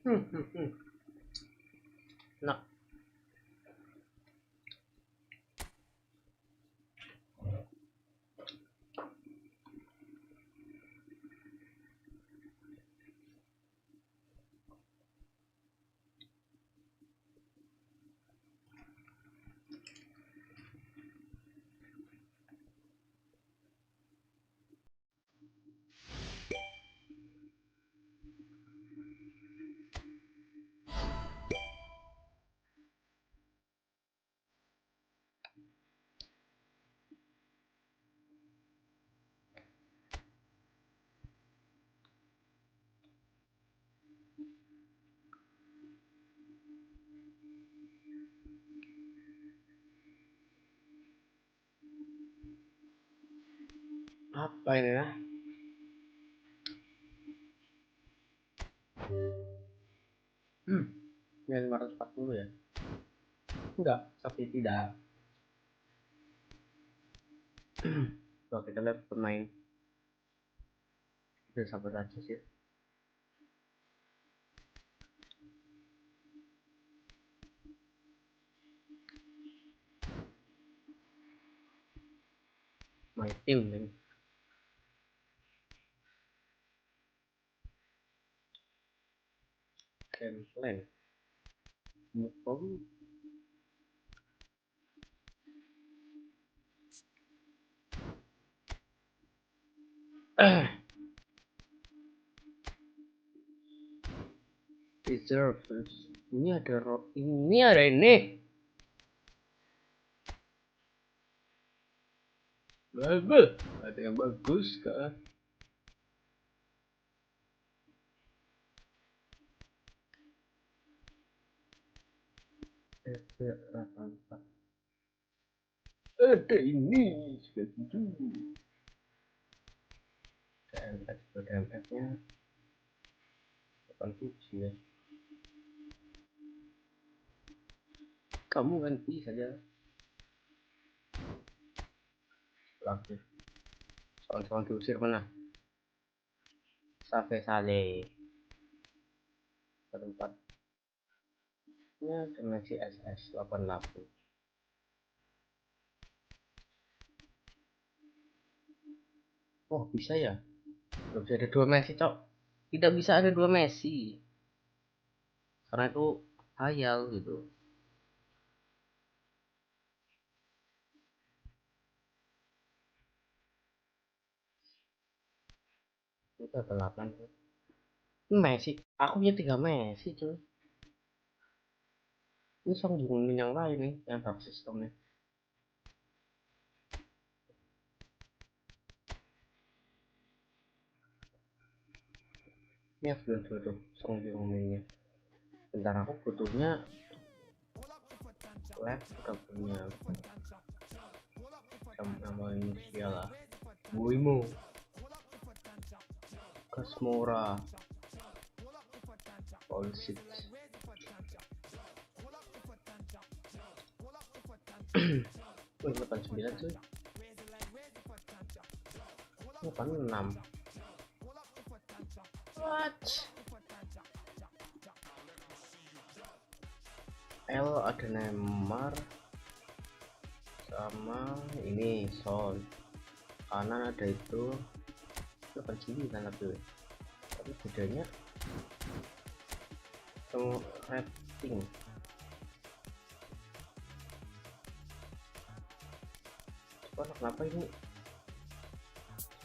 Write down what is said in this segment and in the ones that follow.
Nah, apa ini ya? Hmm, ini 540 ya? Enggak, tapi tidak. Coba kita lihat pemain bersahabat aja sih. My team nih. Plan. Mukom. Reserves. Ini ada ini. Bagus. Ada yang bagus kak. FB84. Ada ini. Setuju. DMF-nya 87 ya. Kamu ganti saja. Lagi. Soal-soal diusir mana? Save Sale. Tempatnya dimensi SS 88. Oh bisa ya? Gak bisa ada dua Messi cok. Tidak bisa ada dua Messi. Karena itu hayal gitu. Itu ada 8. Messi. Aku punya 3 Messi cuy. Ini sambungin yang lain nih. Yang dark sistemnya. Ini belum tuh sambunginnya. Bentar aku butuhnya lab udah punya sama inisial lah. Buimo Kasmora Polsik. Wih 89 cuy. 86. What? L ada Neymar sama ini Son. Kanan ada itu 89 tapi bedanya rating. Kenapa ini?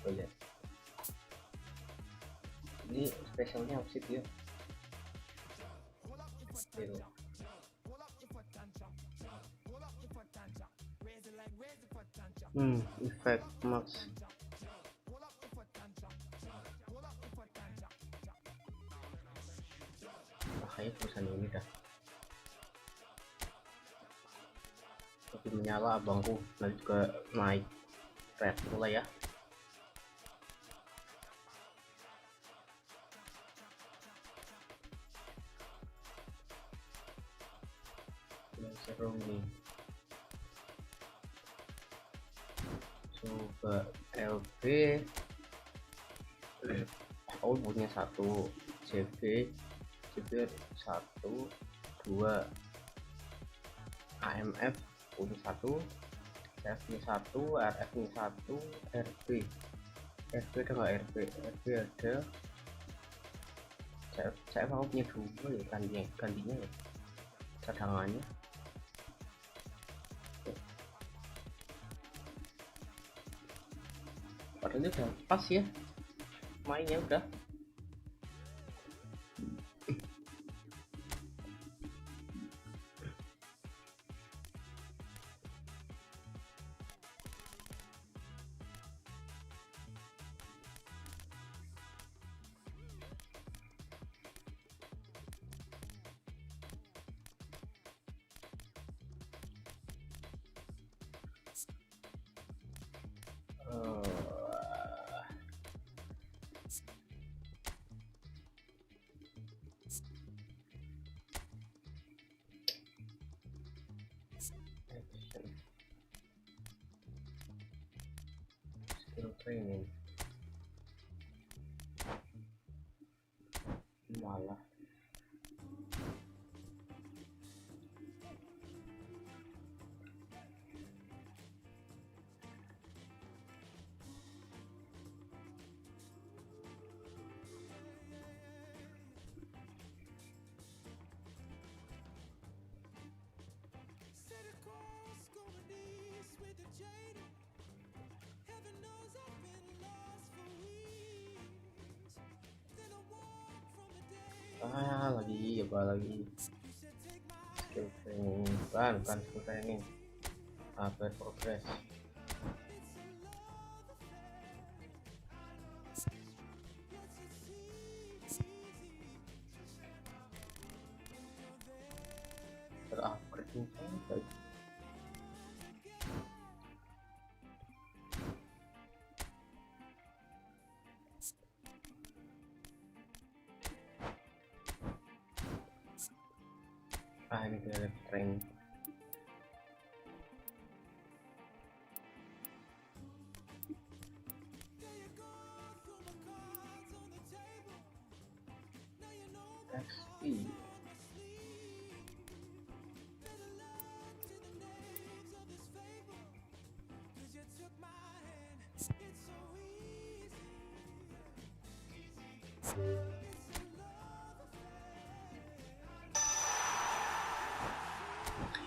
Oh ya. Ini spesialnya apa sih dia? Effect max. Makanya perusahaan ini dah. Tapi menyala abangku, nanti juga naik red mulai ya. Seru nih. Coba LB. Aku punya 1 CB Cupez 1 2 AMF punya 1 CF 1 RF 1 RB ada nggak RB ada CF aku punya 2 ya, gantinya ya cadangannya. Padahal udah pas ya mainnya udah. Skill training malah lagi skill training bukan skill training upgrade progress terupgrade ini ini dia training. XP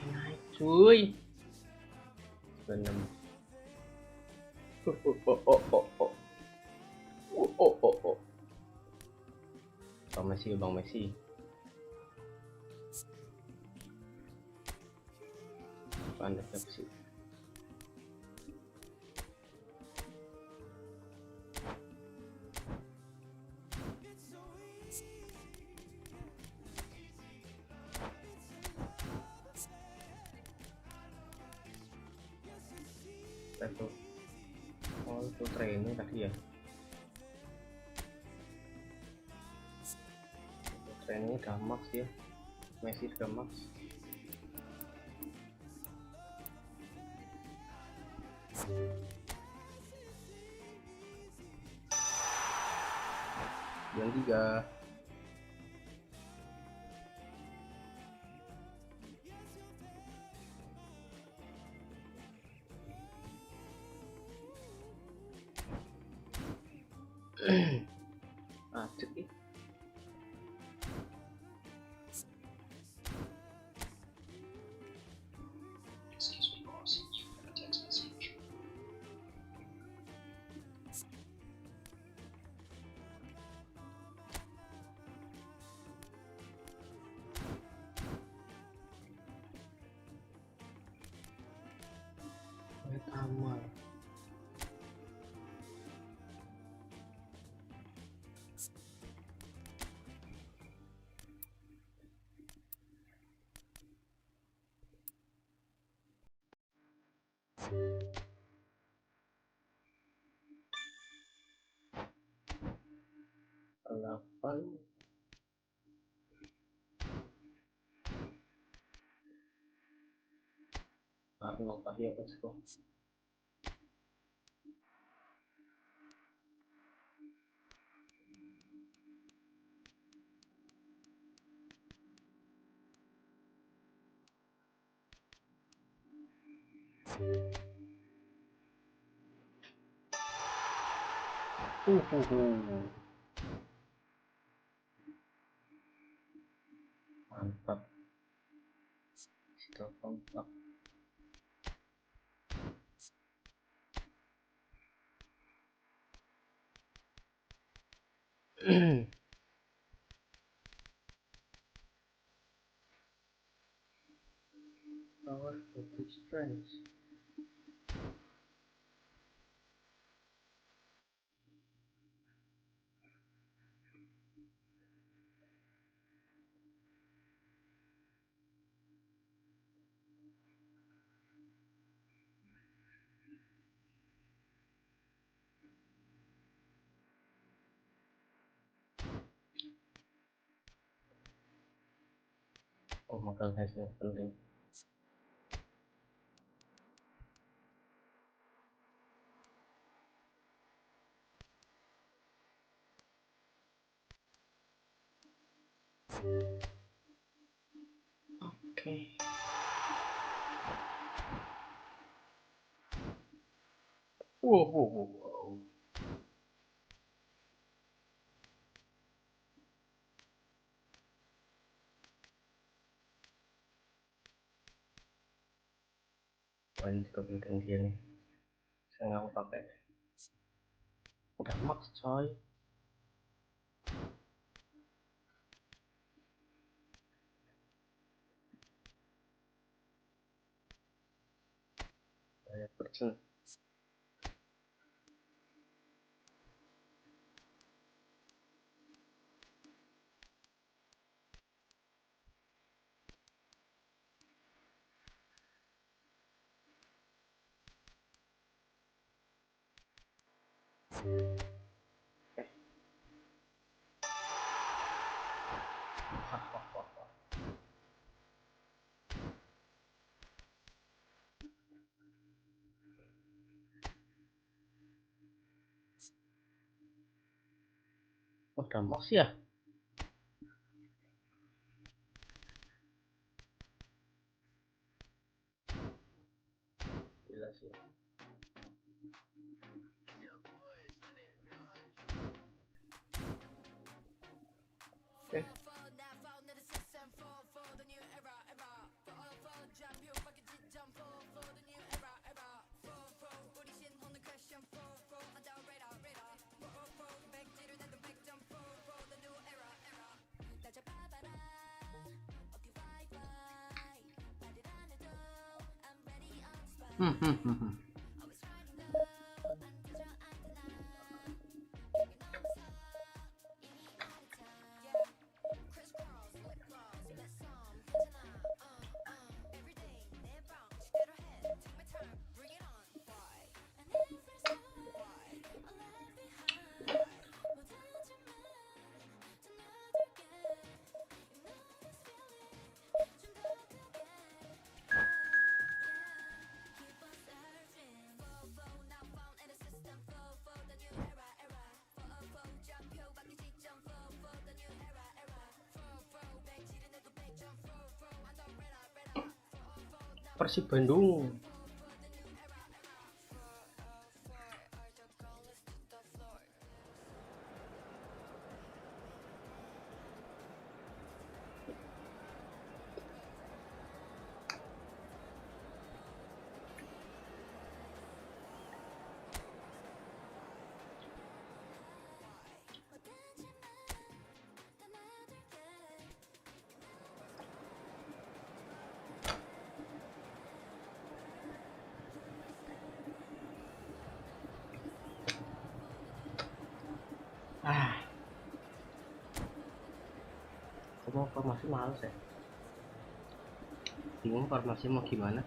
naik cuy 6 Bang Messi pandai sih. Itu itu training tadi ya, training udah max ya, Messi udah max. Yang 3 acet nih. Amal delapan Arnold Tahya Esko. Mantap. Situ kompak. Power of strength. Oh, modal hasil penting. Oke. Wow. Wah, ini juga penting dia nih. Saya nggak mau pakai. Udah max coy. Saya persen. Oh, udah max ya? Gila sih. Oke. Hmm. Persib Bandung. Mau formasi males ya, bingung formasi mau gimana.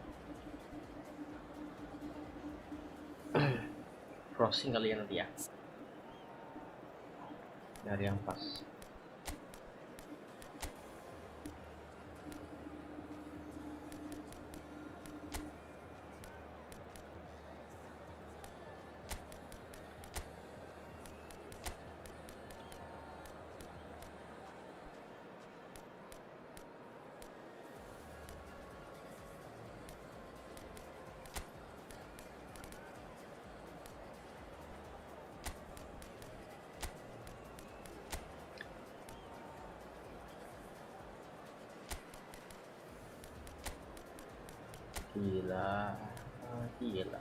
Crossing kali ya nanti ya, dari yang pas. Gila. Gila.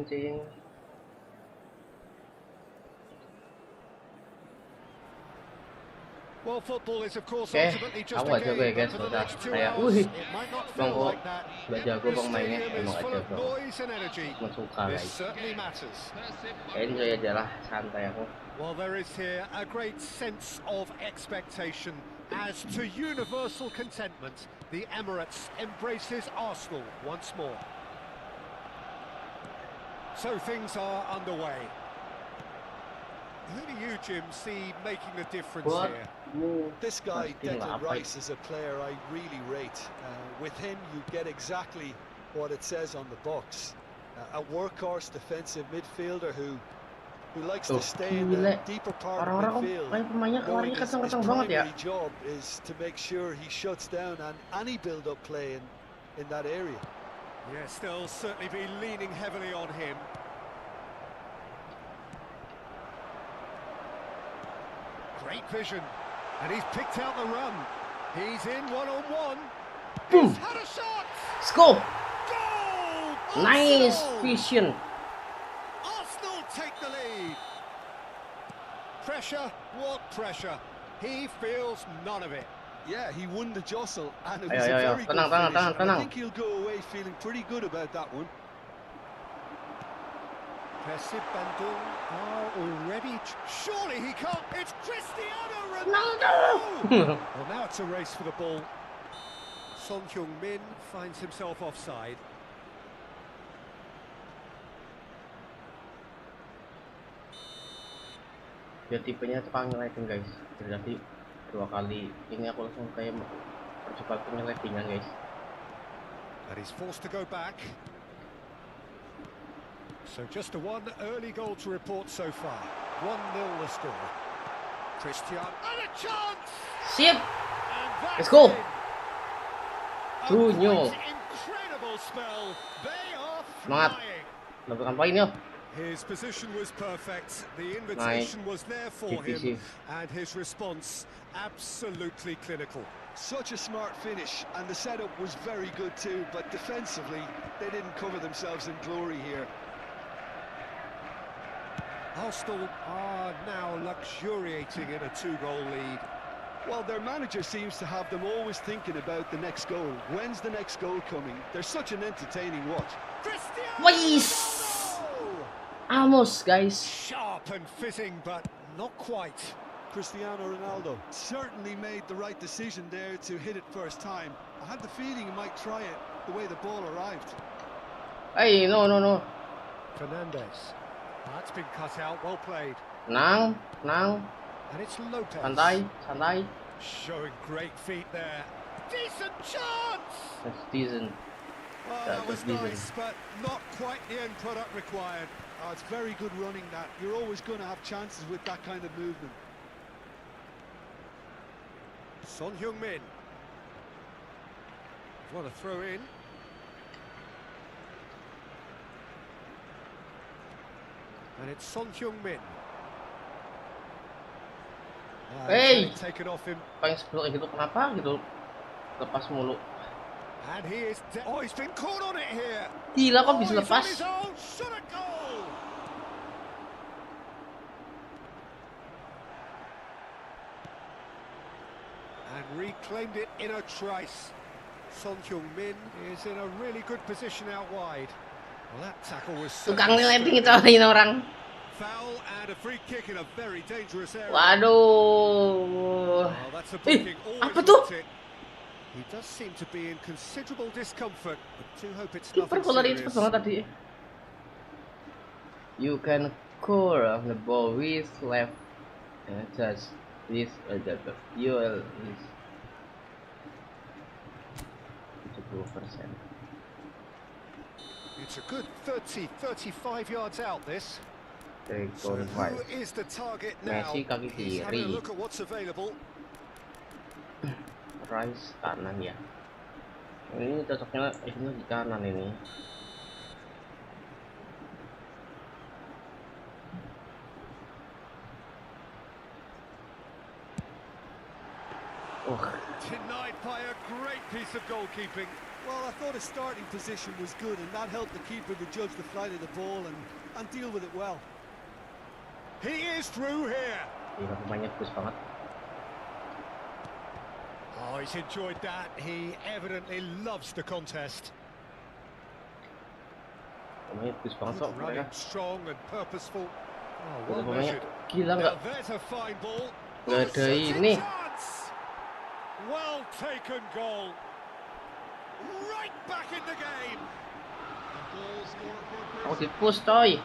Cing. Well, football is of course Oke, ultimately just aku a aja game, guys, but for the udah next 2 kayak, hours, wih, it might not bang feel kok like that. udah jago The bang mainnya, stadium is emang full aja of bang, noise and energy. cuma suka This guys, certainly matters. enjoy aja lah, santai aku. Well, there is here a great sense of expectation. As to universal contentment, the Emirates embraces Arsenal once more. So things are underway. Who do you, Jim, see making the difference here? This guy, Declan Rice, is a player I really rate. With him, you get exactly what it says on the box. A workhorse defensive midfielder who likes to stay in the deeper part of midfield. Knowing his primary job is to make sure he shuts down any build-up play in that area. Yes, they'll certainly be leaning heavily on him. Great vision, and he's picked out the run. He's in one-on-one. Boom! He's had a shot. Let's go! Goal! Nice Arsenal! vision. Arsenal take the lead. Pressure, what pressure? He feels none of it. Yeah, he won the jostle, and it was Ayo, a ayo, very tenang, good finish. tenang. I think he'll go away feeling pretty good about that one. Persib Bandung are already... Surely he can't... It's Cristiano Ronaldo! Well, now it's a race for the ball. Son Heung-min finds himself offside. Dia tipenya tukang nyeleting guys. Jadi 2 kali ini aku langsung kayak percepat penyeletingan guys. And he's forced to go back. So just a one early goal to report so far. 1-0 the score. Cristiano and a chance. Sip. Let's go. 2-0. Incredible spell. They are flying. Dapat poin yuk. His position was perfect. The invitation was there for him, and his response absolutely clinical. Such a smart finish, and the setup was very good too, but defensively they didn't cover themselves in glory here. Arsenal are now luxuriating in a 2-goal lead. Well, their manager seems to have them always thinking about the next goal. When's the next goal coming? They're such an entertaining watch. Almost, guys. Sharp and fitting, but not quite. Cristiano Ronaldo certainly made the right decision there to hit it first time. I had the feeling he might try it the way the ball arrived. Hey, no. Fernandez. That's been cut out. Well played. Nang. And it's Lopez. Santai. Showing great feet there. Decent chance. That's decent. Well, that was nice, but not quite the end product required. Oh, it's very good running that. You're always going to have chances with that kind of movement. Son Heung-min. Want to throw in. And it's Son Heung-min. Hey! Taken off him. Paling sebelum gitu kenapa gitu lepas mulu. And he is oh, he's been caught on it here. Gila kok bisa lepas. And reclaimed it in a trice. Son Heung-min is in a really good position out wide. Well, that tackle was tukang ngeletting itu ini orang. Foul and a free kick in a very dangerous area. Waduh. Oh, that's a booking. Apa tuh? He does seem to be in considerable discomfort, but do hope it's nothing Perpolari serious. cepet banget tadi. You can core of the ball with left and just this fuel is 70%. It's a good 30-35 yards out this. So who is the target now? Messi kaki He's having a kiri. look at what's available. Rice kanan ya. Ini cocoknya ini di kanan ini. Denied by a great piece of goalkeeping. Well, I thought his starting position was good, and that helped the keeper to judge the flight of the ball and deal with it well. He is through here. Gila, pemainnya bagus banget. Oh, he's enjoyed that. He evidently loves the contest. Pemainnya bagus banget kok. Running strong and purposeful. Oh, well Pemainnya measured. gila nggak? Now there's a fine ball. Nggak ada ini. Well taken goal. Right back in the game. Oh, di-push coy.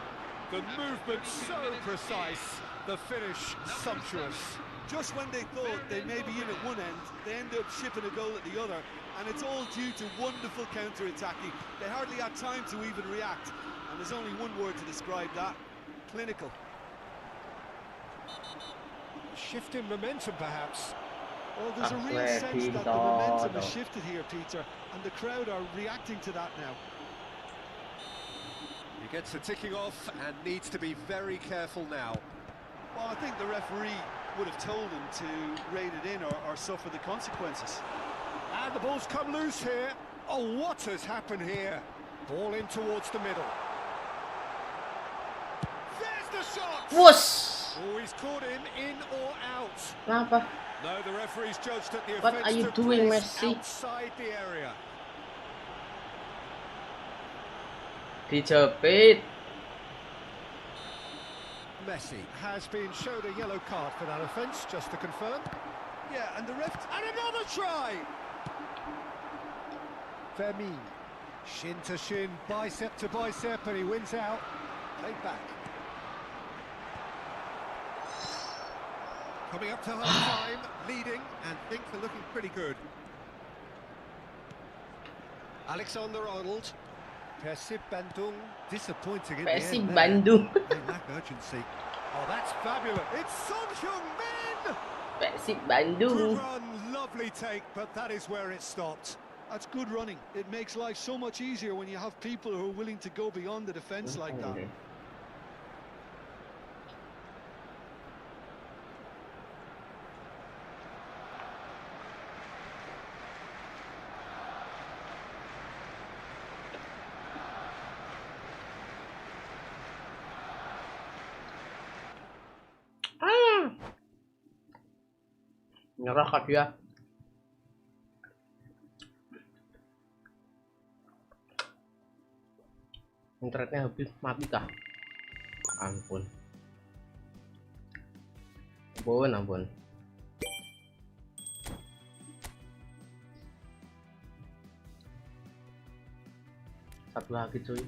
The movement so precise. The finish sumptuous. Just when they thought they may be in at one end, they end up shipping a goal at the other, and it's all due to wonderful counter-attacking. They hardly had time to even react, and there's only one word to describe that: clinical. Shift in momentum, perhaps. Well, there's a real sense that the momentum has shifted here, Peter, and the crowd are reacting to that now. He gets the ticking off and needs to be very careful now. Well, I think the referee would have told him to rein it in or suffer the consequences. And the ball's come loose here. Oh, what has happened here? Ball in towards the middle. There's the shot! Wush! Oh, he's caught him in or out. Kenapa? No, the referee's judged that the What offence are you took doing, place Messi? outside the area. Dijepit. Messi has been showed a yellow card for that offence, just to confirm. Yeah, and the ref... And another try! Vermin. Shin to shin, bicep to bicep, and he wins out. Played back. Coming up to half-time, leading, and things are looking pretty good. Alexander-Arnold. Persib Bandung, disappointing in Persib the end Bandung. They lack urgency. Oh, that's fabulous. It's Son Heung-min! Persib Good Bandung. run, lovely take, but that is where it stopped. That's good running. It makes life so much easier when you have people who are willing to go beyond the defence like that. Nyerah kah dia? Internetnya habis, mati kah? Ampun. Ampun. Satu lagi cuy.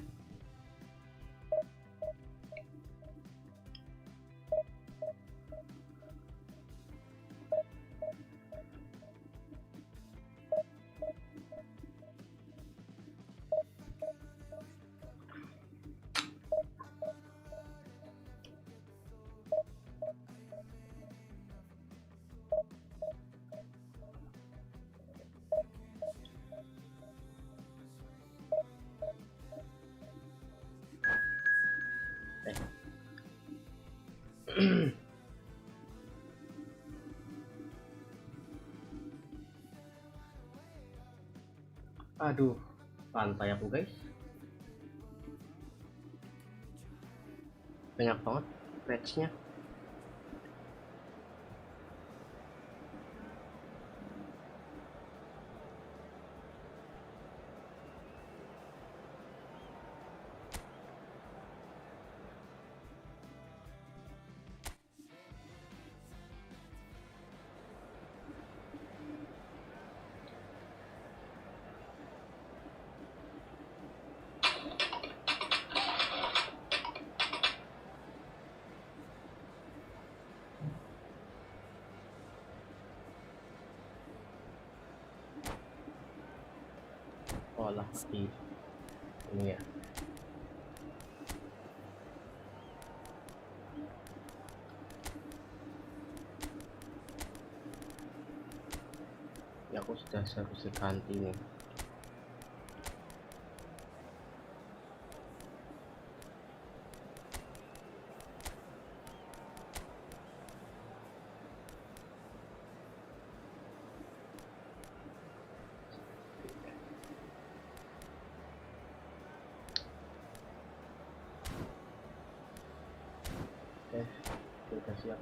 Aduh, pantai aku guys. Banyak banget patchnya. Olah di ini ya. Yuk. aku sudah seharusnya ganti nih. Oke, sudah siap.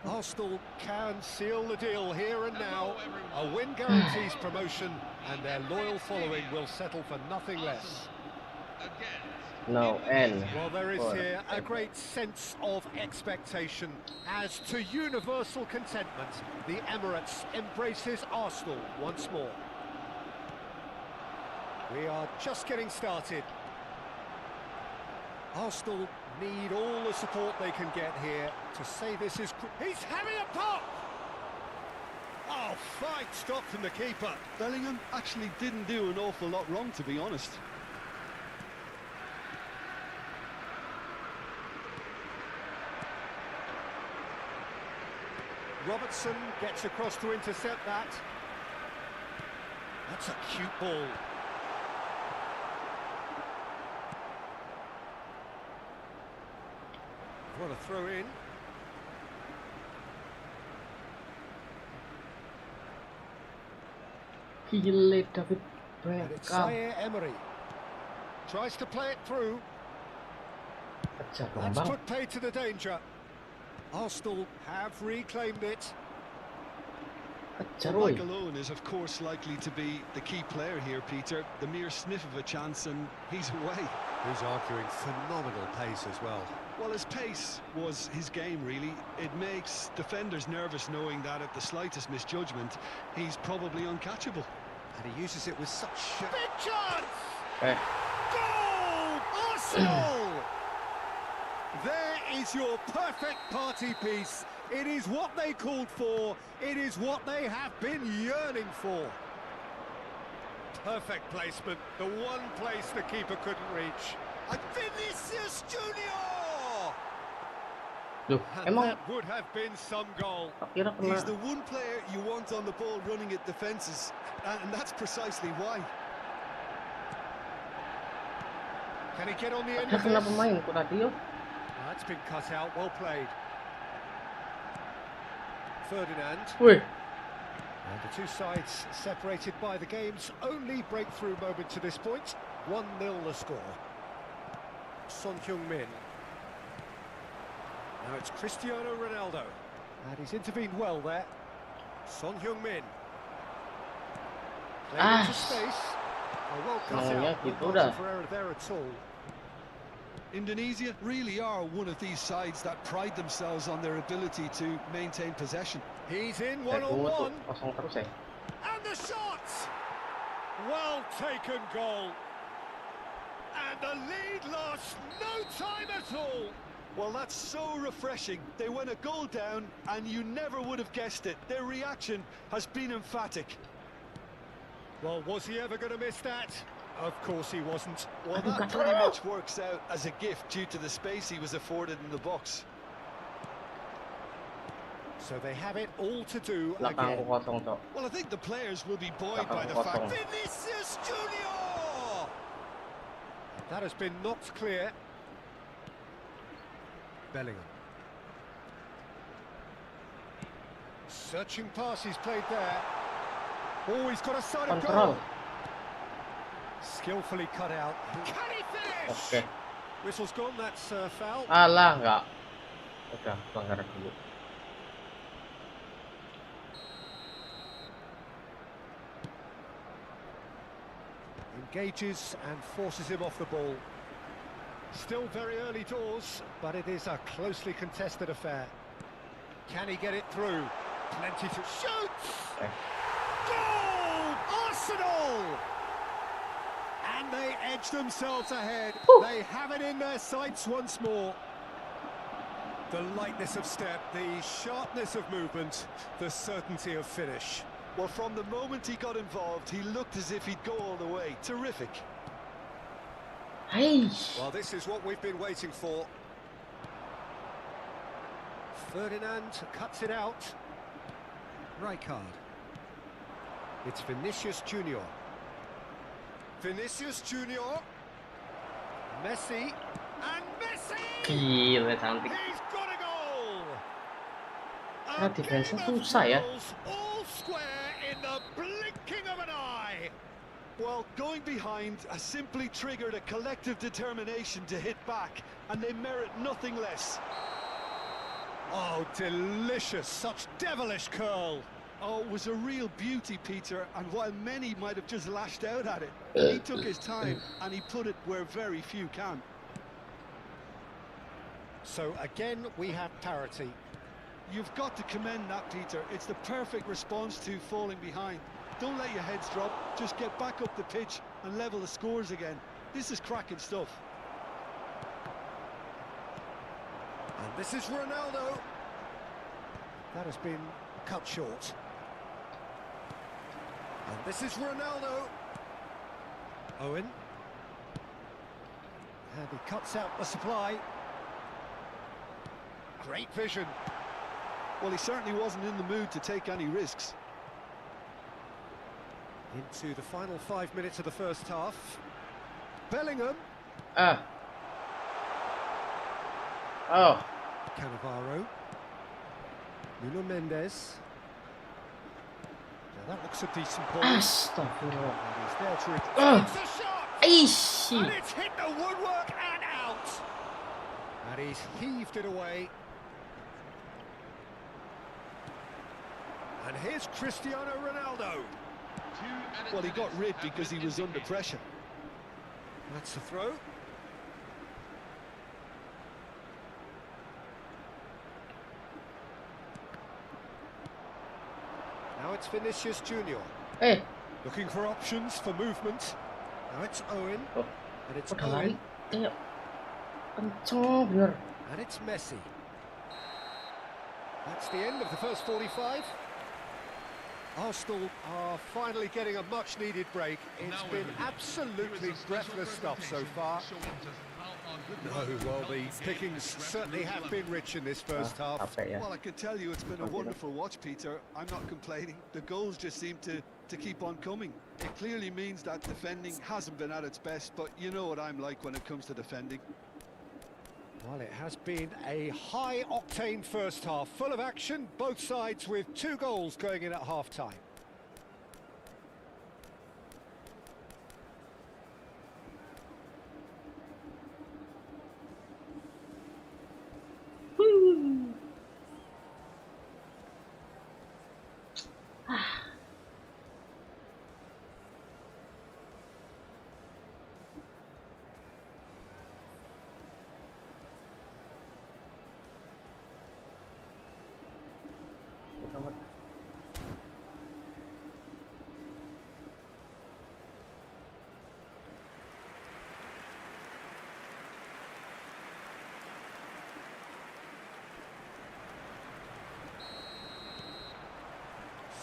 Arsenal can seal the deal here and now. A win guarantees promotion, and their loyal following will settle for nothing less. No end. Well, there is here a great sense of expectation. As to universal contentment, the Emirates embraces Arsenal once more. We are just getting started. Arsenal need all the support they can get here to say this is... He's having a pop! Oh, fine stop from the keeper. Bellingham actually didn't do an awful lot wrong, to be honest. Robertson gets across to intercept that. That's a cute ball. What a throw in. Gile David And it's Beckham. Emery. Tries to play it through. Pecah dong, That's Bang. put paid to the danger. Arsenal have reclaimed it. Pecah, Well, Roy. Mike alone is, of course, likely to be the key player here, Peter. The mere sniff of a chance and he's away. Who's arguing phenomenal pace as well. Well, his pace was his game, really. It makes defenders nervous knowing that at the slightest misjudgment, he's probably uncatchable. And he uses it with such... Big chance! Eh, Goal! Arsenal! There is your perfect party piece. It is what they called for. It is what they have been yearning for. Perfect placement. The one place the keeper couldn't reach. And Vinicius Junior! loh, And emang that would have been some goal. tak kira kena. He's the one player you want on the ball running at defences, and that's precisely why. Can he get on the end Ada of kena this? pemainku tadi yo. That's been cut out. Well played. Ferdinand. Wih, And the two sides separated by the game's only breakthrough moment to this point. 1-0 the score. Son Heung-min. Now it's Cristiano Ronaldo. And he's intervened well there. Son Heung-min. Playing into space. A well cut Maunya out. gitu No dah. margin for error there at all. Indonesia really are one of these sides that pride themselves on their ability to maintain possession. He's in tunggu tuh, one-on-one. kosong terus ya. And the shot! Well taken goal. And the lead lost no time at all. Well, that's so refreshing. They went a goal down, and you never would have guessed it. Their reaction has been emphatic. Well, was he ever going to miss that? Of course he wasn't. Well, Aduh, that gatal. pretty much works out as a gift due to the space he was afforded in the box. So they have it all to do Belakangku again. kosong, Cok. Well, I think the players will be buoyed by the Belakangku fact... kosong. Vinicius Junior! That has been knocked clear. Bellingham. Searching pass he's played there. Oh, he's got a side of Kontrol. goal. Skillfully cut out. Can he finish? Oke. Whistle's gone, that's foul. Alah, enggak. Udah, pelanggaran dulu. Engages and forces him off the ball. Still very early doors, but it is a closely contested affair. Can he get it through? Plenty to shoot! Okay. Goal! Arsenal! And they edge themselves ahead. Whew. They have it in their sights once more. The lightness of step, the sharpness of movement, the certainty of finish. Well, from the moment he got involved, he looked as if he'd go all the way. Terrific. Hey. Well, this is what we've been waiting for. Ferdinand cuts it out. Rijkaard. It's Vinicius Junior. Vinicius Junior. Messi. And Messi! Gila cantik. He's got a goal! Karena defense-nya susah ya. All square in the blinking of an eye. Well, going behind has simply triggered a collective determination to hit back, and they merit nothing less. Oh, delicious, such devilish curl. Oh, it was a real beauty, Peter, and while many might have just lashed out at it, he took his time and he put it where very few can. So again, we have parity. You've got to commend that, Peter. It's the perfect response to falling behind. Don't let your heads drop, just get back up the pitch and level the scores again. This is cracking stuff. And this is Ronaldo. That has been cut short. And this is Ronaldo. Owen. And he cuts out the supply. Great vision. Well, he certainly wasn't in the mood to take any risks. Into the final 5 minutes of the first half. Bellingham. Ah. Oh. Cannavaro. Nuno Mendes. Now that looks a decent ball. Astagfirullah. And he's there to it's a shot! Aish. And it's hit the woodwork and out. And he's heaved it away. And here's Cristiano Ronaldo. Well, he got rid because he was under pressure. That's the throw. Now it's Vinicius Junior. Hey. Looking for options for movement. Now it's Owen. Oh. And it's Udah lari. Owen. Kayak kenceng bener. And it's Messi. That's the end of the first 45. Arsenal are finally getting a much-needed break. It's been absolutely breathless stuff so far. No, well, the pickings certainly have been rich in this first half. Capek ya. Well, I can tell you it's been a wonderful watch, Peter. I'm not complaining. The goals just seem to keep on coming. It clearly means that defending hasn't been at its best, but you know what I'm like when it comes to defending. Well, it has been a high-octane first half, full of action, both sides with 2 goals going in at half-time.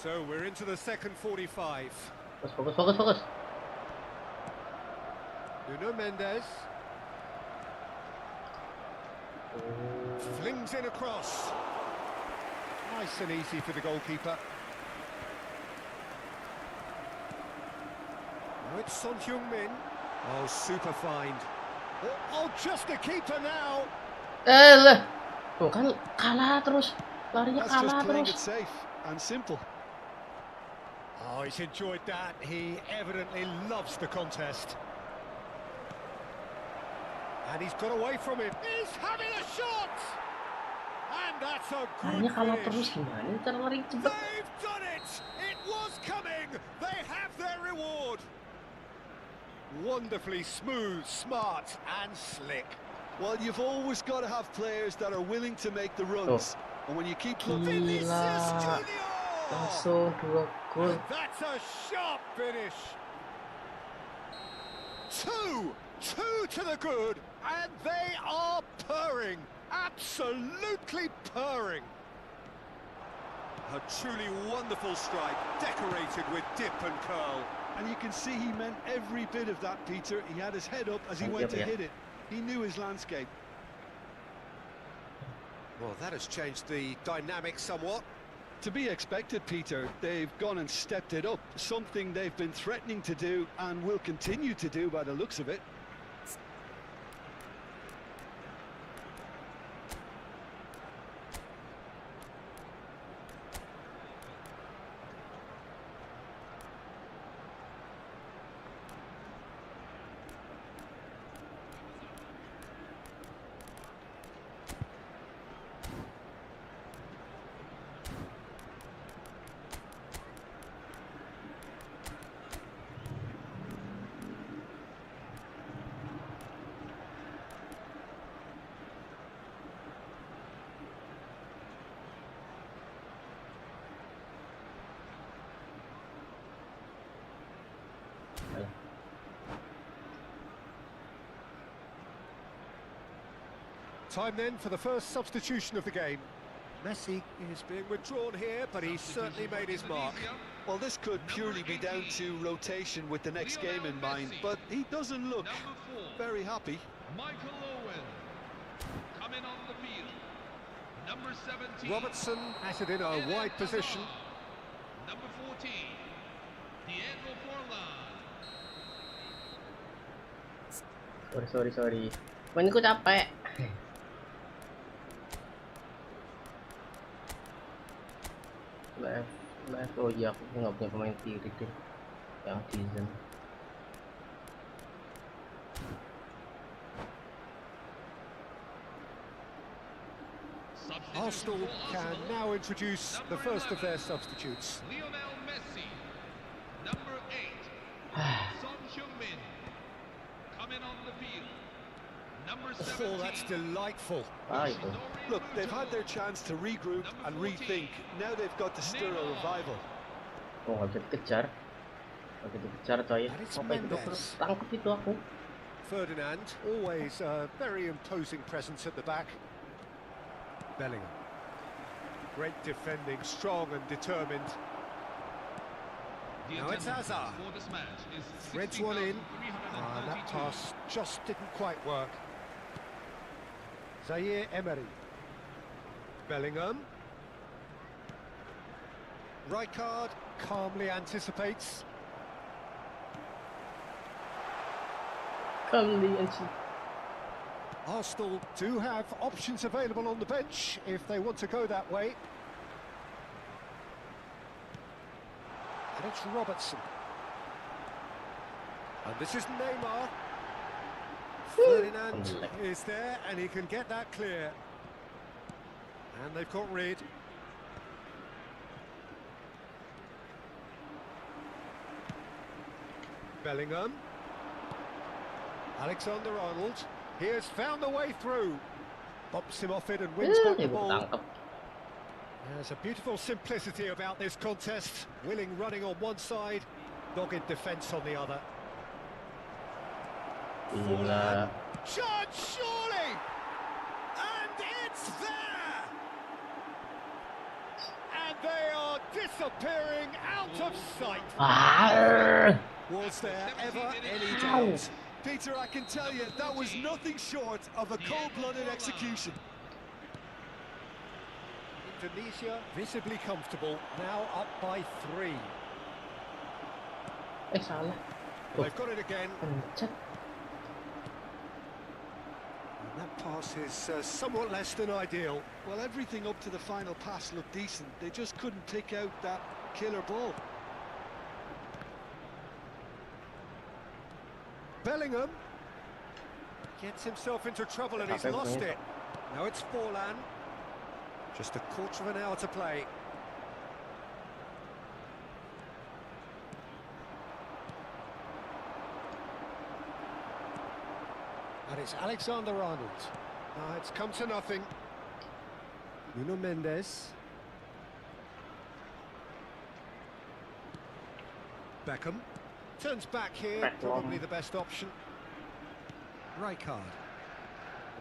So we're into the second 45. Fokus. Nuno Mendes. Flings in across. Nice and easy for the goalkeeper. Now it's Son Heung-min. Oh, super find. Oh, just a keeper now. Lah. Tuh kan kalah terus. Larinya That's kalah just playing it terus. safe and simple. Oh, he's enjoyed that. He evidently loves the contest. And he's got away from it. He's having a shot! And that's a Larinya good kalah terus finish. gimana cara lari cepet? They've done it! It was coming! They have their reward! Wonderfully smooth, smart and slick. Well, you've always got to have players that are willing to make the runs. And when you keep looking... Vinicius Gila. Junior! Langsung 2 gol. And that's a sharp finish. 2 to the good, and they are purring, absolutely purring. A truly wonderful strike, decorated with dip and curl. And you can see he meant every bit of that, Peter. He had his head up as he went to hit it. He knew his landscape. Well, that has changed the dynamic somewhat. To be expected, Peter. They've gone and stepped it up, something they've been threatening to do and will continue to do by the looks of it. Time then for the first substitution of the game. Messi is being withdrawn here, but he's certainly made his mark. Well, this could purely be down to rotation with the next game in mind, but he doesn't look very happy. Michael Owen coming on the field. Number 17. Robertson has it in a wide position. Number 14. Diego Forlan. Sorry. Main ku capek. Left. Oh iya, aku nggak punya pemain kiri deh. Yang season. Arsenal can now introduce the first of their substitutes. Lionel Messi. Number 8. Son Heung-min coming on the field. Number 17. Oh, that's delightful. Itu. Look, they've had their chance to regroup and rethink. Now they've got to stir a revival. Oh, nggak bisa dikejar. Coy. Apa itu dokter? Tangkap itu aku. Ferdinand, always a very imposing presence at the back. Bellingham. Great defending, strong and determined. Now it's Hazard. Threads one in. And that pass just didn't quite work. Zaire Emery. Bellingham. Rijkaard calmly anticipates. Arsenal do have options available on the bench if they want to go that way. And it's Robertson. And this is Neymar. Ferdinand is there and he can get that clear. And they've got rid. Bellingham. Alexander-Arnold. He has found the way through. Bumps him off it and wins back the ball. There's a beautiful simplicity about this contest. Willing running on one side, dogged defence on the other. Chance, surely! And it's there! And they are disappearing out of sight. Was there ever any doubt? Peter, I can tell you, that was nothing short of a cold-blooded execution. Indonesia visibly comfortable, now up by 3. Salah. Well, they've got it again. And that pass is somewhat less than ideal. Well, everything up to the final pass looked decent. They just couldn't pick out that killer ball. Bellingham gets himself into trouble and he's lost it. Now it's Forlan. Just a quarter of an hour to play. And it's Alexander-Arnold. Now it's come to nothing. Nuno Mendes. Beckham. Turns back here, probably the best option. Rijkaard.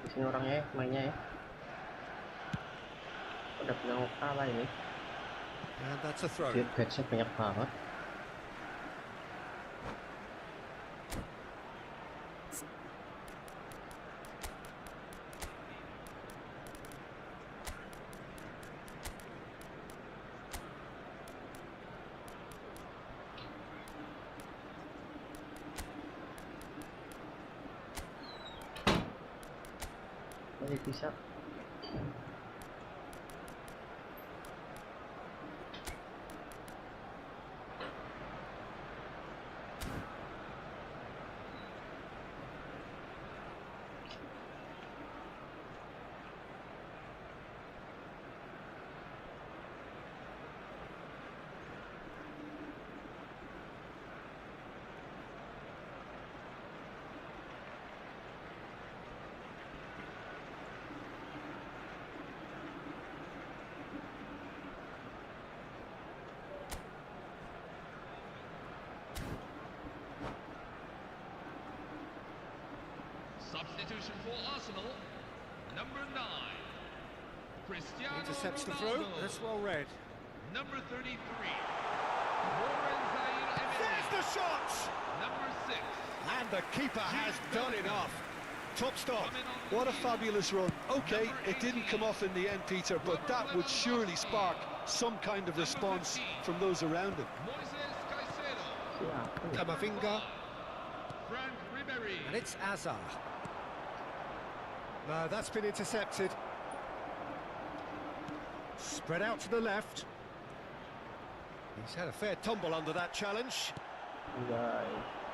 Di sini orangnya mainnya ya. Udah bilang kalah ini. And that's a throw. Cupeznya banyak banget. Masih bisa. Substitution for Arsenal, number 9. Cristiano Intercepts the Ronaldo. throw. That's well read. Number 33. There's the shot! Number 6. And the keeper has done enough. Top stop. What a fabulous run. Okay, it didn't come off in the end, Peter, but that would surely spark some kind of response from those around him. Moises Caicedo. Siapa? Camavinga. Frank Ribery. And it's Azar. No, that's been intercepted. Spread out to the left. He's had a fair tumble under that challenge. Guys.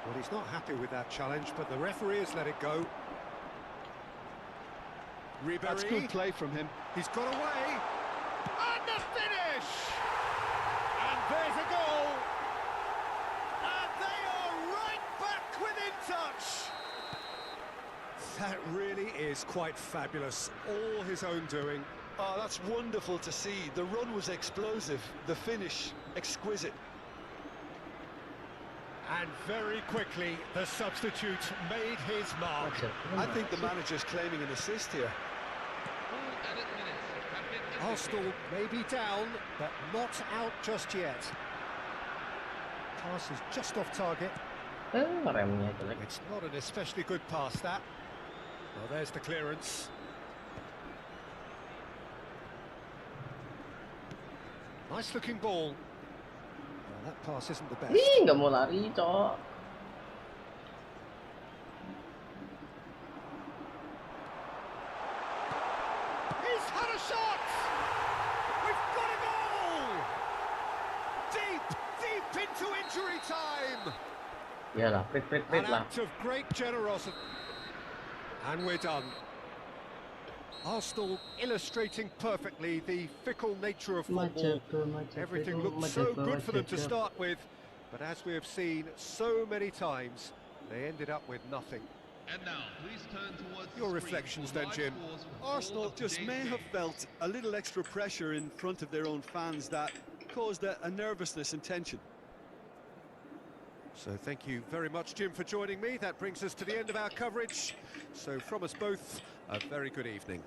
Well, he's not happy with that challenge, but the referee has let it go. Ribery. That's good play from him. He's got away. And the finish! And there's a goal! And they are right back within touch! That really is quite fabulous. All his own doing. Oh, that's wonderful to see. The run was explosive, the finish exquisite. And very quickly, the substitute made his mark. I think the manager's claiming an assist here. Full added minutes have been Arsenal may be down, but not out just yet. Pass is just off target. Remnya jelek. It's not an especially good pass, that. Well, there's the clearance. Nice looking ball. Well, that pass isn't the best. Ih, nggak mau lari, cowok. He's had a shot! We've got a goal! Deep into injury time! Iyalah, prit An lah. act of great generosity. And we're done. Arsenal illustrating perfectly the fickle nature of football. Everything looked so good for them to start with, but as we have seen so many times, they ended up with nothing. And now, please turn towards Your the reflections screen then, for Jim. live scores from all Arsenal of just today's may have games. felt a little extra pressure in front of their own fans that caused a nervousness and tension. So thank you very much, Jim, for joining me. That brings us to the end of our coverage. So from us both, a very good evening.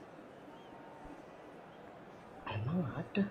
Emang ada.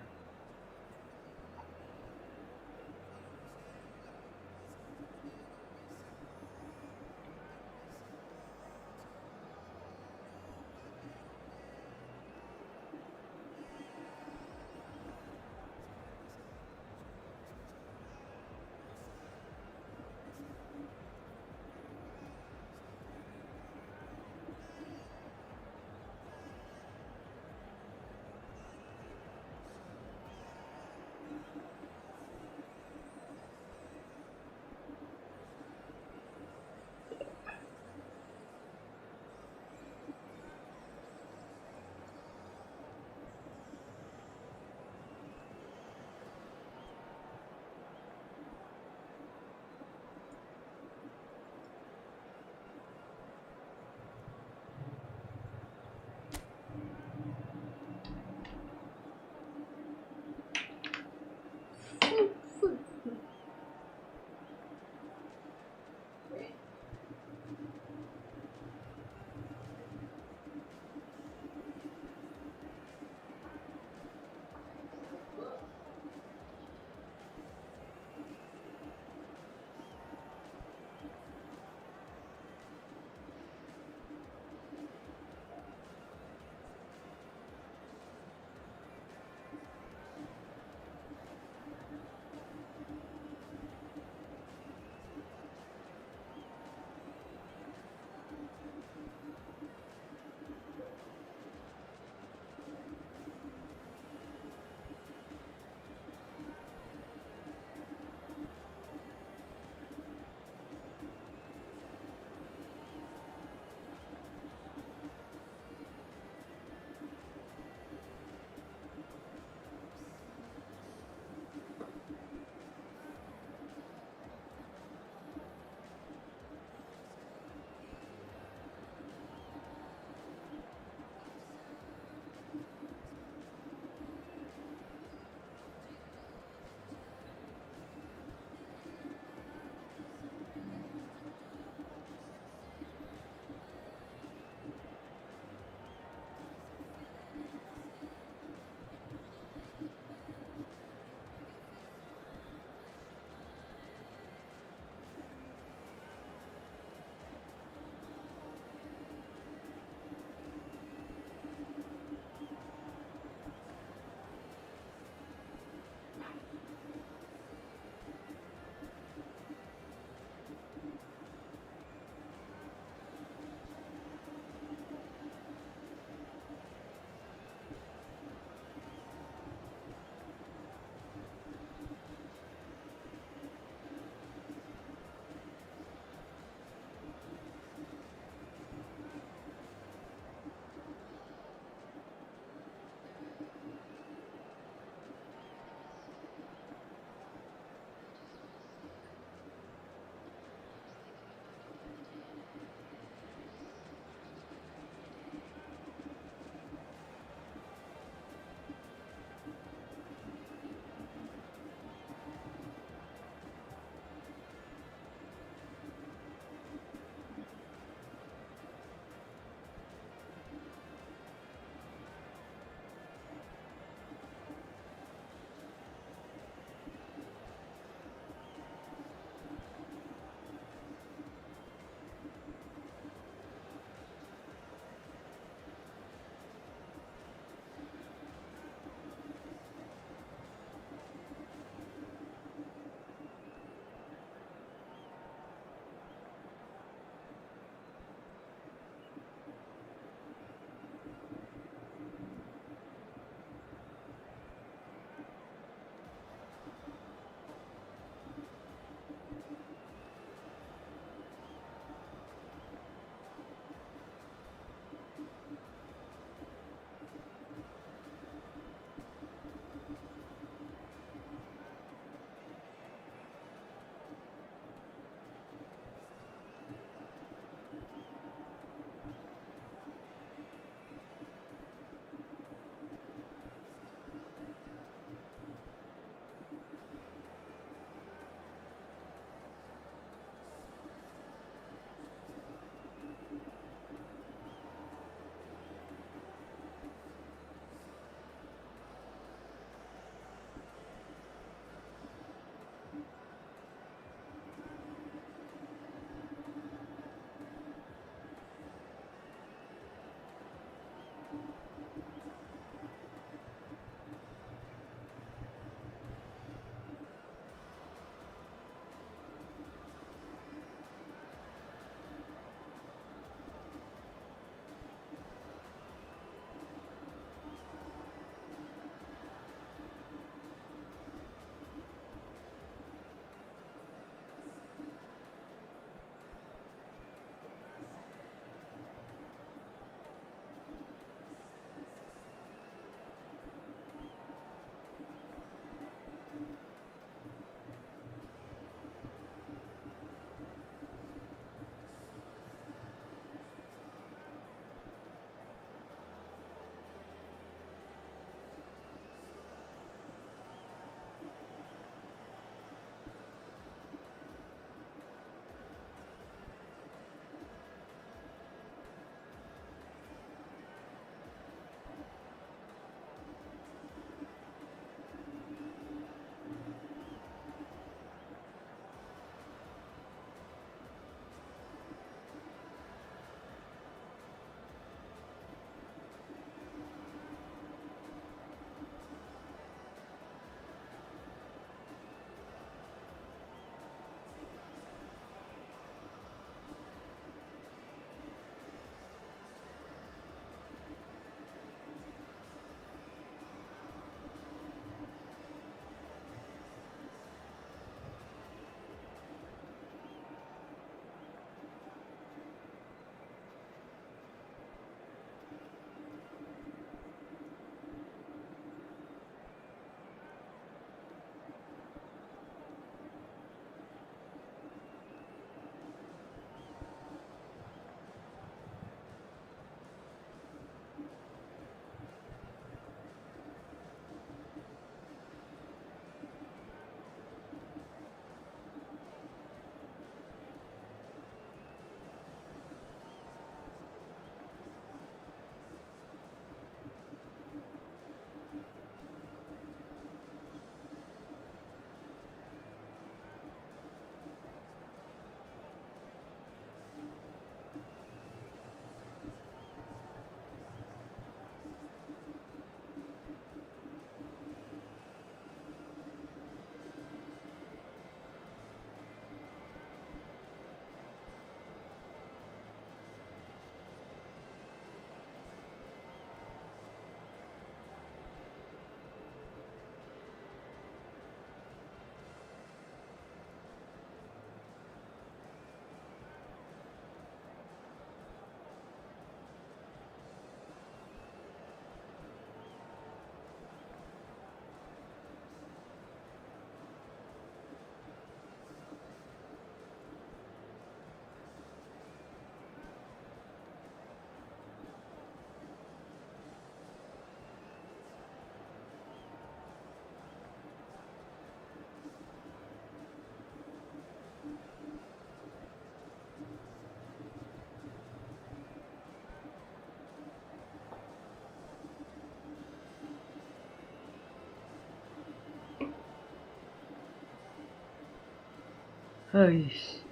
Hais.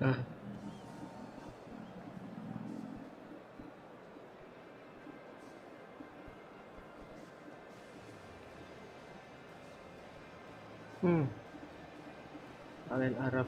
Ah. Kalian Arab.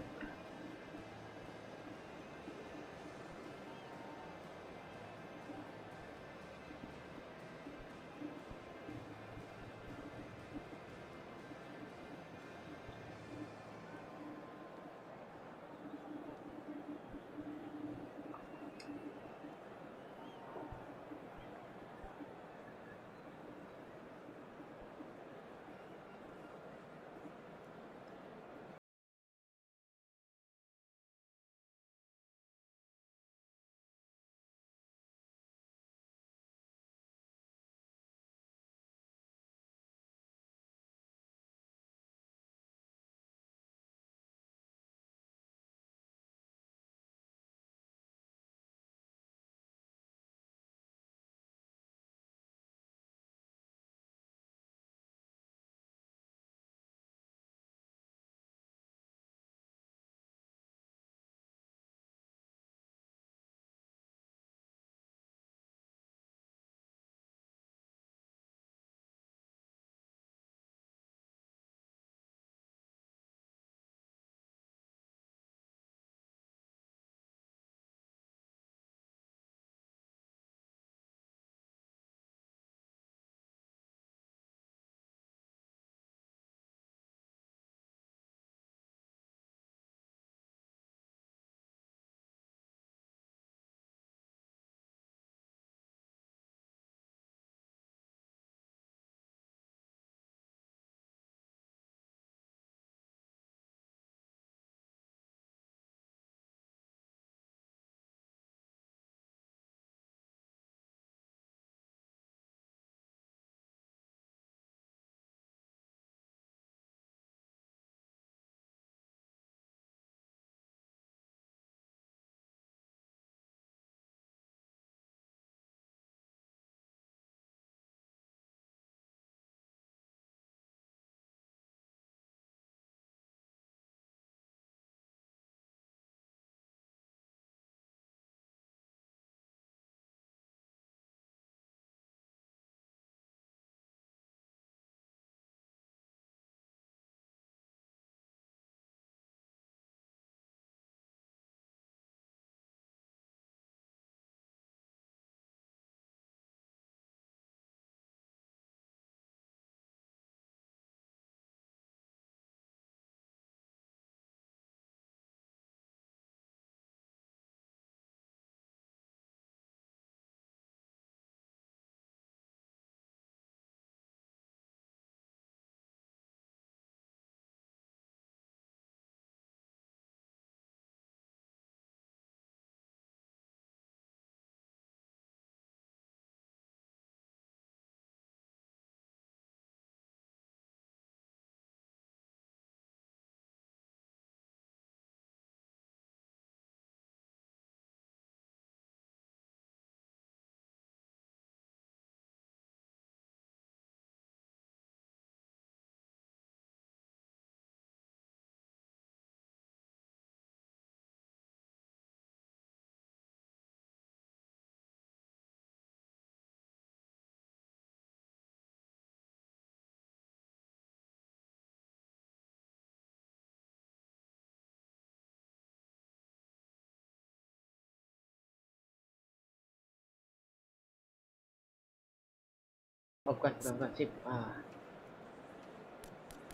Oh, bukan sip.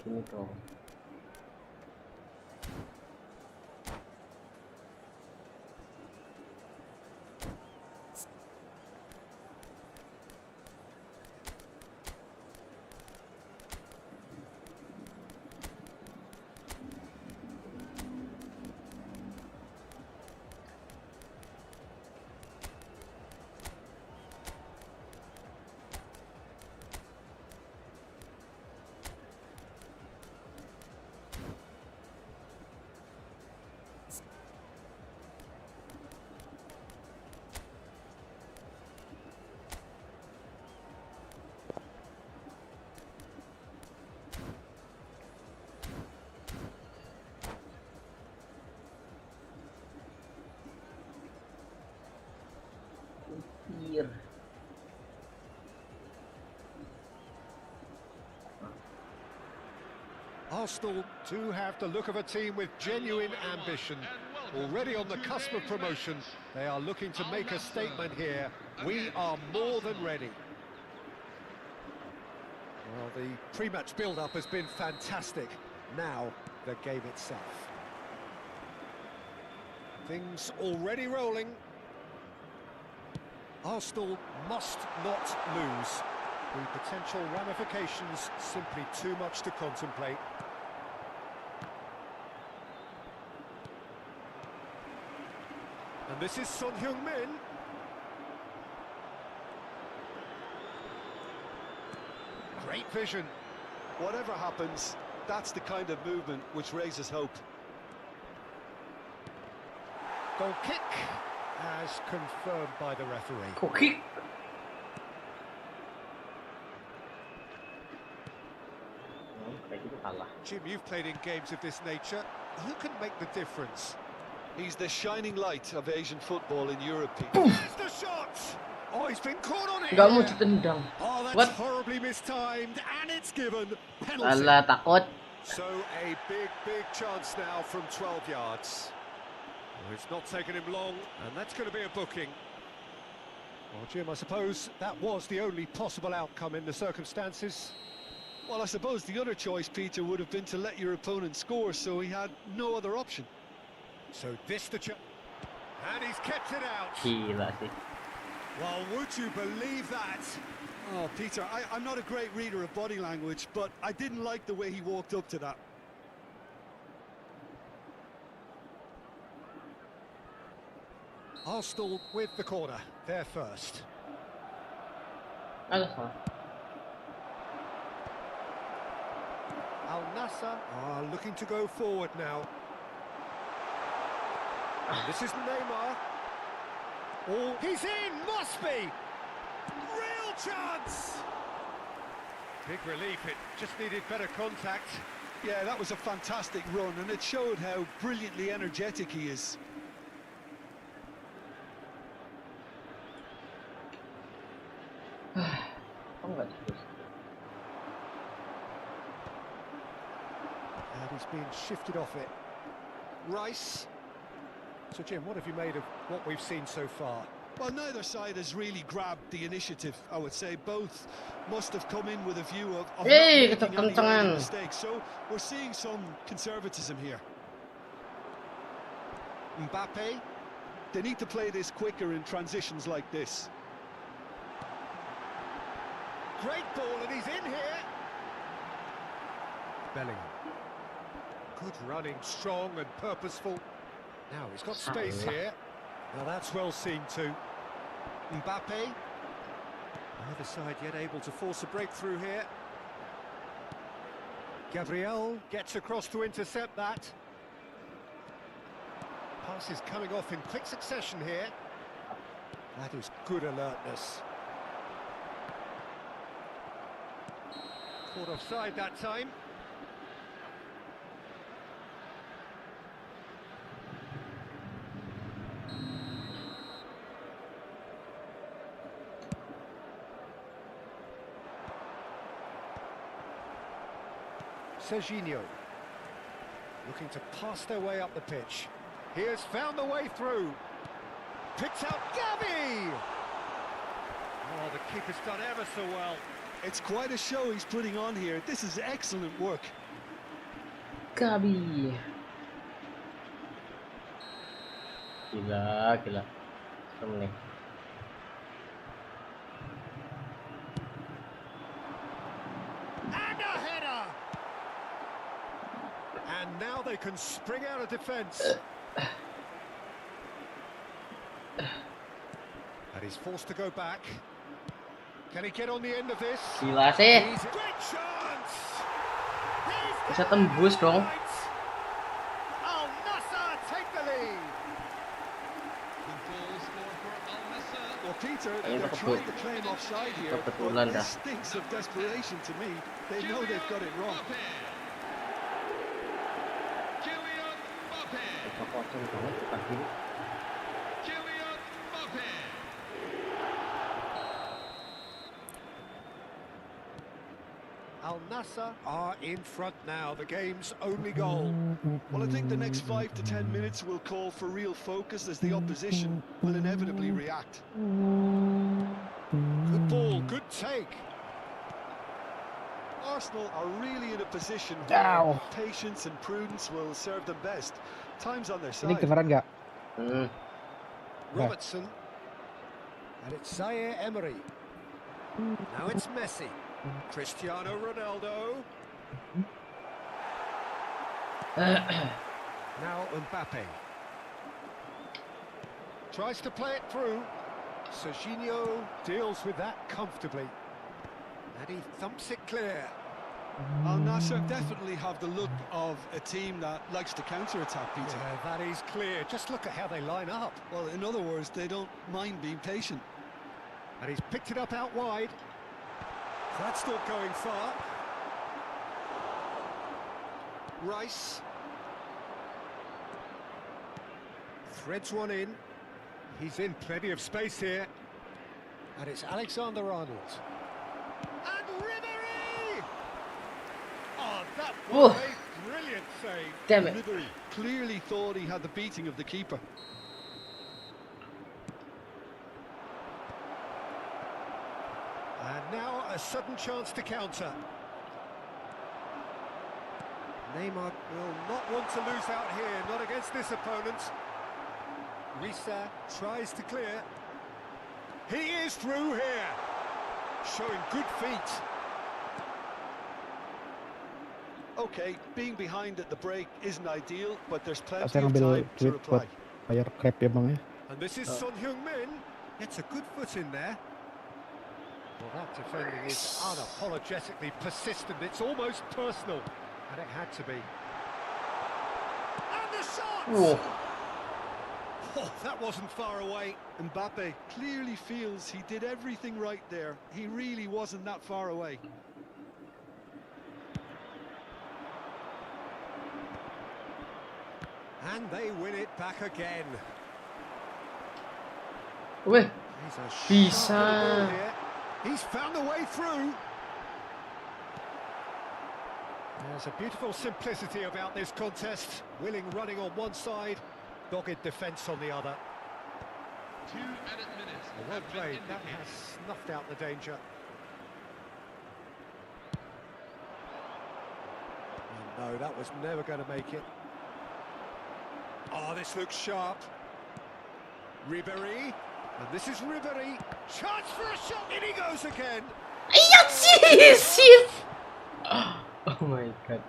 Gini dong. Arsenal do have the look of a team with genuine ambition. Already on the cusp of promotion, they are looking to make a statement here. We are more than ready. Well, the pre-match build-up has been fantastic. Now, the game itself. Things already rolling. Arsenal must not lose. The potential ramifications simply too much to contemplate. And this is Son Heung-min. Great vision. Whatever happens, that's the kind of movement which raises hope. Goal kick, as confirmed by the referee. Goal kick. Jim, you've played in games of this nature. Who can make the difference? He's the shining light of Asian football in Europe. Here's the shot! Oh, he's been caught on it. Gak mau ditendang. Oh, that's What? horribly mistimed, and it's given penalty. Alah, takut. So a big chance now from 12 yards. Well, it's not taken him long, and that's going to be a booking. Well, Jim, I suppose that was the only possible outcome in the circumstances. Well, I suppose the other choice, Peter, would have been to let your opponent score, so he had no other option. So this the chance, and he's kept it out. Gila sih. Well, would you believe that? Oh, Peter, I'm not a great reader of body language, but I didn't like the way he walked up to that. Arsenal with the corner, they're first. Alah, salah. Al Nassr are looking to go forward now. And this is Neymar. Oh, he's in! Must be! Real chance! Big relief, it just needed better contact. Yeah, that was a fantastic run, and it showed how brilliantly energetic he is. Kok nggak terus? And he's been shifted off it. Rice. So, Jim, what have you made of what we've seen so far? Well, neither side has really grabbed the initiative, I would say. Both must have come in with a view of not Hey, making any kencang-kencangan. early mistakes. So we're seeing some conservatism here. Mbappe. They need to play this quicker in transitions like this. Great ball, and he's in here. Bellingham. Good running, strong and purposeful. Now he's got space here. Now that's well seen too. Mbappe. Neither side yet able to force a breakthrough here. Gabriel gets across to intercept that. Pass is coming off in quick succession here. That is good alertness. Caught offside that time. Serginho looking to pass their way up the pitch. He has found the way through. Picks out Gavi! Oh, the keeper's done ever so well. It's quite a show he's putting on here. This is excellent work. Gabi. Gila. Serem nih. And a header! And now they can spring out of defence. And he's forced to go back. Can he get on the end of this? Gila sih. He's great chance! Bisa tembus dong. Al Nassr take the lead. The goal score for Al Nassr. Well, Peter, Ayun, they're nakaput. trying to claim offside here, Kebetulan but dah. this stinks of desperation to me. They know they've got it wrong. Kylian Mbappe. Kita kosong banget kita kiri. Kylian Mbappe. Al Nassr are in front now, the game's only goal. Well, I think the next 5 to 10 minutes will call for real focus as the opposition will inevitably react. Good ball, good take. Arsenal are really in a position Ow. where patience and prudence will serve them best. Time's on their Ini side. kedengeran nggak? Robertson. And it's Zaire Emery. Now it's Messi. Cristiano Ronaldo. Now Mbappe. Tries to play it through. Serginho deals with that comfortably. And he thumps it clear. Al Nassr definitely have the look of a team that likes to counter-attack, Peter. Yeah, that is clear. Just look at how they line up. Well, in other words, they don't mind being patient. And he's picked it up out wide. That's not going far. Rice. Threads one in. He's in plenty of space here. And it's Alexander-Arnold. And Ribéry! Oh, that was a brilliant save. Damn it. Ribéry clearly thought he had the beating of the keeper. And now a sudden chance to counter. Neymar will not want to lose out here, not against this opponent. Risa tries to clear. He is through here, showing good feet. Okay, being behind at the break isn't ideal, but there's plenty Saya of ngambil time to duit reply. buat bayar Grab ya bang ya. And this is Son Heung-min. Gets a good foot in there. Well, that defending is unapologetically persistent. It's almost personal, and it had to be. And the shot! Whoa. Oh, that wasn't far away. Mbappe clearly feels he did everything right there. He really wasn't that far away. And they win it back again. Weh, He's a Bisa. sharp little ball here. He's found a way through. There's a beautiful simplicity about this contest. Willing running on one side, dogged defence on the other. 2 added minutes. Well have been played. That indicated. has snuffed out the danger. Oh, no, that was never going to make it. Oh, this looks sharp. Ribéry. And this is Ribéry. Chance for a shot. In he goes again. shit. Oh my god.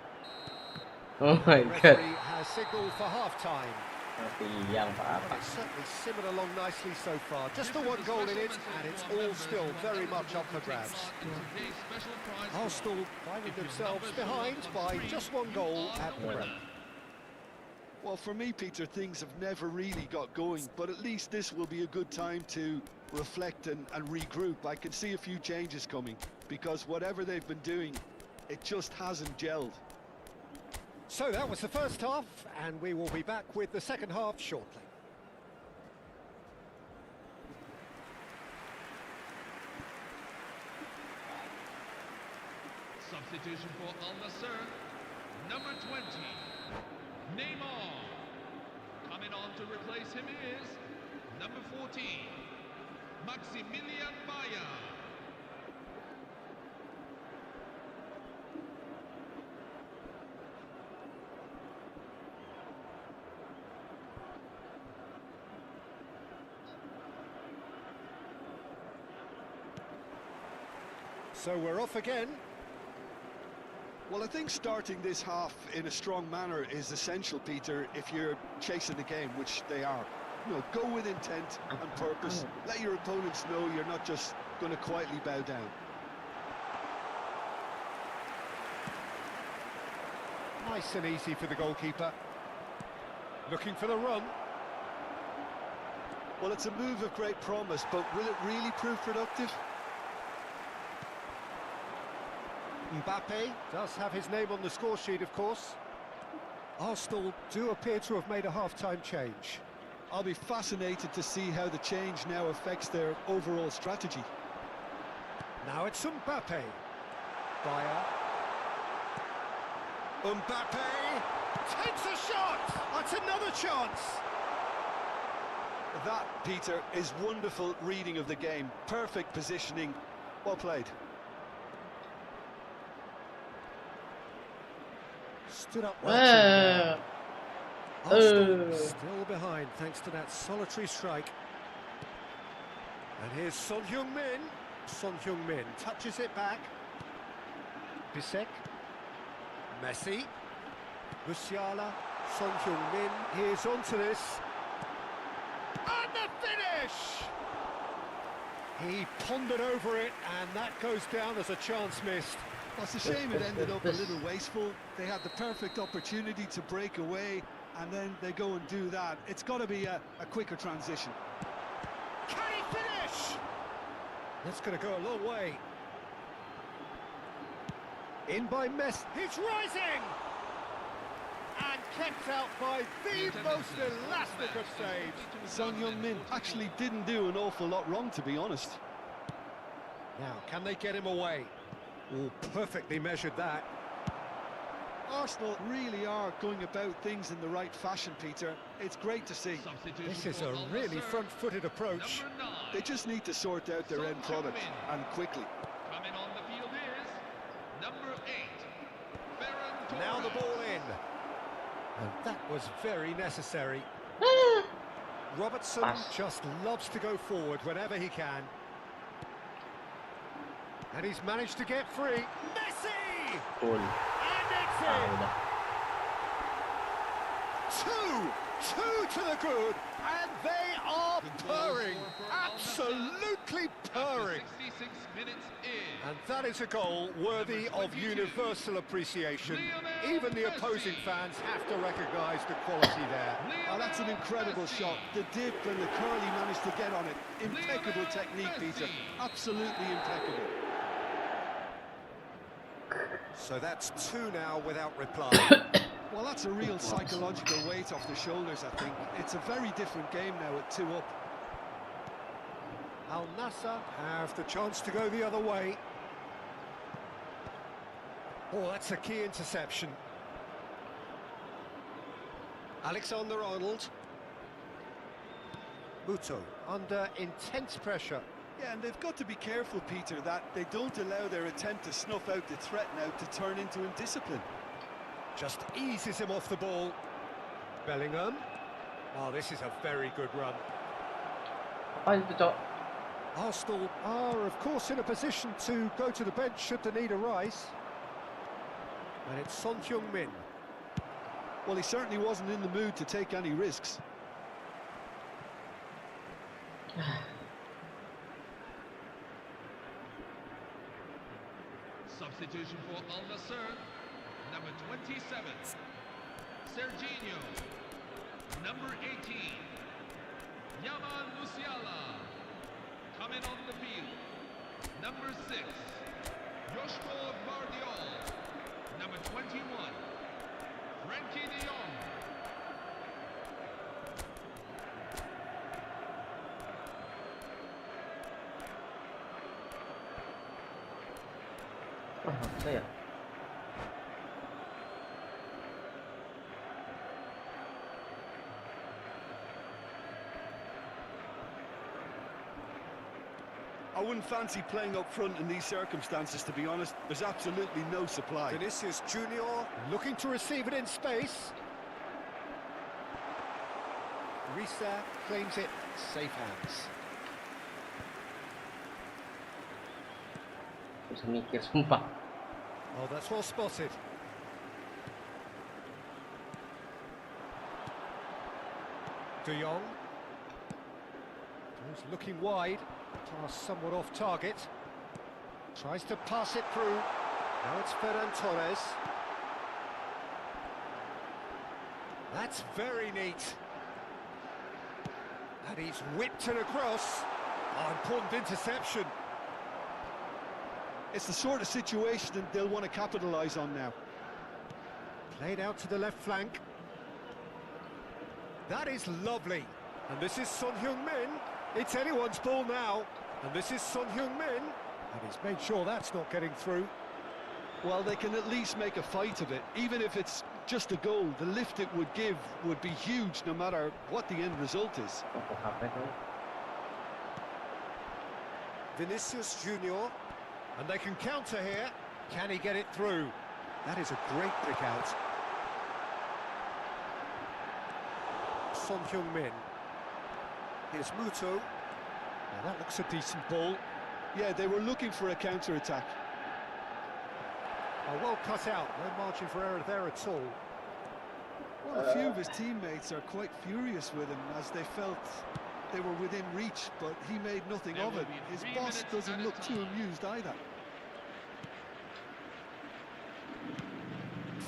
Oh my god. Referee has signalled for half-time. Tapi yang Well, apa? it's certainly simmered along nicely so far. Just the one goal in it, and it's all still very much up for grabs. Arsenal finding themselves behind by just one goal at the break. Well, for me, Peter, things have never really got going, but at least this will be a good time to reflect and regroup. I can see a few changes coming, because whatever they've been doing, it just hasn't gelled. So that was the first half, and we will be back with the second half shortly. Substitution for Al Nassr, number 20, Neymar. Coming on to replace him is number 14, Maximilian Bayer. So we're off again. Well, I think starting this half in a strong manner is essential, Peter, if you're chasing the game, which they are. You know, go with intent and purpose. Let your opponents know you're not just going to quietly bow down. Nice and easy for the goalkeeper. Looking for the run. Well, it's a move of great promise, but will it really prove productive? Mbappe does have his name on the score sheet, of course. Arsenal do appear to have made a half-time change. I'll be fascinated to see how the change now affects their overall strategy. Now it's Mbappe. Bayer. Mbappe takes a shot. That's another chance. That, Peter, is wonderful reading of the game. Perfect positioning. Well played. Stood up well. Arsenal Uh. still behind thanks to that solitary strike. And here's Son Heung-min. Son Heung-min touches it back. Bisek. Messi. Musiala. Son Heung-min. Here's onto this. And the finish! He pondered over it, and that goes down as a chance missed. Well, it's a shame it ended up a little wasteful. They had the perfect opportunity to break away, and then they go and do that. It's got to be a quicker transition. Can he finish? That's going to go a long way. In by Messi. He's rising! And kept out by the most elastic of saves. Son Heung-min actually didn't do an awful lot wrong, to be honest. Now, can they get him away? Oh, perfectly measured that. Arsenal really are going about things in the right fashion, Peter. It's great to see. This is a really front-footed approach. They just need to sort out their end product, and quickly. Coming on the field is number 8. Now the ball in. And that was very necessary. Robertson just loves to go forward whenever he can. And he's managed to get free. Messi! Goal. And it's Udah. in! Two to the good, and they are purring. Absolutely purring. 66 minutes in. And that is a goal worthy of universal appreciation. Even the opposing fans have to recognise the quality there. Oh, that's an incredible shot. The dip and the curl he managed to get on it. Impeccable technique, Peter. Absolutely impeccable. So that's two now without reply. Well, that's a real psychological weight off the shoulders, I think. It's a very different game now at 2 up. Al Nassr have the chance to go the other way. Oh, that's a key interception. Alexander-Arnold. Muto under intense pressure. Yeah, and they've got to be careful, Peter, that they don't allow their attempt to snuff out the threat now to turn into indiscipline. Just eases him off the ball. Bellingham. Oh, this is a very good run. Apa itu, Cok? Arsenal are, of course, in a position to go to the bench should the need arise. And it's Son Heung-min. Well, he certainly wasn't in the mood to take any risks. Substitution for Al Nassr, number 27. Serginho, number 18. Yaman Musiala. Coming on the field, number 6. Joshua Guardiol, number 21. Frankie de Jong. Saya. I wouldn't fancy playing up front in these circumstances, to be honest. There's absolutely no supply. Vinicius Junior looking to receive it in space. Risa claims it, safe hands. Bisa mikir, sumpah. Oh, that's well spotted. De Jong. He's looking wide. Pass somewhat off target. Tries to pass it through. Now it's Ferran Torres. That's very neat. And he's whipped it across. Oh, important interception. It's the sort of situation that they'll want to capitalise on now. Played out to the left flank. That is lovely. And this is Son Heung-min. It's anyone's ball now. And this is Son Heung-min. And he's made sure that's not getting through. Well, they can at least make a fight of it. Even if it's just a goal, the lift it would give would be huge no matter what the end result is. Vinicius Junior, and they can counter here. Can he get it through? That is a great pick out. Son Heung-min. Here's Muto. Now that looks a decent ball. Yeah, they were looking for a counter-attack. Oh, well cut out. No margin for error there at all. Well, a few of his teammates are quite furious with him as they felt they were within reach, but he made nothing of it. His boss doesn't look too amused either.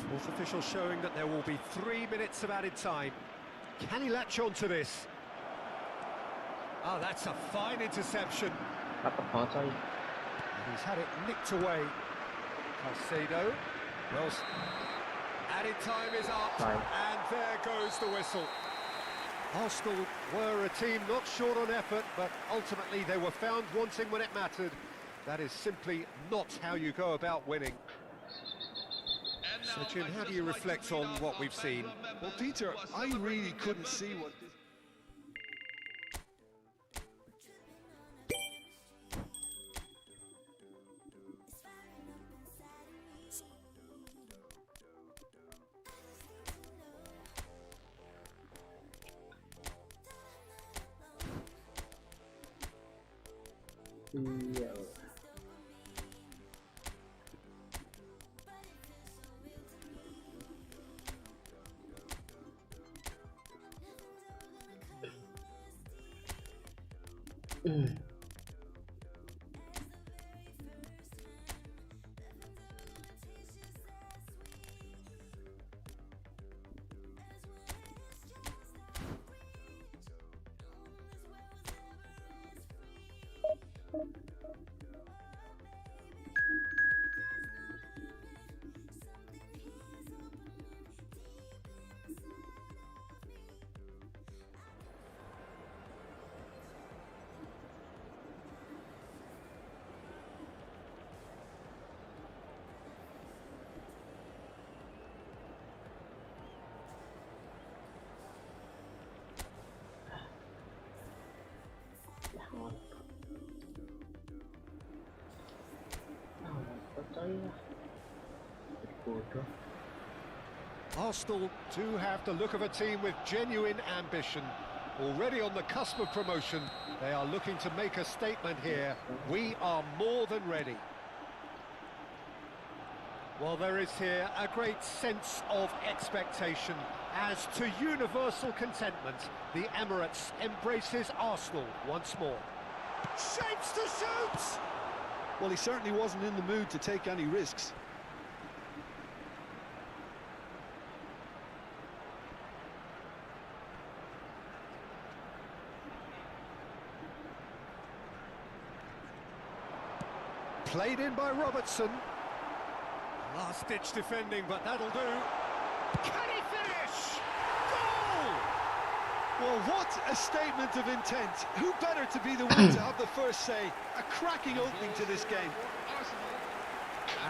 Fourth official showing that there will be 3 minutes of added time. Can he latch on to this? Oh, that's a fine interception. And he's had it nicked away. Caicedo. Well, added time is up, and there goes the whistle. Arsenal were a team not short on effort, but ultimately they were found wanting when it mattered. That is simply not how you go about winning. So, Jim, how do you reflect on what we've seen? Well, Peter, I really couldn't see what... Arsenal do have the look of a team with genuine ambition. Already on the cusp of promotion, they are looking to make a statement here. We are more than ready. Well, there is here a great sense of expectation. As to universal contentment, the Emirates embraces Arsenal once more. Shapes to shoot! Well, he certainly wasn't in the mood to take any risks. Played in by Robertson. Last-ditch defending, but that'll do. Can he finish? Goal! Well, what a statement of intent. Who better to be the one to have the first say? A cracking opening to this game.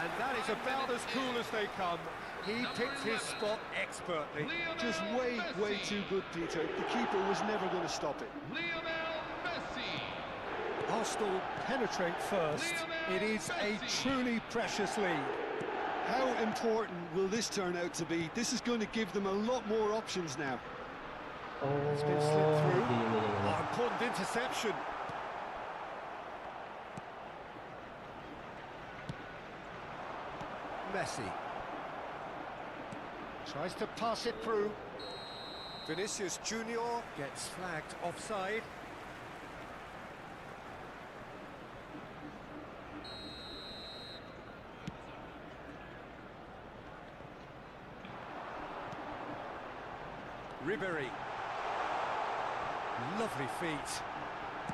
And that is about as cool as they come. He picked his spot expertly. Just way too good, Peter. The keeper was never going to stop it. Arsenal penetrate first. It is a truly precious lead. How important will this turn out to be? This is going to give them a lot more options now. It's been slipped through. Oh, important interception. Messi. Tries to pass it through. Vinicius Junior gets flagged offside. Ribéry. Lovely feet.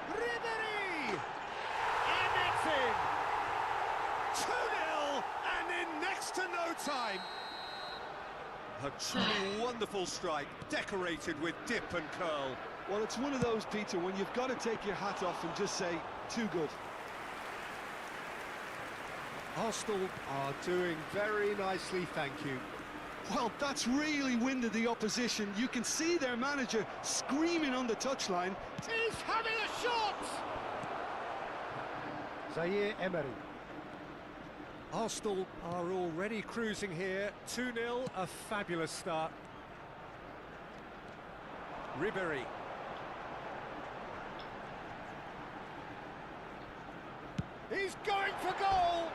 Ribéry! And it's in! 2-0 and in next to no time. A truly wonderful strike, decorated with dip and curl. Well, it's one of those, Peter, when you've got to take your hat off and just say, too good. Arsenal are doing very nicely, thank you. Well, that's really winded the opposition. You can see their manager screaming on the touchline. He's having a shot! Zaire Emery. Arsenal are already cruising here. 2-0, a fabulous start. Ribery. He's going for goal!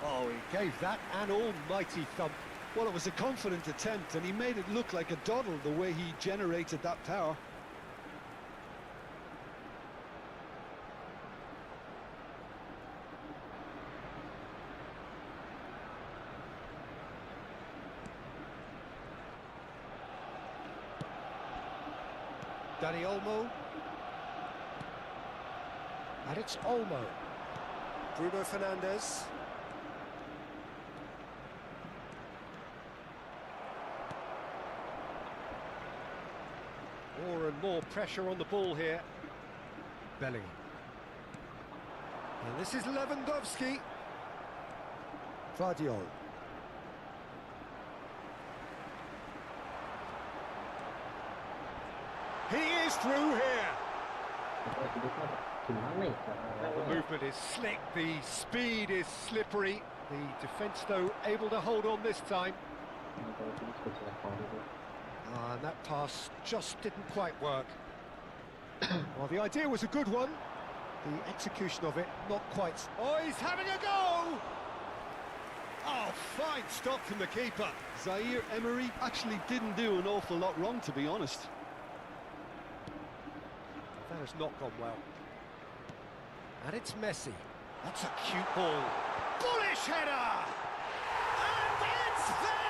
Oh, he gave that an almighty thump. Well, it was a confident attempt, and he made it look like a doddle the way he generated that power. Dani Olmo. And it's Olmo. Bruno Fernandes. More and more pressure on the ball here. Bellingham. And this is Lewandowski. Vardiol. He is through here. The movement is slick, the speed is slippery. The defence, though, able to hold on this time. And that pass just didn't quite work. Well, the idea was a good one. The execution of it, not quite. Oh, he's having a go! Oh, fine stop from the keeper. Zaire Emery actually didn't do an awful lot wrong, to be honest. That has not gone well. And it's Messi. That's a cute ball. Bullish header! And it's there!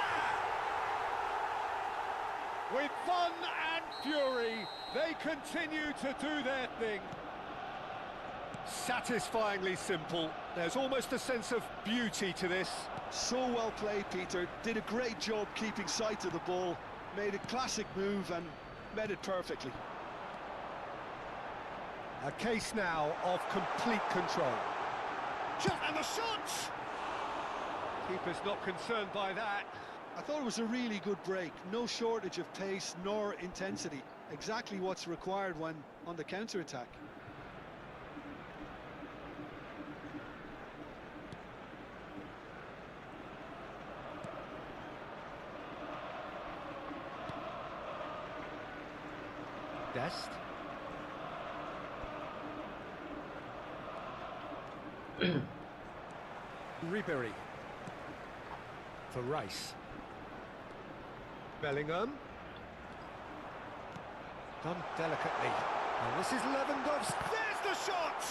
With fun and fury, they continue to do their thing. Satisfyingly simple. There's almost a sense of beauty to this. So well played, Peter. Did a great job keeping sight of the ball. Made a classic move and met it perfectly. A case now of complete control. And the shot! Keeper's not concerned by that. I thought it was a really good break. No shortage of pace nor intensity. Exactly what's required when on the counter-attack. Dest. Ribery for Rice. Bellingham. Done delicately. And this is Lewandowski. There's the shot!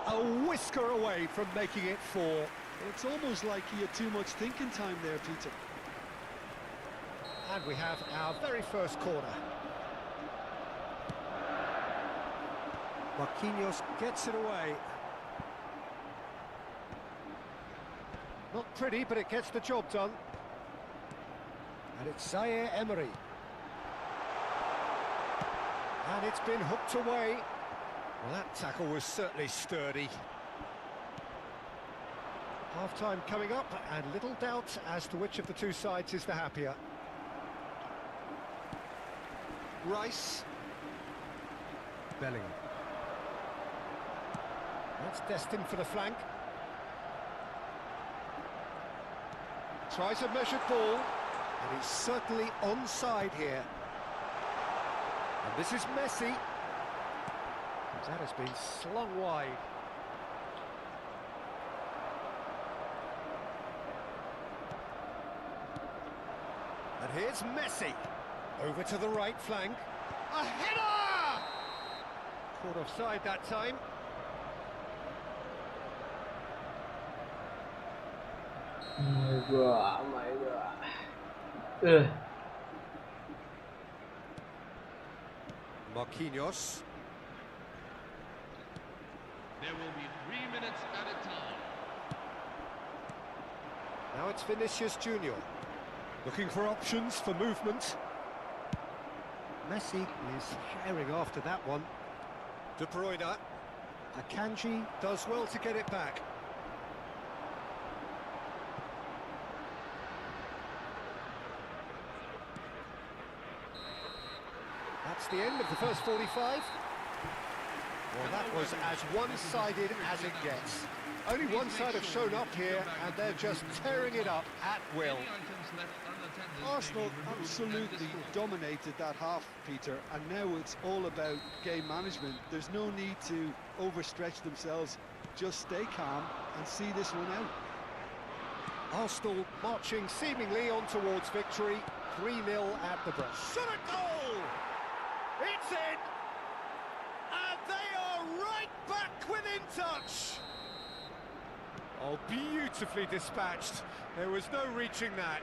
A whisker away from making it 4. It's almost like he had too much thinking time there, Peter. And we have our very first corner. Marquinhos gets it away. Not pretty, but it gets the job done. And it's Zaire Emery. And it's been hooked away. Well, that tackle was certainly sturdy. Half-time coming up, and little doubt as to which of the two sides is the happier. Rice. Bellingham. That's destined for the flank. Tries a measured ball, and he's certainly onside here. And this is Messi. That has been slung wide. And here's Messi. Over to the right flank. A header! Caught offside that time. Oh my god. Marquinhos. There will be 3 minutes at a time. Now it's Vinicius Junior. Looking for options for movement. Messi is sharing after that one. De Bruyne. Akanji does well to get it back. That's the end of the first 45. Well, that was as one-sided as it gets. Only one side have shown up here, and they're just tearing it up at will. Arsenal absolutely dominated that half, Peter, and now it's all about game management. There's no need to overstretch themselves. Just stay calm and see this one out. Arsenal marching seemingly on towards victory. 3-0 at the break. Shot a goal! It's in! And they are right back within touch! Oh, beautifully dispatched. There was no reaching that.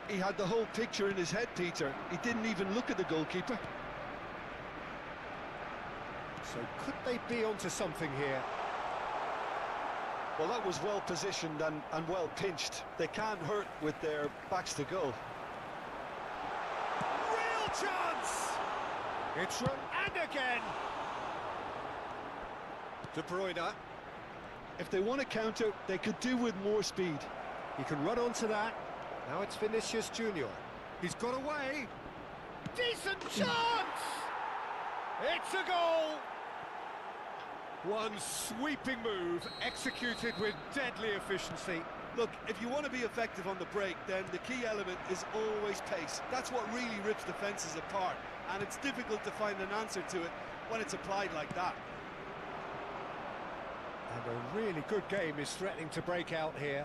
He had the whole picture in his head, Peter. He didn't even look at the goalkeeper. So could they be onto something here? Well, that was well positioned and well pinched. They can't hurt with their backs to goal. Real chance! It's run and again! De Bruyne. If they want to counter, they could do with more speed. He can run onto that. Now it's Vinicius Junior. He's got away. Decent chance! It's a goal! One sweeping move, executed with deadly efficiency. Look, if you want to be effective on the break, then the key element is always pace. That's what really rips defences apart, and it's difficult to find an answer to it when it's applied like that. And a really good game is threatening to break out here.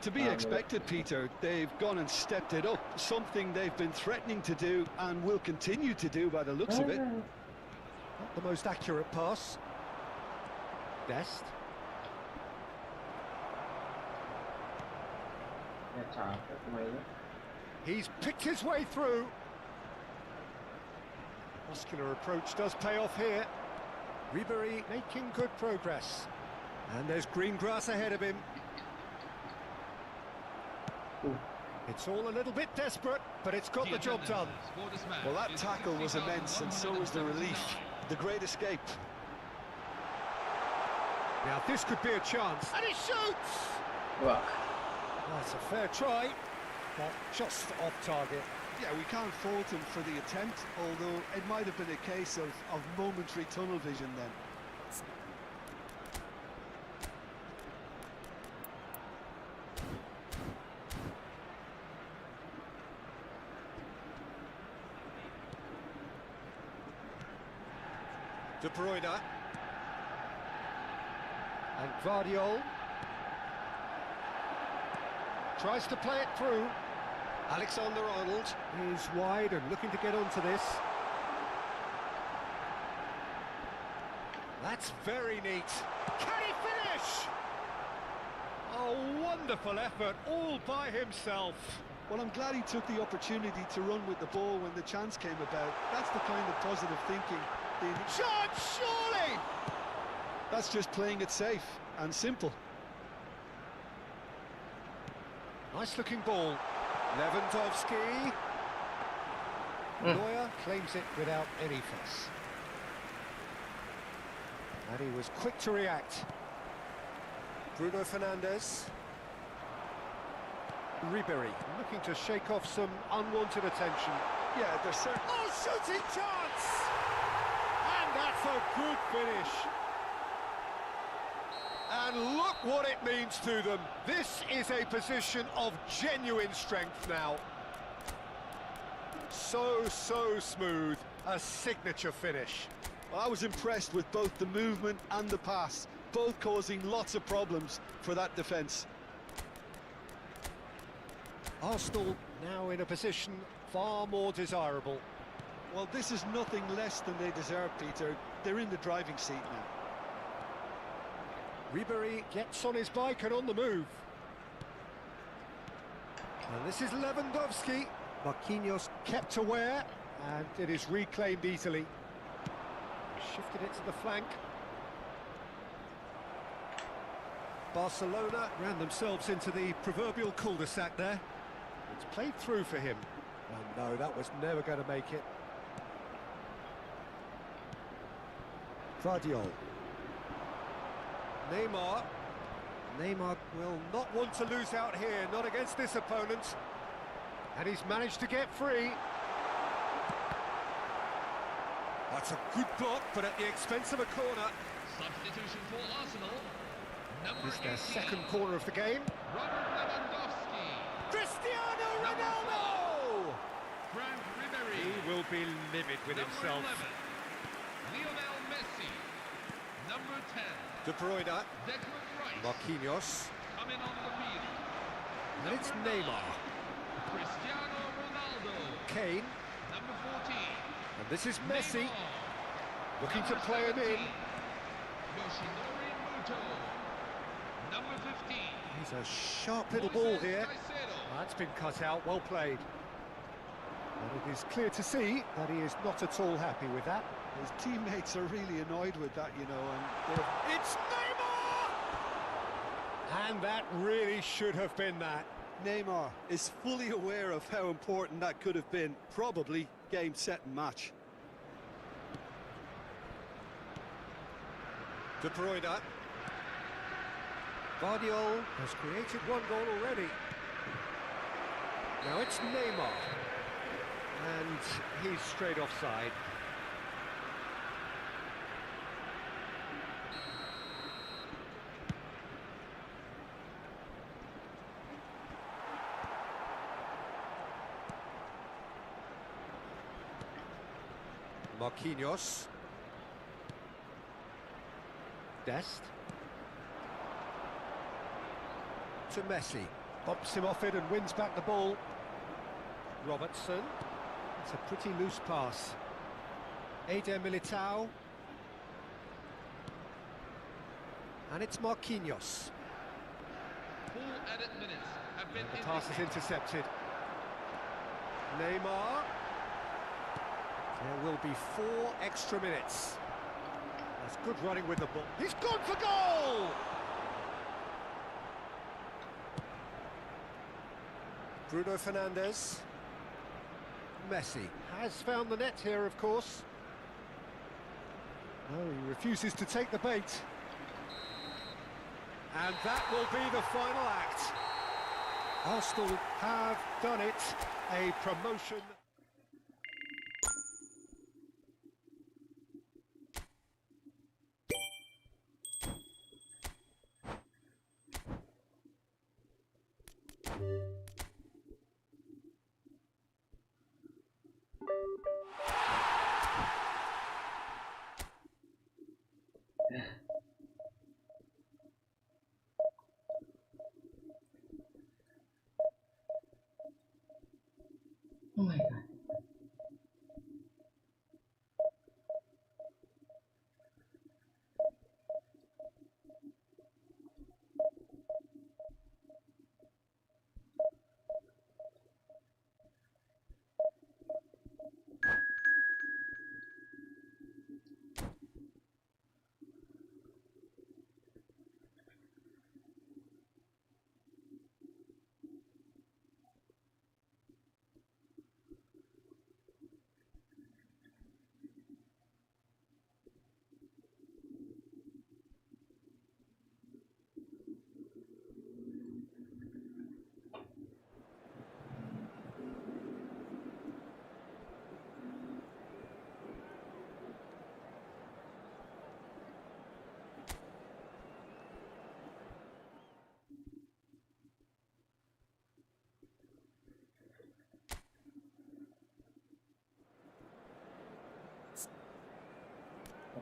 To be expected, Peter. They've gone and stepped it up, something they've been threatening to do and will continue to do by the looks of it. Not the most accurate pass. Best. He's picked his way through. Muscular approach does pay off here. Ribéry making good progress. And there's green grass ahead of him. Ooh. It's all a little bit desperate, but it's got the job done. Well, that tackle was immense, and so was the relief. The great escape. Now this could be a chance. And he shoots! Well, that's a fair try, but just off target. Yeah, we can't fault him for the attempt, although it might have been a case of momentary tunnel vision then. De Bruyne. And Guardiola tries to play it through. Alexander-Arnold is wide and looking to get onto this. That's very neat. Can he finish? A wonderful effort all by himself. Well, I'm glad he took the opportunity to run with the ball when the chance came about. That's the kind of positive thinking. Chance, surely! That's just playing it safe and simple. Nice looking ball. Lewandowski. Neuer claims it without any fuss. And he was quick to react. Bruno Fernandes. Ribéry looking to shake off some unwanted attention. Yeah, they're certain. Oh, shooting chance! And that's a good finish. And look what it means to them. This is a position of genuine strength now. So smooth. A signature finish. Well, I was impressed with both the movement and the pass, both causing lots of problems for that defence. Arsenal now in a position far more desirable. Well, this is nothing less than they deserve, Peter. They're in the driving seat now. Ribéry gets on his bike and on the move. And this is Lewandowski. Marquinhos kept aware, and it is reclaimed easily. Shifted it to the flank. Barcelona ran themselves into the proverbial cul-de-sac there. It's played through for him. Oh no, that was never going to make it. Guardiola. Neymar. Neymar will not want to lose out here, not against this opponent. And he's managed to get free. That's a good block, but at the expense of a corner. Substitution for Arsenal. Number It's their 18, second corner of the game. Robert Lewandowski. Cristiano Ronaldo! Frank Ribery. He will be livid with Number himself. 11, Lionel Messi. Number 10, De Bruyne, Declan Rice. Marquinhos, Coming on the field. and it's Number 9, Neymar. Cristiano Ronaldo. Kane, Number 14, and this is Messi, Neymar. looking to Number play him 17, in. Yoshinori Muto. Number 15, He's a sharp little ball here. Caicedo. That's been cut out, well played. But it is clear to see that he is not at all happy with that. His teammates are really annoyed with that, you know, and It's Neymar! And that really should have been that. Neymar is fully aware of how important that could have been. Probably game, set and match. De Bruyne. Guardiola has created one goal already. Now it's Neymar. And he's straight offside. Marquinhos. Dest. To Messi. Bops him off it and wins back the ball. Robertson. It's a pretty loose pass. Eder Militao. And it's Marquinhos. Full added minutes have been The pass is indicated. intercepted. Neymar. There will be 4 extra minutes. That's good running with the ball. He's gone for goal! Bruno Fernandes. Messi has found the net here, of course. No, he refuses to take the bait. And that will be the final act. Arsenal have done it. A promotion. Oh my god.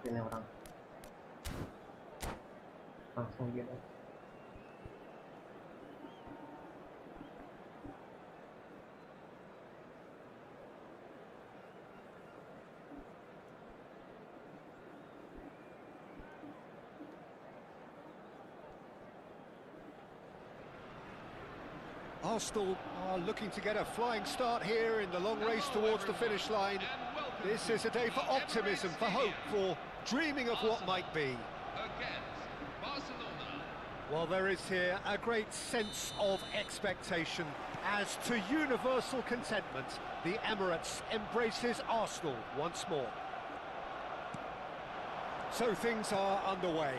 Ini orang langsung gitu. Arsenal are looking to get a flying start here in the long race towards the finish line. This is a day for optimism, for hope, for dreaming of what might be. Against Barcelona. Well, there is here a great sense of expectation. As to universal contentment, the Emirates embraces Arsenal once more. So things are underway.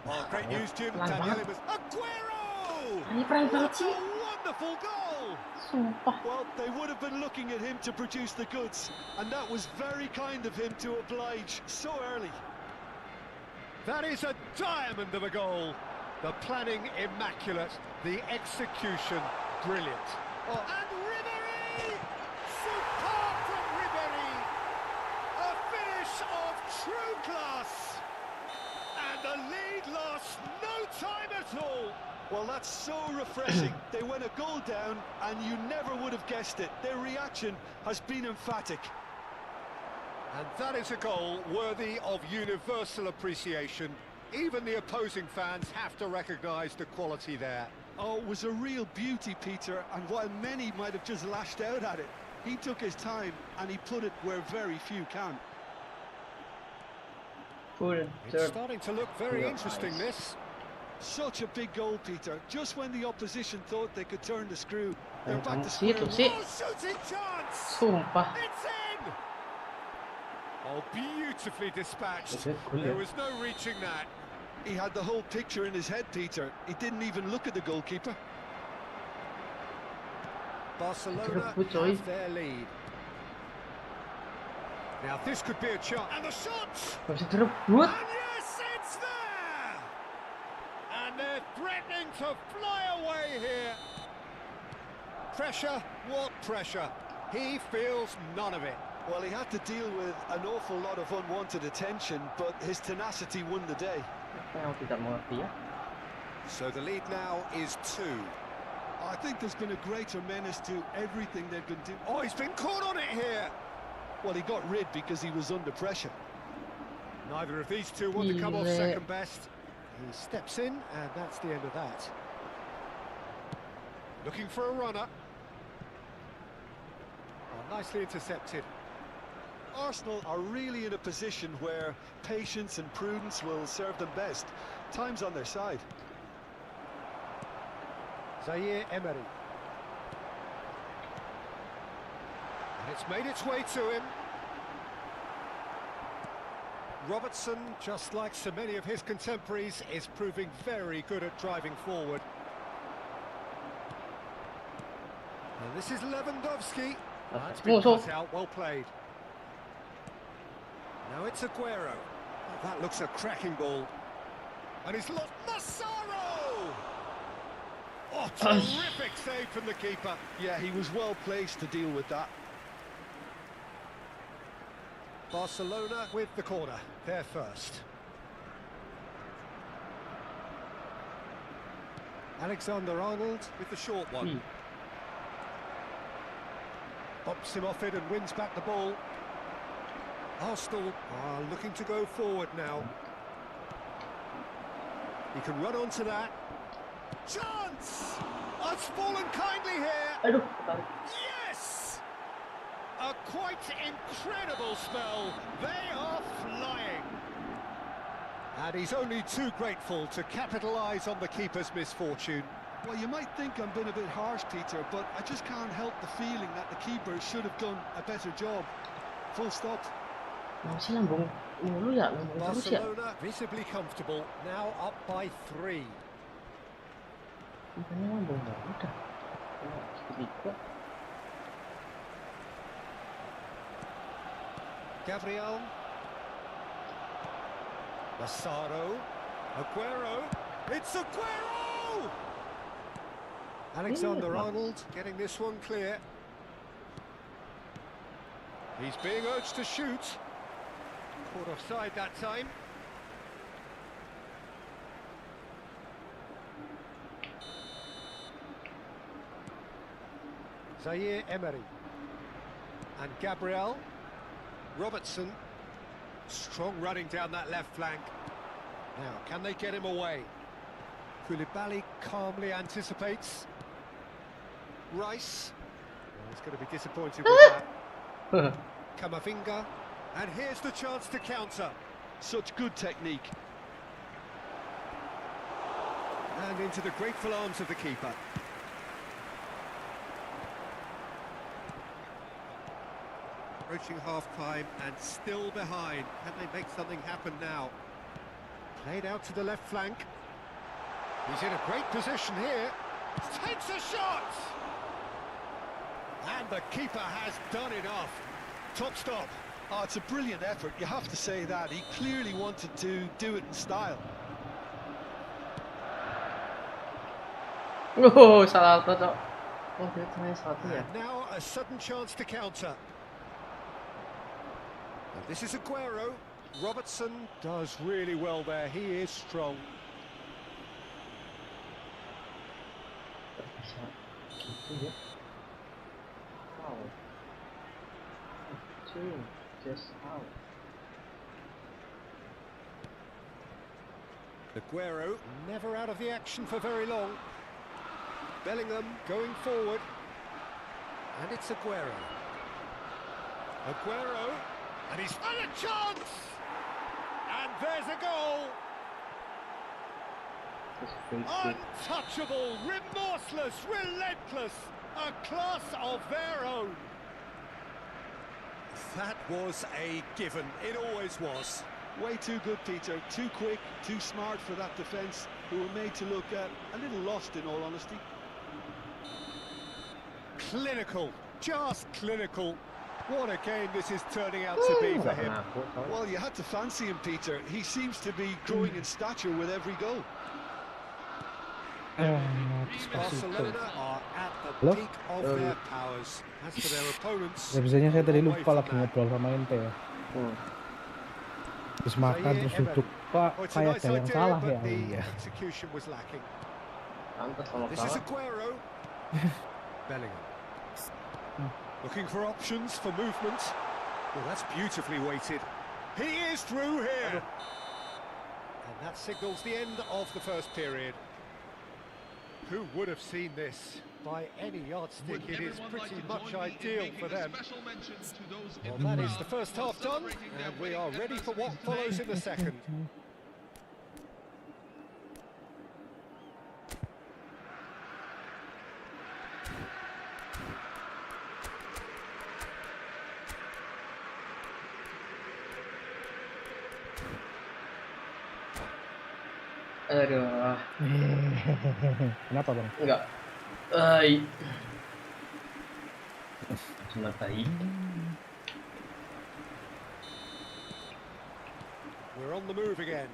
Oh, great news, Jim. Pelan Daniel, banget. it was Aguero! Ini pelan banget What sih. a wonderful goal! Sumpah. Well, they would have been looking at him to produce the goods, and that was very kind of him to oblige so early. That is a diamond of a goal. The planning immaculate, the execution brilliant. Oh, and Ribéry! Superb from Ribéry! A finish of true class! And the lead lost no time at all. Well, that's so refreshing. They went a goal down, and you never would have guessed it. Their reaction has been emphatic. And that is a goal worthy of universal appreciation. Even the opposing fans have to recognise the quality there. Oh, it was a real beauty, Peter, and while many might have just lashed out at it, he took his time and he put it where very few can. It's starting to look very interesting, this. Such a big goal, Peter. Just when the opposition thought they could turn the screw, they're back to Sih, square one. sih. Oh, shooting chance! Sumpah. It's in! Oh, beautifully dispatched. Cool, There ya. was no reaching that. He had the whole picture in his head, Peter. He didn't even look at the goalkeeper. Barcelona Good choice. have their lead. Now this could be a chance. And the shot! Gak bisa direbut. And yes, it's there! And they're threatening to fly away here. Pressure, what pressure? He feels none of it. Well, he had to deal with an awful lot of unwanted attention, but his tenacity won the day. Apa yang tidak mengerti ya? So the lead now is 2. I think there's been a greater menace to everything they've been doing. Oh, he's been caught on it here. Well, he got rid because he was under pressure. Neither of these two want to come off Yeah. second best. He steps in, and that's the end of that. Looking for a runner. Oh, nicely intercepted. Arsenal are really in a position where patience and prudence will serve them best. Time's on their side. Zaire Emery. And it's made its way to him. Robertson, just like so many of his contemporaries, is proving very good at driving forward. And this is Lewandowski. That's been cut out, well played. Now it's Aguero. Oh, that looks a cracking ball. And he's lost Massaro! Oh, terrific save from the keeper. Yeah, he was well placed to deal with that. Barcelona with the corner, they're first. Alexander-Arnold with the short one. Bumps him off it and wins back the ball. Arsenal are looking to go forward now. He can run onto that. Chance! Oh, it's fallen kindly here. Aduh, Yes! A quite incredible spell. They are flying. And he's only too grateful to capitalise on the keeper's misfortune. Well, you might think I'm being a bit harsh, Peter, but I just can't help the feeling that the keeper should have done a better job. Full stop. masih lambung mulu ya, lambung terus ya. Barcelona visibly comfortable, now up by 3. Bukannya lambung ya, udah. Sedikit. Gabriel. Massaro. Aguero. It's Aguero! Alexander-Arnold getting this one clear. He's being urged to shoot. Caught offside that time. Zaire Emery. And Gabriel. Robertson. Strong running down that left flank. Now, can they get him away? Koulibaly calmly anticipates. Rice. Well, he's going to be disappointed with that. Camavinga. And here's the chance to counter. Such good technique. And into the grateful arms of the keeper. Approaching half-time and still behind. Can they make something happen now? Played out to the left flank. He's in a great position here. Takes a shot! And the keeper has done enough. Top stop. Oh, it's a brilliant effort, you have to say that. He clearly wanted to do it in style. Oh, salah auto, Cok. Oh, dia tengahnya salah ya. And now a sudden chance to counter. And this is Aguero. Robertson does really well there. He is strong. Bisa gitu ya. How? Just how? Aguero never out of the action for very long. Bellingham going forward. And it's Aguero. Aguero. And he's had a chance! And there's a goal! Untouchable, remorseless, relentless. A class of their own. That was a given. It always was. Way too good, Peter. Too quick, too smart for that defence, who were made to look a little lost, in all honesty. Clinical, just clinical. What a game this is turning out to be for him. Well, you had to fancy him, Peter. He seems to be growing in stature with every goal. Barcelona are at the peak of their powers. As for their opponents, Ya biasanya saya tadi lupa lagi ngobrol sama ente ya. Terus makan terus duduk, Pak, kayak ada yang salah ya. Iya. Execution was lacking. Pantas kalau This is kalah. Aguero. Bellingham. Looking for options for movement. Well, that's beautifully weighted. He is through here. And that signals the end of the first period. Who would have seen this? By any yardstick, it is pretty much ideal for them. Well, that is the first half done, and we are ready for what follows in the second. Aduh. Kenapa, Bang? Enggak. Ai. Cuma tai. We're on the move again.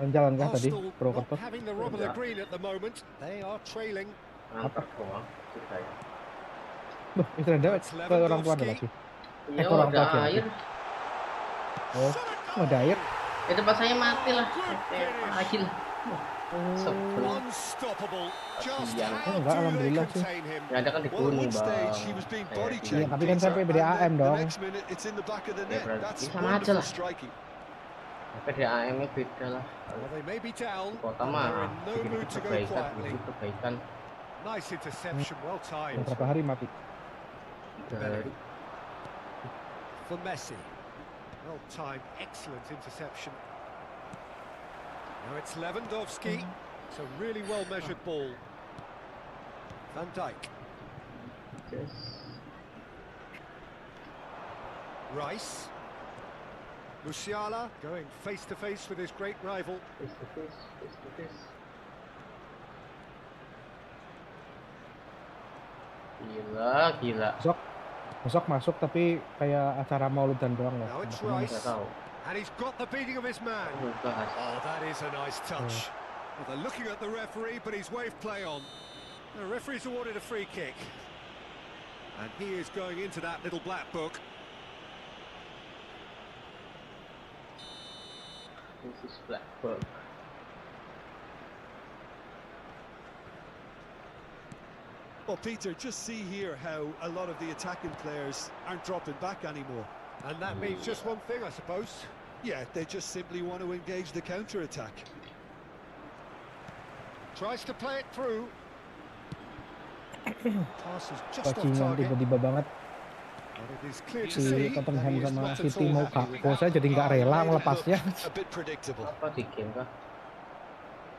Jalan kah tadi? Arsenal Pro not kertas? having the rub of the green at the moment. They are trailing. Mantap doang. Saya. Loh, itu ada ke orang tua ada lagi. Iya, orang udah tua air. Oh, ada air. Ya tempat saya mati lah. Akhir. Unstoppable. Just how enggak, do they alhamdulillah sih. contain him? Ya ada kan di Well, at gunung, one stage he was being body Bang. checked, Iya, tapi kan Peter, sampai BDAM and then dong. The next minute it's in the back of the Ya, net. berarti That's sama aja wonderful lah. striking. Tapi di AM-nya beda lah. Well, they may be down, Kota but mah they're in no bikin mood to go perbaikan, quietly. bikin perbaikan. Nice interception, well timed. Berapa hari mati? Dari For Messi. Well timed, excellent interception. Now it's Lewandowski. It's a really well measured ball. Van Dijk. Rice. Musiala going face to face with his great rival. face to face. Gila. Besok masuk tapi kayak acara mauludan doang ya. Now it's Teman-teman. Rice. Nggak tahu. And he's got the beating of his man. Bahas. Oh, that is a nice touch. Well, they're looking at the referee, but he's waved play on. The referee's awarded a free kick. And he is going into that little black book. This is Blackburn. Well, Peter, just see here how a lot of the attacking players aren't dropping back anymore. And that means just one thing, I suppose. Yeah, they just simply want to engage the counter-attack. Tries to play it through. Pass is just off Bajingan target. tiba-tiba banget But it is clear to si see Tottenham that he is sama not at City all mau happy with kakko, that. saya jadi nggak rela Made it melepasnya. look a bit predictable. Apa di game kah?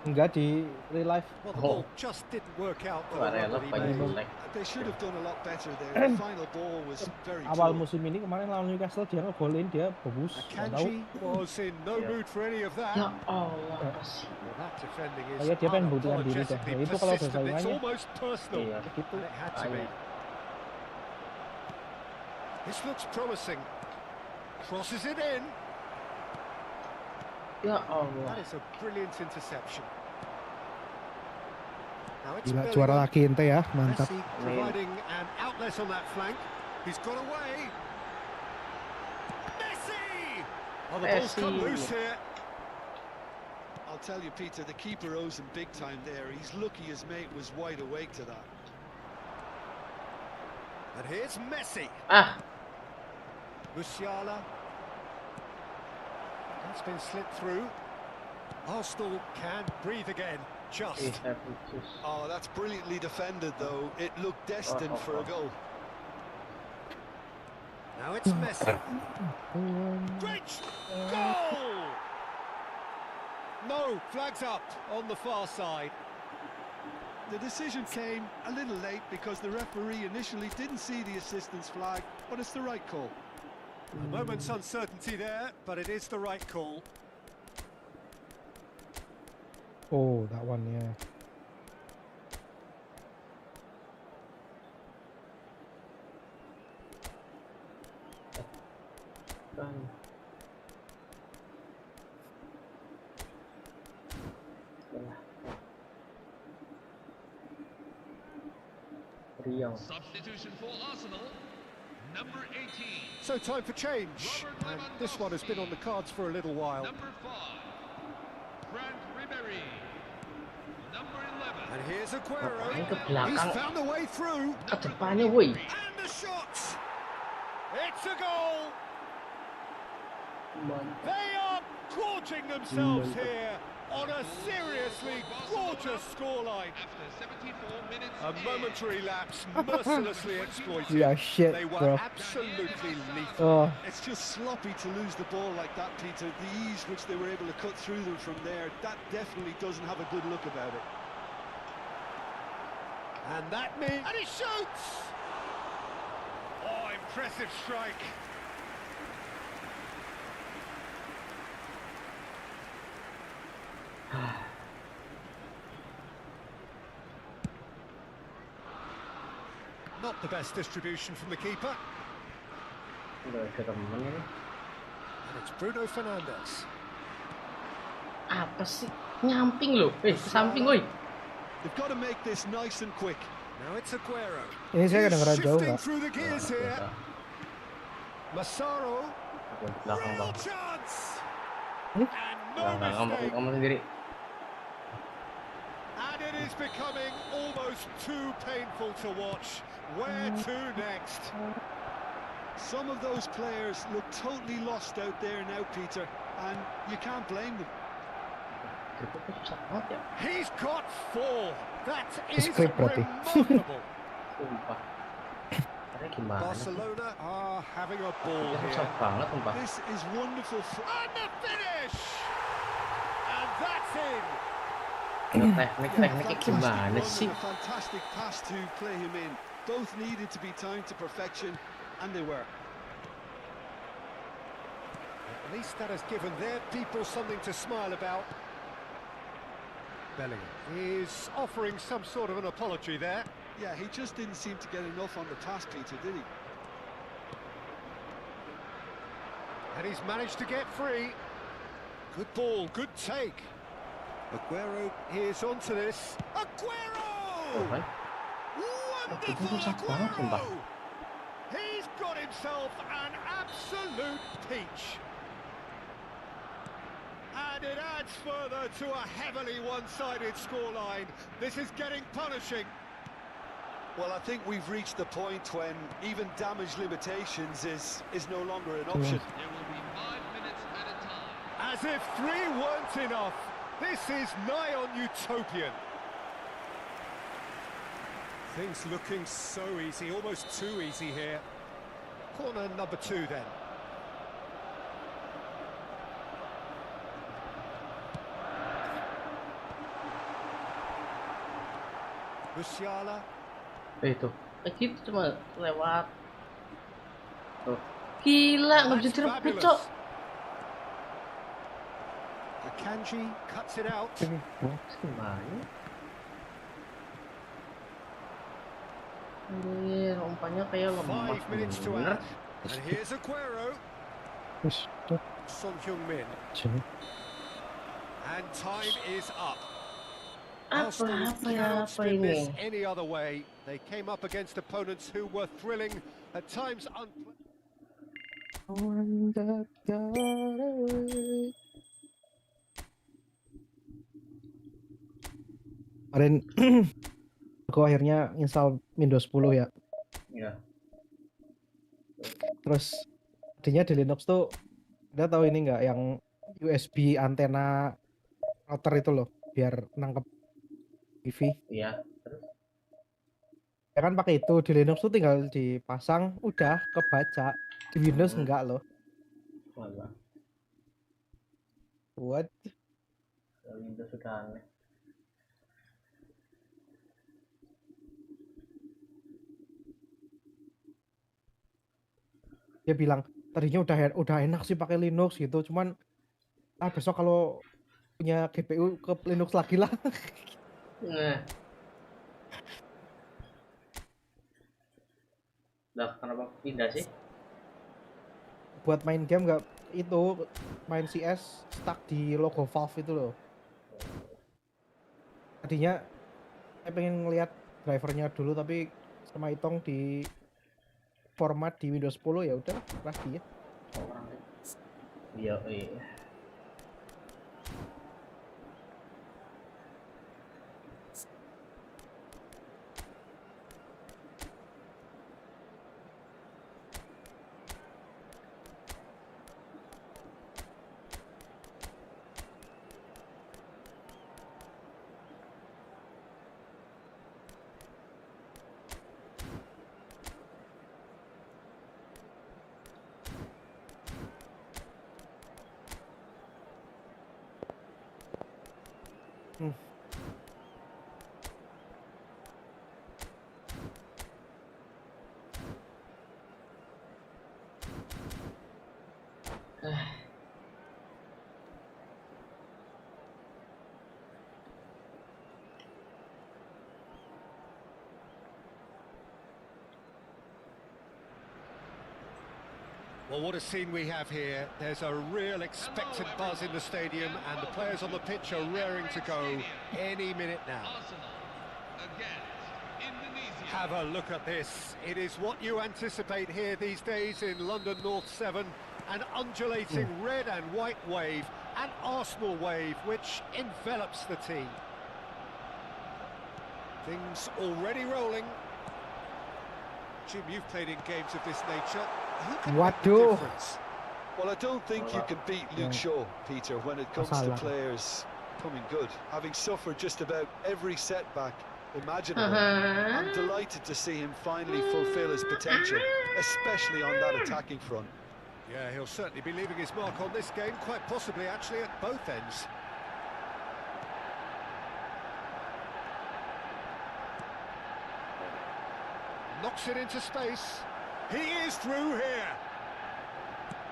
Enggak di real life. Well, the Oh. ball just didn't work out for Wah, the run rela that he banyak made. jelek. They should have done a lot better there. The final ball was very Awal poor. musim ini kemarin lawan Newcastle dia ngegolin, dia bagus. Nggak tahu. Akanji was in no Yeah. mood for any of that. Ya Allah, apa sih? Well, that defending is Kayak dia pengen buktikan diri dah. unapologetically Ya, itu kalau udah persistent. It's saingannya. almost personal. Iya. Gitu. And it had to be. Banyak. This looks promising. Crosses it in. Ya Allah. That is a brilliant interception. Now it's Gila, Bellingham. juara lagi ente ya, mantap. Messi providing an outlet on that flank. He's got away. Messi! Oh, the ball's come Messi. loose here. I'll tell you, Peter, the keeper owes him big time there. He's lucky his mate was wide awake to that. And here's Messi. Ah, Musiala. That's been slipped through. Arsenal can breathe again. Just. saya putus. Oh, that's brilliantly defended, though. It looked destined for a goal. Now it's Messi. Great goal! No, flags up on the far side. The decision came a little late because the referee initially didn't see the assistance flag, but it's the right call. A moment's uncertainty there, but it is the right call. Oh, that one, yeah. Kan. Riau. Substitution for Arsenal, number 18. So time for change, and this one has been on the cards for a little while. Number 5, Frank Ribery. Number 11. And here's Ngapain ke Aguero. belakang? He's found a way through. Ke depannya, woi. And the shot. It's a goal. Mantap. They are gorging themselves here on a seriously gorgeous scoreline. After 74 minutes. A momentary lapse mercilessly exploited. Yeah, shit, They were bro. absolutely lethal. Oh, It's just sloppy to lose the ball like that, Peter. The ease which they were able to cut through them from there, that definitely doesn't have a good look about it. And that means... And he shoots! Oh, impressive strike. Not the best distribution from the keeper. Udah ada temen ini. And it's Bruno Fernandes. Apa sih? Nyamping loh. Ke samping, woi. They've got to make this nice and quick. Now it's Aguero. ini saya kedengeran jauh Shifting nggak? through the gears here. Massaro. Aku di belakang, Real Bang. chance. Hmm? And no Nggak, kamu mistake. sendiri. And it is becoming almost too painful to watch. Where to next? Some of those players look totally lost out there now, Peter, and you can't blame them. Gripnya susah banget ya. He's got 4. That is Script berarti. remarkable. Sumpah. Karena gimana sih? Barcelona are having a ball Gripnya susah here. banget, sumpah. This is wonderful. And the finish! And that's in. Tekniknya gimana run sih? and a fantastic pass to play him in. Both needed to be timed to perfection, and they were. At least that has given their people something to smile about. Bellingham is offering some sort of an apology there. Yeah, he just didn't seem to get enough on the pass, Peter, did he? And he's managed to get free. Good ball, good take. Aguero is onto this. Aguero! Oh, kan? Wonderful susah banget, sumpah. Aguero! He's got himself an absolute peach. And it adds further to a heavily one-sided scoreline. This is getting punishing. Well, I think we've reached the point when even damage limitations is no longer an option. There will be 5 minutes at a time. As if 3 weren't enough. This is nigh on utopian. Things looking so easy, almost too easy here. Corner number 2 then. Musiala. Itu. Gitu cuma lewat. Tuh. Gila, nggak bisa That's direbut, fabulous. Cok. Akanji cuts it out. Gimana? Umpannya kayak lemah 5 minutes to bener. add. And here's Aguero. Wis, tuh. Son Heung-min. Sini. And time is up. Apa cannot spin this ini? any other way. They came up against opponents who were thrilling, at times Kemarin aku akhirnya install Windows 10 ya. Ya. Terus tadinya di Linux tuh udah tahu ini nggak yang USB antena router itu loh biar nangkep TV. Iya. Ya kan pakai itu di Linux tuh tinggal dipasang udah kebaca. Di Windows enggak loh. Walah. What? Windows sudah aneh. Dia bilang tadinya udah enak sih pakai Linux gitu, cuman besok kalau punya GPU ke Linux lagi lah. Nah. Lah, kenapa pindah sih? Buat main game nggak itu main CS stuck di logo Valve itu loh. Tadinya saya pengen ngeliat drivernya dulu tapi sama Itong di format di Windows 10 ya udah lagi ya. Iya, iya. Well, what a scene we have here. There's a real expectant buzz in the stadium, and the players on the pitch are raring to go any minute now. Arsenal against Indonesia. Have a look at this. It is what you anticipate here these days in London North 7. An undulating red and white wave, an Arsenal wave, which envelops the team. Things already rolling. Jim, you've played in games of this nature. Who can make the Waduh. difference? Well, I don't think you can beat Luke Shaw, Peter, when it comes to players coming good. Having suffered just about every setback imaginable, I'm delighted to see him finally fulfil his potential, especially on that attacking front. Yeah, he'll certainly be leaving his mark on this game, quite possibly actually at both ends. Knocks it into space. He is through here.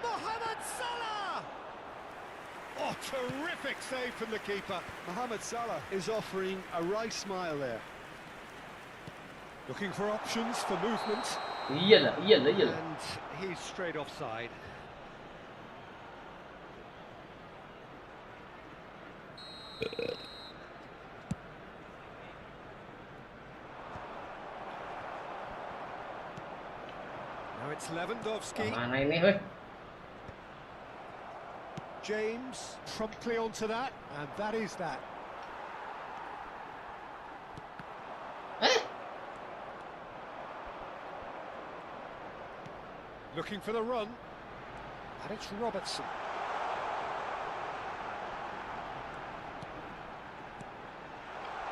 Mohamed Salah! Oh, terrific save from the keeper. Mohamed Salah is offering a wry smile there. Looking for options for movement. Iyalah. And he's straight offside. Now it's Lewandowski. Mana ini, weh? James promptly onto that, and that is that. Looking for the run, and it's Robertson.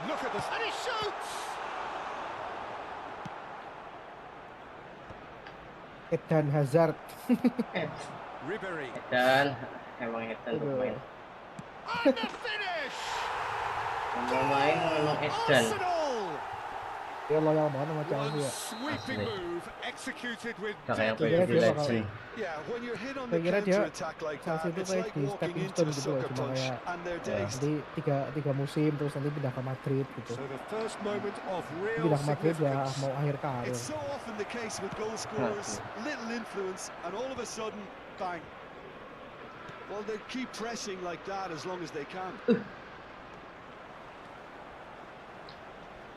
Look at this, and he shoots! Eden Hazard. Ribery. Dan emang Edan tuh main. And the finish! Yang main memang Edan. Arsenal! Dia loyal banget sama One Chelsea ya. sweeping Asli. move executed with Udah kayak deadly Kira PSV dia bakal Legend. Yeah, when you're hit on saya the kira dia counter-attack like Chelsea that, itu it's kayak like di walking stepping into stone a gitu loh, sucker cuma punch kayak and they're Ya. dazed. nanti tiga musim terus nanti pindah ke Madrid gitu. So the first moment of Nanti real pindah ke Madrid ya significance. mau akhir karir. It's so often the case with goal scorers, little influence, and all of a sudden, bang. Well, they keep pressing like that as long as they can.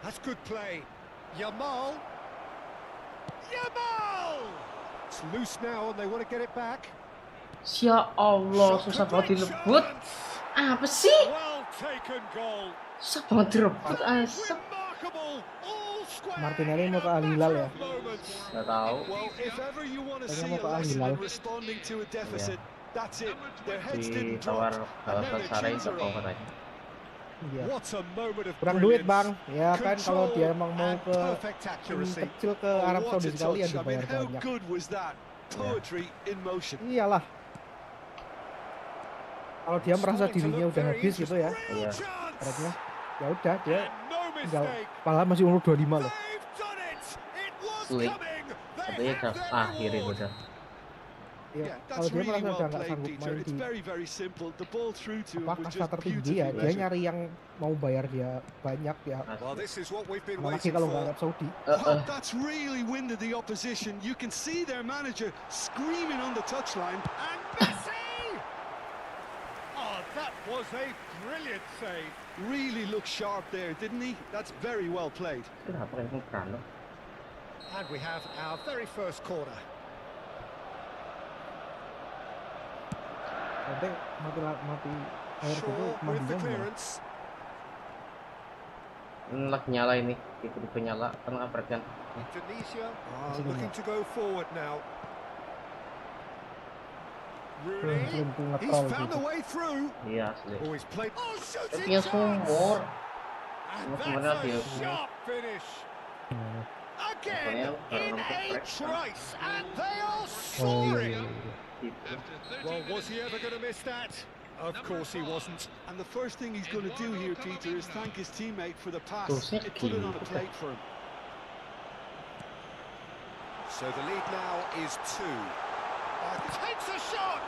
That's good play. Yamal. It's loose now and they want to get it back. Ya Allah, Shot susah could banget be direbut. chance. Apa sih? Well taken goal. Susah banget direbut, asap. Remarkable. All square Martinelli in mau a ke Al Hilal matter ya? of moments. Gak tahu. Well, if ever you want to Kayaknya see mau a ke Al lesson Hilal. in responding to a deficit, that's it. Their heads didn't Ditawar drop, and now their Galatasaray chins itu are kok up. katanya. Iya. What a moment of Kurang duit brilliance. bang, ya kan kalau dia Control emang mau and ke perfect tim accuracy. kecil ke Oh, Arab what Saudi a sekali ya touch. I mean, dibayar how banyak. good was that? Poetry in motion. Iyalah. Kalau dia merasa Starting to dirinya look udah very habis gitu ya, interesting. Iya. Real chance. ibaratnya ya udah dia And no tinggal mistake. padahal masih umur 25 loh. They've done it. It was Sulit. coming. They Katanya have udah their akhirin reward. udah. Ya, Yeah, kalau that's dia really merasa well udah nggak played, sanggup Peter. main It's di very, very simple. The ball through to him apa was kasta just tertinggi ya, beautifully dia measured. nyari yang mau bayar dia banyak ya. Well, this is what we've been Mana lagi waiting kalau nggak for. Arab Saudi. Well, that's really winded the opposition. You can see their manager screaming on the touchline. And Messi! Oh, that was a brilliant save. Really looked sharp there, didn't he? That's very well played. Kenapa kayak berantem? And we have our very first corner. Nanti mati air gitu Shaw with mandinya the gimana? clearance. Lagi nyala ini, tipe-tipe nyala, kan ngapret kan. Indonesia Masih looking banyak. to go forward now. Rooney, Selingkuh he's ngetrol found gitu. a way through. Iya asli. Oh, he's played. Oh, Tapi shooting yang chance! sumur. And Sebenarnya that's dia a semua. sharp finish. Hmm. Again, Pokoknya in karena a kepres kan. trice, and they are Oh iya soaring. iya. Iya. Gitu. Well, was he ever going to miss that? Of course he wasn't. And the first thing he's going to do here, Peter, is thank his teammate for the pass. Terusnya It put it on a gitu. plate for him. So the lead now is 2. Takes a shot!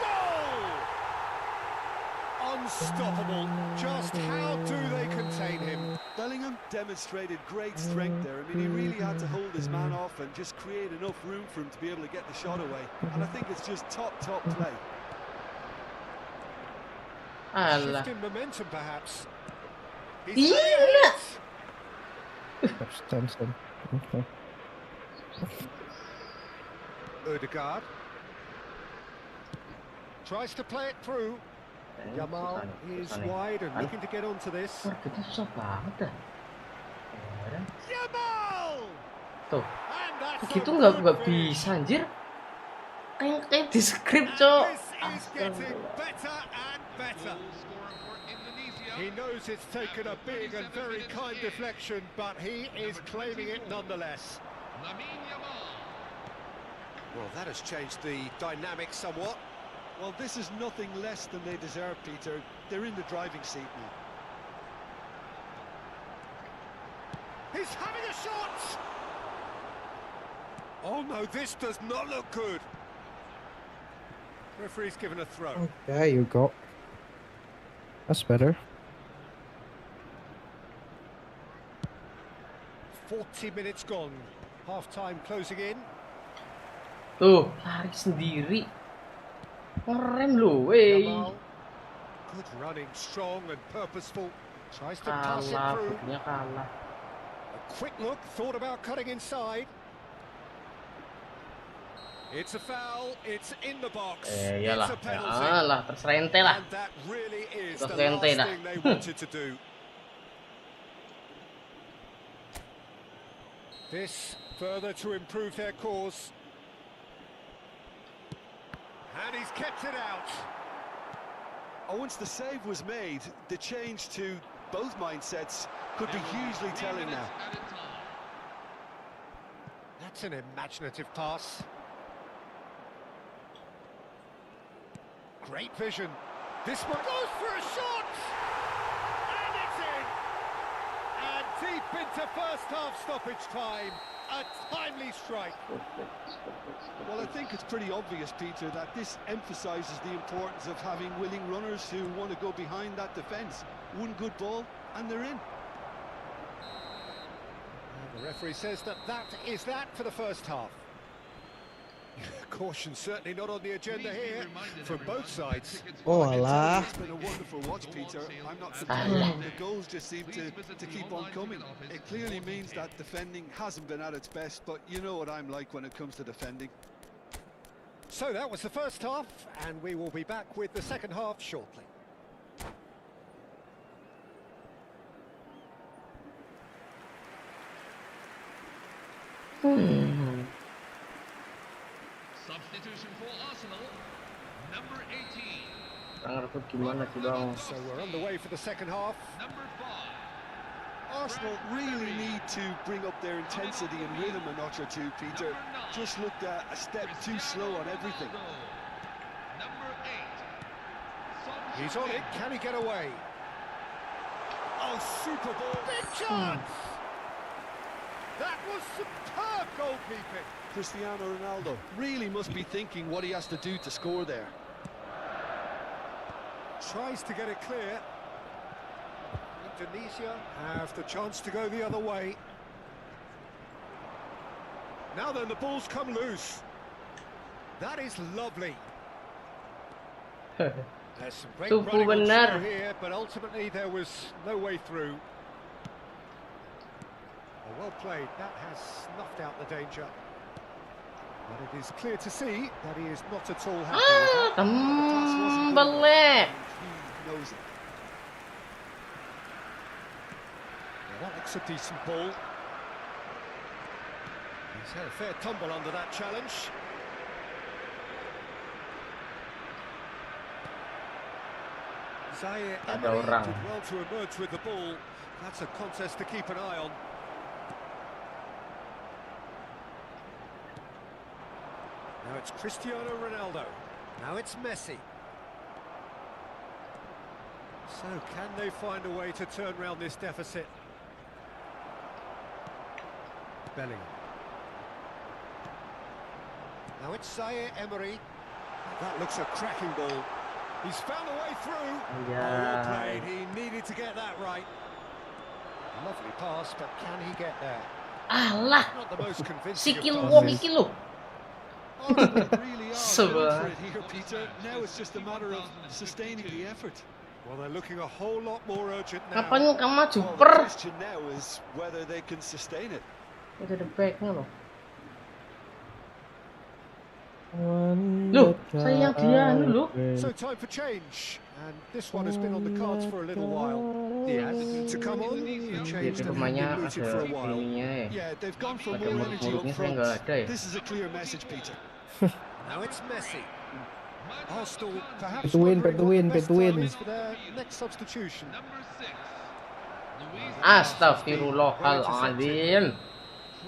Goal! Unstoppable. Just how do they contain him? Bellingham demonstrated great strength there. I mean, he really had to hold his man off and just create enough room for him to be able to get the shot away. And I think it's just top play. Alah. Shift in momentum, perhaps. Gila! Substansial. Okay. Odegaard tries to play it through. Yamal is wide and looking to get onto this. Kita susah banget dah. Heran. Yamal! Tuh, And that's gitu a nggak good finish. bisa anjir. Kayak di skrip, And cok. this is getting better and better. He knows it's taken a big and very kind deflection, but he is claiming it nonetheless. Well, that has changed the dynamic somewhat. Well, this is nothing less than they deserve, Peter. They're in the driving seat now. He's having a shot! Oh no, this does not look good. Referee's given a throw. There you go. That's better. 40 minutes gone. Half-time closing in. Tuh, lari sendiri. Ngerem loh, wey. Yamal. Good running, strong and purposeful. Tries to pass it Kalah, through. pokoknya kalah. A quick look, thought about cutting inside. It's a foul, it's in the box. Iyalah, It's a ya penalty. Allah, terserah ente lah. And that really is Udah the kayak last ente dah. thing they wanted to do. This further to improve their cause. And he's kept it out. Oh, once the save was made, the change to both mindsets could be hugely telling now. That's an imaginative pass. Great vision. This one goes for a shot! And it's in! And Deep into first half stoppage time. A timely strike. Well, I think it's pretty obvious, Peter, that this emphasises the importance of having willing runners who want to go behind that defence. One good ball, and they're in. And the referee says that is that for the first half. Caution certainly not on the agenda here from both sides. Oh alah. It's been a wonderful watch, Peter. I'm not surprised. The goals just seem to keep on coming. It clearly means that defending hasn't been at its best, but you know what I'm like when it comes to defending. So that was the first half, and we will be back with the second half shortly. Substitution for Arsenal, number 18. Ngerti gimana sih bang? So we're on the way for the second half. Number 5. Arsenal really need to bring up their intensity and rhythm a notch or two, Peter. Just looked a step too slow on everything. Number 8. He's on it. Can he get away? Oh, super ball. Big chance! That was superb goalkeeping. Cristiano Ronaldo really must be thinking what he has to do to score there. Tries to get it clear. Indonesia have the chance to go the other way. Now then, the ball's come loose. That is lovely. There's some great Supu running on benar. show here, but ultimately there was no way through. Oh, well played. That has snuffed out the danger. But it is clear to see that he is not at all happy with that. Tembelek. He knows it. Well, that looks a decent ball. He's had a fair tumble under that challenge. Zaire Ada Emery orang. did well to emerge with the ball. That's a contest to keep an eye on. Now it's Cristiano Ronaldo. Now it's Messi. So can they find a way to turn round this deficit? Bellingham. Now it's Zaire Emery. That looks a cracking ball. He's found a way through. Yeah. Oh, well played. He needed to get that right. Lovely pass, but can he get there? Alah, Not the most convincing of sikil passes. wong iki lho. Arsenal really are Sebelah. going for it here, Peter. Now it's just a matter of sustaining the effort. Well, they're looking a whole lot more urgent now. Kapan kamu maju Well, the per? question now is whether they can sustain it. Itu ada backnya loh. Loh, saya yang dia anu loh. So time for change, and this one has been on the cards for a little while. Diaz to come on, he changed Itu and pemainnya been mooted for ada a while. ininya ya. Yeah, they've gone for Ada more energy up muruk-muruknya saya front. nggak ada ya. This is a clear message, Peter. Now it's Messi. Arsenal perhaps Between, wondering what the best between. time is for their next substitution. Number 6. Luis Astagfirullahaladzim.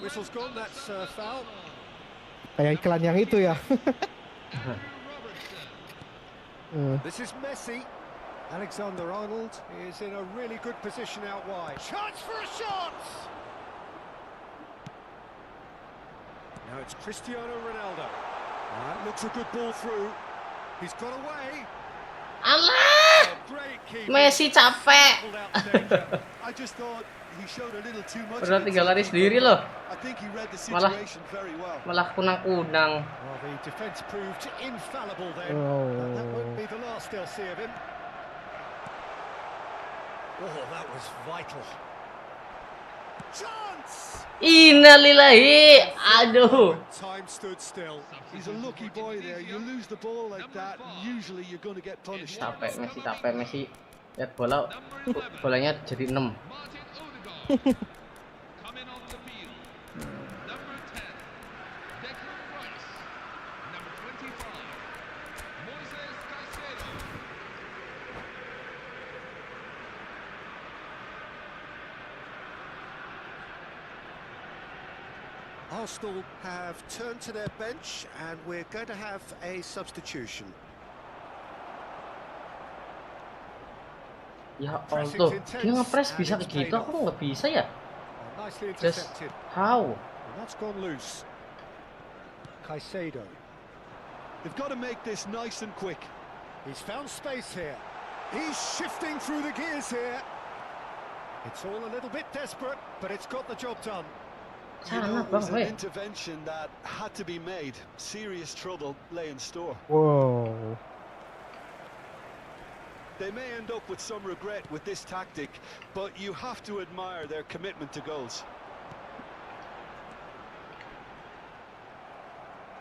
Whistle's gone, that's foul. Kayak iklan yang itu ya. This is Messi. Alexander-Arnold is in a really good position out wide. Chance for a shot! Now it's Cristiano Ronaldo. That looks a good ball through. He's got away. Alah, Great keeping. Messi capek. Pulled out the danger. I just thought he showed a little too much. Udah tinggal lari sendiri loh. I think he read the Malah- situation very well. Malah kunang-kunang. Well, the defence proved infallible then. Oh. But that won't be the last they'll see of him. Oh, that was vital. Chance! Innalillahi. Aduh. Time stood still. He's a lucky boy there. You lose the ball like that, and usually you're going to get punished. Capek Messi. Lihat bola, bolanya jadi 6. Martin Odegaard. Coming off the field. Number 10. Declan Rice. Number 25. Moises Caicedo. Arsenal have turned to their bench and we're going to have a substitution. Ya Allah, dia ngepres bisa kayak gitu, aku nggak bisa ya. Nicely Just intercepted. how? And that's gone loose. Caicedo. They've got to make this nice and quick. He's found space here. He's shifting through the gears here. It's all a little bit desperate, but it's got the job done. You know, Sana it was bang, an weh. intervention that had to be made. Serious trouble lay in store. Wow. They may end up with some regret with this tactic, but you have to admire their commitment to goals.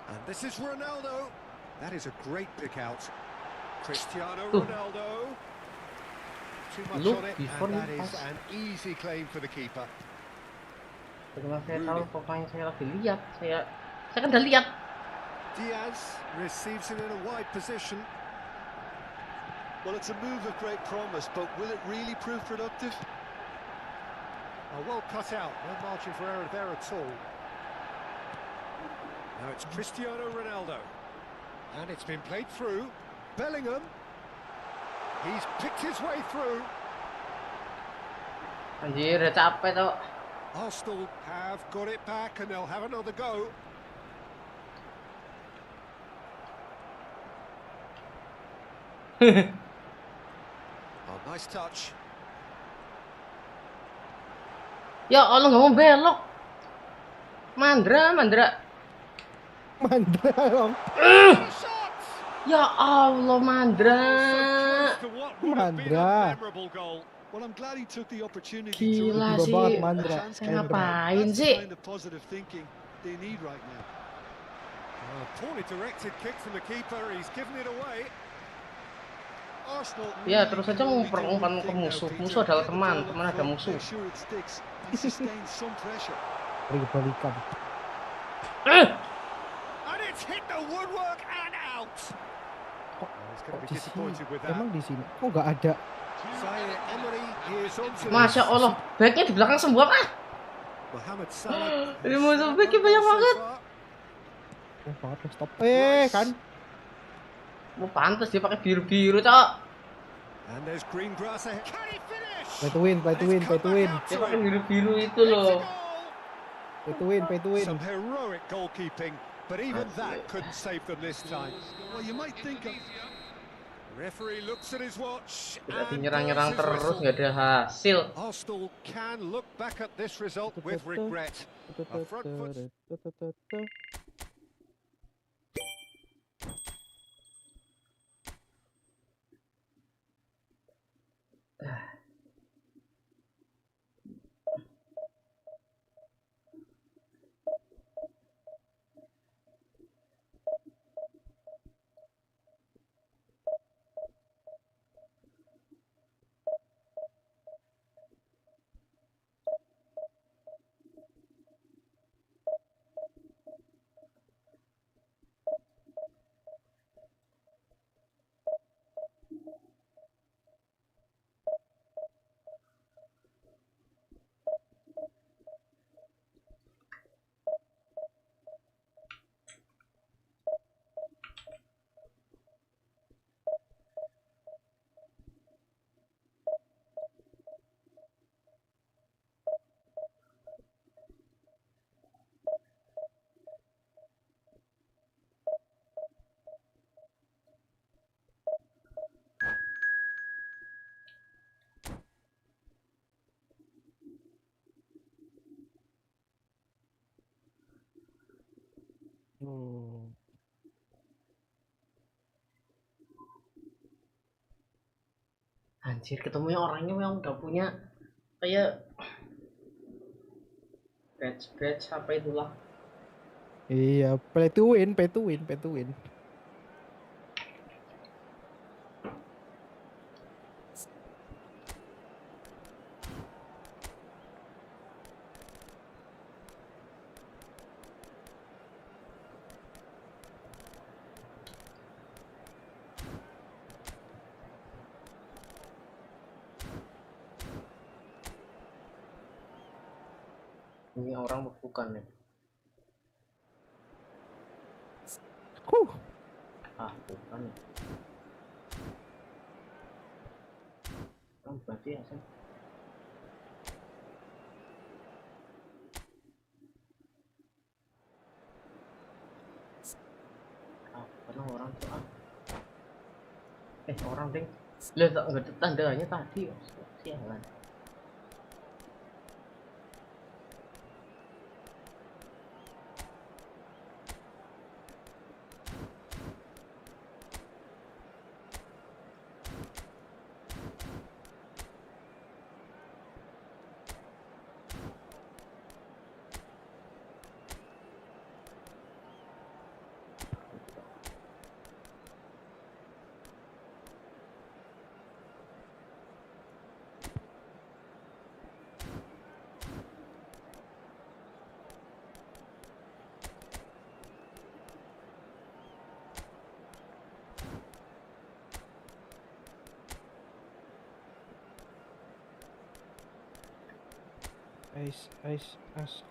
And this is Ronaldo. That is a great pick out. Cristiano Ooh. Ronaldo. Too much Look on it, before and you that is pass. an easy claim for the keeper. Bagaimana saya tahu pokoknya saya lagi lihat. Saya kan udah lihat. Diaz receives it in a wide position. Well, it's a move of great promise, but will it really prove productive? Well cut out, no margin for error there at all. Now it's Cristiano Ronaldo. And it's been played through. Bellingham. He's picked his way through. Anjir, udah capek tau. Arsenal have got it back and they'll have another go. Oh, nice touch. Ya Allah, nggak mau belok. Mandra. Mandra dong. Shot! Ya Allah, Mandra. So close to what would have been a Mandra. memorable goal. Well, I'm glad he took the opportunity Gila to Tiba banget sih. Mandra. Saya ngapain That's the sih? kind of positive thinking they need right now. Poorly directed kick from the keeper. He's given it away. Arsenal Ya, really terus can aja only do mengumpan one ke thing now, musuh. Peter. Musuh adalah Get the teman, ball teman up ada front, musuh. make sure it sticks and sustain some pressure. Balikan. And it's hit the woodwork and out. He's going to be Di sini. disappointed with that. Emang di sini. Kok nggak ada? Zaire Emery is onto Masya this. Allah, backnya di belakang semua kah? Mohamed Salah. Ini musuh backnya banyak banget. Banget lah, stop. Kan. Mau pantas dia pakai biru-biru, cok. And there's green grass ahead. Can he finish? Pay to win. Dia pakai biru-biru itu loh. Pay to win. Some heroic goalkeeping, but even that couldn't save them this time. Well, you might think of Referee looks at his watch. Berarti and nyerang-nyerang blows his terus whistle. nggak ada hasil. Arsenal can look back at this result with regret. A front foot. Anjir, ketemunya orangnya memang udah punya kayak badge apa itulah. Iya, pay to win. Ini orang bukan nih. Bukan. Berarti ya, Sam. Orang ding. Lihat nggak tandanya tadi. Sialan.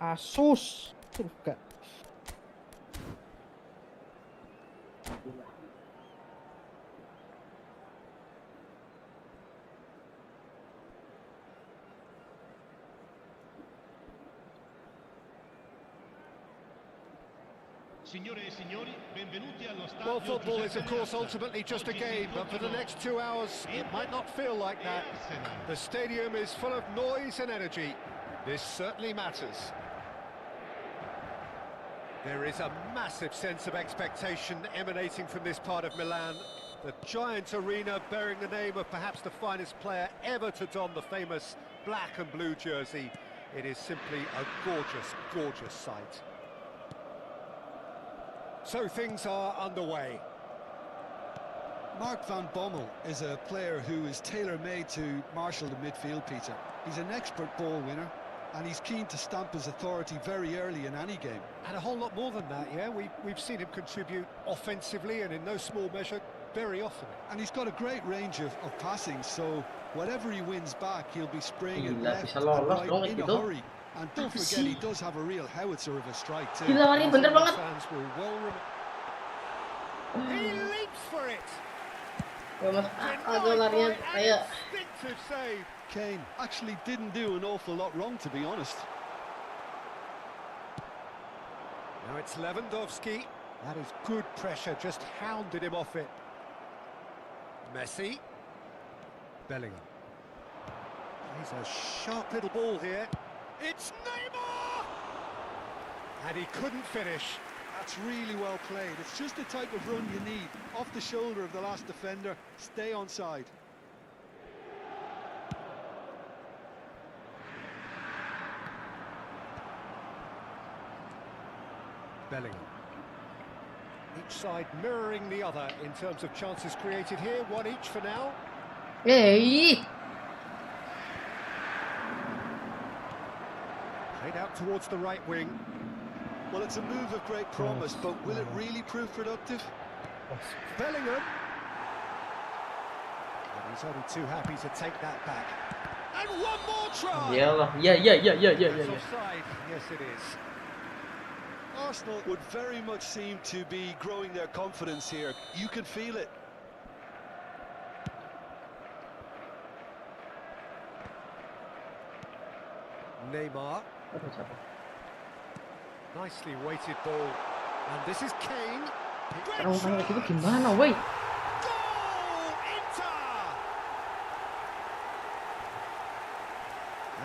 Asus. Enggak. Well, football is of course ultimately just a game, but for the next 2 hours it might not feel like that. The stadium is full of noise and energy. This certainly matters. There is a massive sense of expectation emanating from this part of Milan. The giant arena bearing the name of perhaps the finest player ever to don the famous black and blue jersey. It is simply a gorgeous, gorgeous sight. So things are underway. Mark van Bommel is a player who is tailor-made to marshal the midfield, Peter. He's an expert ball winner, and he's keen to stamp his authority very early in any game. And a whole lot more than that, yeah? We've seen him contribute offensively and in no small measure very often. And he's got a great range of passing, so whatever he wins back, he'll be spraying it Gila, left bisa and lolos right dong in a gitu. hurry. And don't forget, he does have a real howitzer of a strike too. Gila, lari bener banget. Fans will well he leaps for it. Gak masuk akal tuh larinya kayak. Instinctive save. Kane actually didn't do an awful lot wrong, to be honest. Now it's Lewandowski. That is good pressure, just hounded him off it. Messi. Bellingham. He's a sharp little ball here. It's Neymar! And he couldn't finish. That's really well played. It's just the type of run you need. Off the shoulder of the last defender, stay onside. Bellingham. Each side mirroring the other in terms of chances created here. One each for now. Hey. Played out towards the right wing. Well, it's a move of great promise, but will it really prove productive? Bellingham. And he's only too happy to take that back. And one more try! Iyalah. That's Iya. offside. Yes, it is. Arsenal would very much seem to be growing their confidence here. You can feel it. Neymar. Nicely weighted ball. And this is Kane. Orang kayak gitu gimana, woi? Goal! Inter!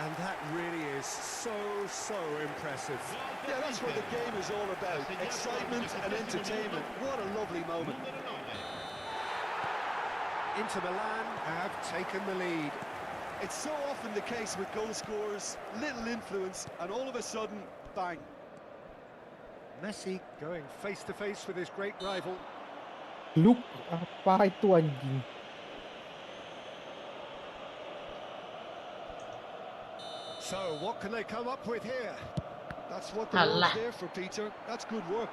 And that really is so impressive. Yeah, that's what the game is all about. Excitement and entertainment. What a lovely moment. Inter Milan have taken the lead. It's so often the case with goal scorers, little influence, and all of a sudden, bang. Messi going face to face with his great rival. Look, apa itu anjing? So what can they come up with here? That's what the ball's there for, Peter. That's good work.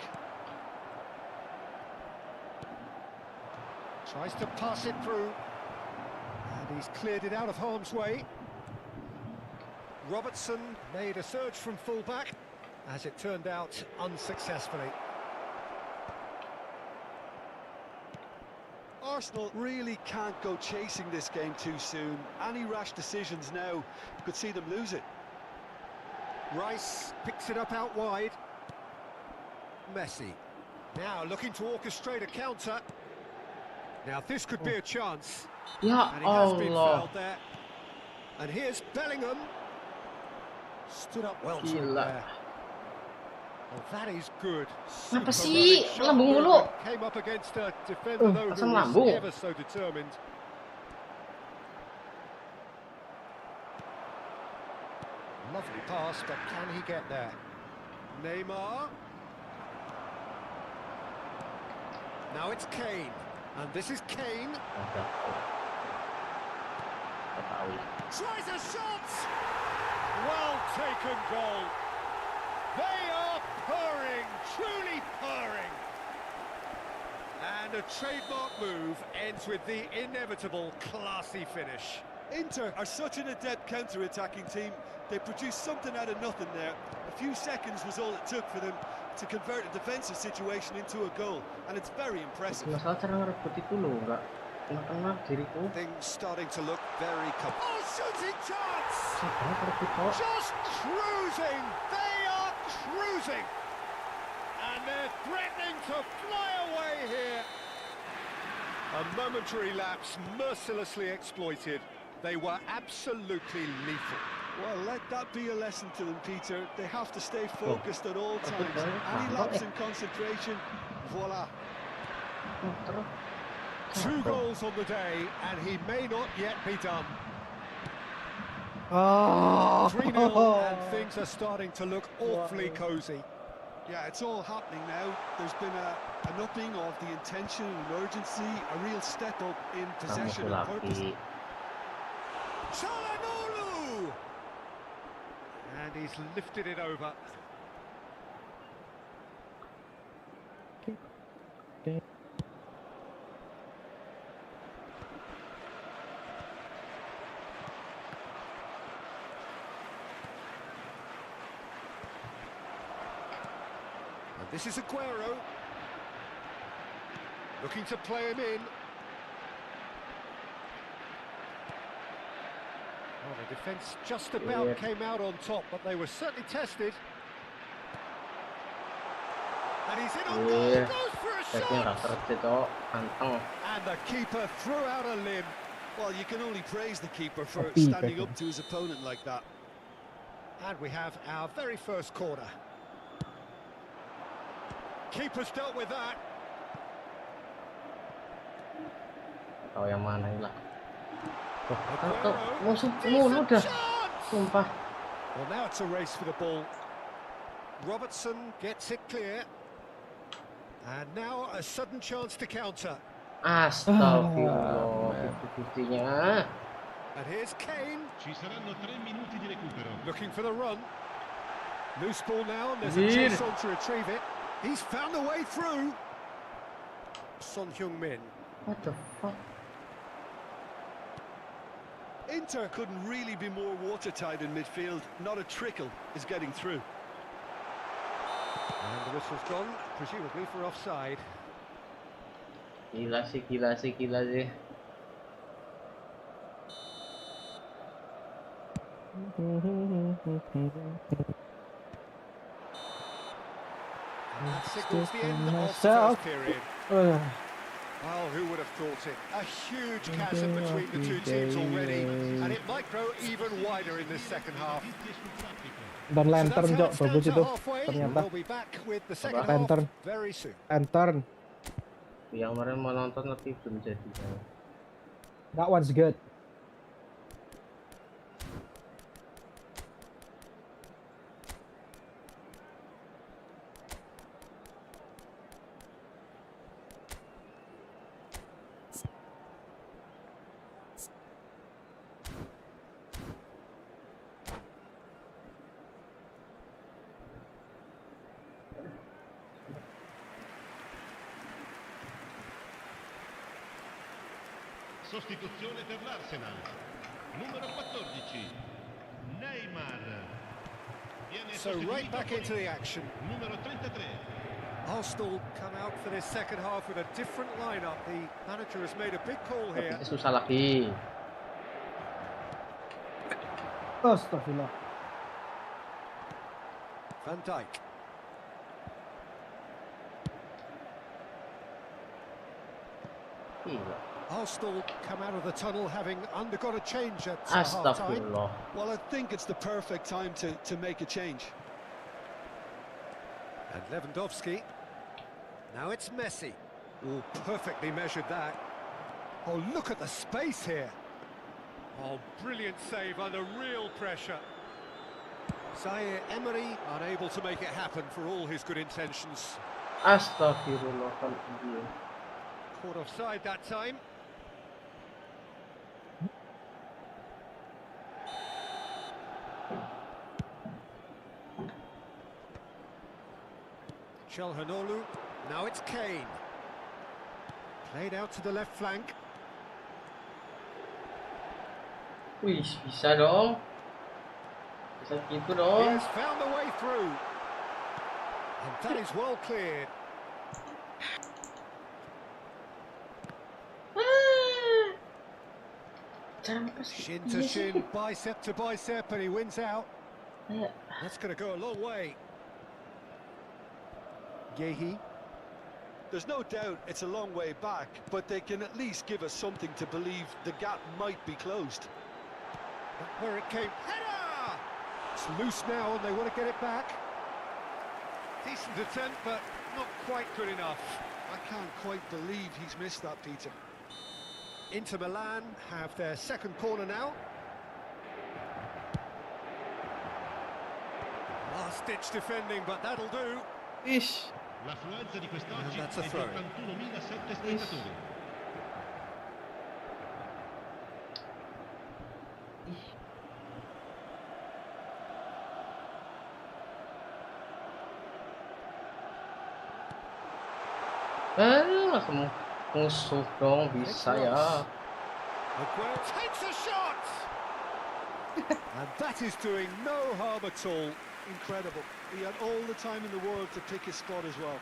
Tries to pass it through. And he's cleared it out of harm's way. Robertson made a surge from fullback. As it turned out, unsuccessfully. Arsenal really can't go chasing this game too soon. Any rash decisions now could see them lose it. Rice picks it up out wide. Messi. Now looking to orchestrate a counter. Now this could be a chance. Ya And he has been Allah. fouled there. And here's Bellingham. Stood up well to him Gila. there. Well, that is good. Kenapa Super sih? running, sharp Lambung mulu. movement. Came up against a defender though pasang who was lambung. ever so determined. Lovely pass, but can he get there? Neymar. Now it's Kane. And this is Kane. Tries a shot! Well taken goal. They are purring, truly purring. And a trademark move ends with the inevitable classy finish. Inter are such an adept counter-attacking team. They produced something out of nothing there. A few seconds was all it took for them to convert a defensive situation into a goal, and it's very impressive. Masalah cara ngerebut itu loh, nggak kena diriku. Things starting to look very Oh, shooting chance! Siapa ngerebut kok? Just cruising! They are cruising! And they're threatening to fly away here. A momentary lapse mercilessly exploited. They were absolutely lethal. Well, let that be a lesson to them, Peter. They have to stay focused at all times. Any lapse in concentration, voila. Two goals on the day, and he may not yet be done. Oh. 3-0, and things are starting to look awfully cosy. Yeah, it's all happening now. There's been an upping of the intention and urgency, a real step up in possession and purpose. Çalhanoğlu! And he's lifted it over. And this is Aguero. Looking to play him in. Well, the defence just about came out on top, but they were certainly tested. And he's in on goal, goes for a shot! And the keeper threw out a limb. Well, you can only praise the keeper for standing up to his opponent like that. And we have our very first corner. Keeper's dealt with that. Tahu yang mana ini lah. Aguero, Musuh decent mulu dah. chance! Sumpah. Well, now it's a race for the ball. Robertson gets it clear. And now a sudden chance to counter. Astagfirullah, 50-50-nya. And here's Kane. Ci saranno 3 minuti di recupero. Looking for the run. Loose ball now, and there's a chase on to retrieve it. He's found a way through. Son Heung-min. What the fuck? Inter couldn't really be more watertight in midfield. Not a trickle is getting through. And the whistle's gone, presumably for offside. Gila sih. And that signals the end of the first period. Well, who would have thought it? A huge chasm between the two teams already, and it might grow even wider in this second half. Dan lantern, Jok, bagus itu. Ternyata. We'll be back with the second Lantern. half very soon. Lantern. Yang kemarin mau nonton tapi belum jadi. That one's good. Sostituzione per l'Arsenal. Numero 14. Neymar. So right back into the action. Numero 33. Arsenal come out for this second half with a different lineup. The manager has made a big call here. Tapi susah lagi. Astagfirullah. Van Dijk. Gila. Arsenal come out of the tunnel having undergone a change at half-time. Astagfirullah. Well, I think it's the perfect time to make a change. And Lewandowski. Now it's Messi. Oh, perfectly measured that. Oh, look at the space here. Oh, brilliant save under real pressure. Zaire Emery unable to make it happen for all his good intentions. Astagfirullah. Caught offside that time. Çalhanoğlu. Now it's Kane. Played out to the left flank. Wih, bisa dong. Bisa gitu He dong. has found a way through. And that is well cleared. Shin to shin, bicep to bicep, and he wins out. That's going to go a long way. Yehi. There's no doubt it's a long way back, but they can at least give us something to believe the gap might be closed. Back where it came. Header! It's loose now and they want to get it back. Decent attempt, but not quite good enough. I can't quite believe he's missed that, Peter. Inter Milan have their second corner now. Last-ditch defending, but that'll do. Ish. L'affluenza di quest'oggi And that's a è di throw. 81.007 spettatori. Musuh dong, bisa ya. Aguero takes a shot! And that is doing no harm at all. Incredible. He had all the time in the world to pick his spot as well.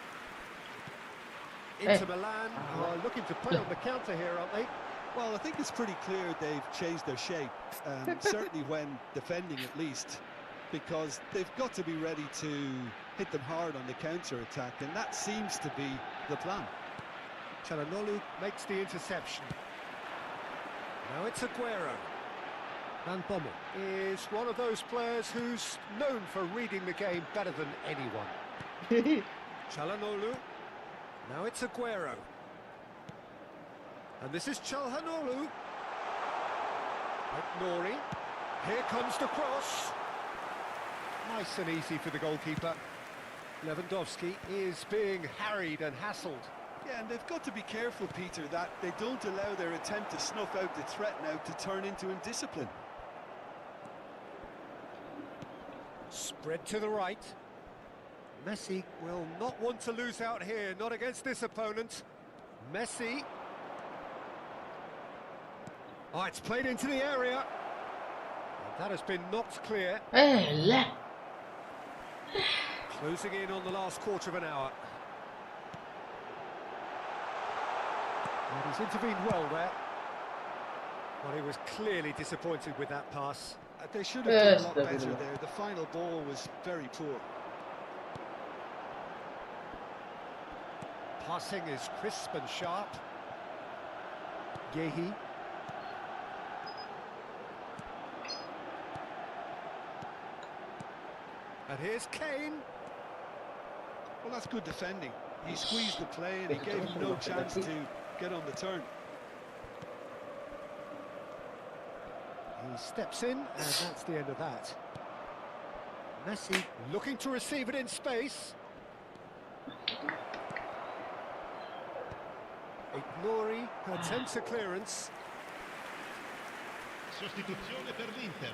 Inter Milan are looking to play on the counter here, aren't they? Well, I think it's pretty clear they've changed their shape, certainly when defending at least, because they've got to be ready to hit them hard on the counter-attack, and that seems to be the plan. Çalhanoğlu makes the interception. Now it's Aguero. Van Bommel is one of those players who's known for reading the game better than anyone. Çalhanoğlu. Now it's Aguero. And this is Çalhanoğlu. Nori. Here comes the cross. Nice and easy for the goalkeeper. Lewandowski is being harried and hassled. Yeah, and they've got to be careful, Peter, that they don't allow their attempt to snuff out the threat now to turn into indiscipline. Spread to the right. Messi will not want to lose out here, not against this opponent. Messi. Oh, it's played into the area. And that has been knocked clear. Closing in on the last quarter of an hour. And he's intervened well there. Well, he was clearly disappointed with that pass. They should have done a lot better there. The final ball was very poor. Passing is crisp and sharp. Yehi. And here's Kane. Well, that's good defending. He squeezed the play and he gave him no chance to get on the turn. He steps in, and that's the end of that. Messi looking to receive it in space. Nori attempts a clearance. Sostituzione per l'Inter.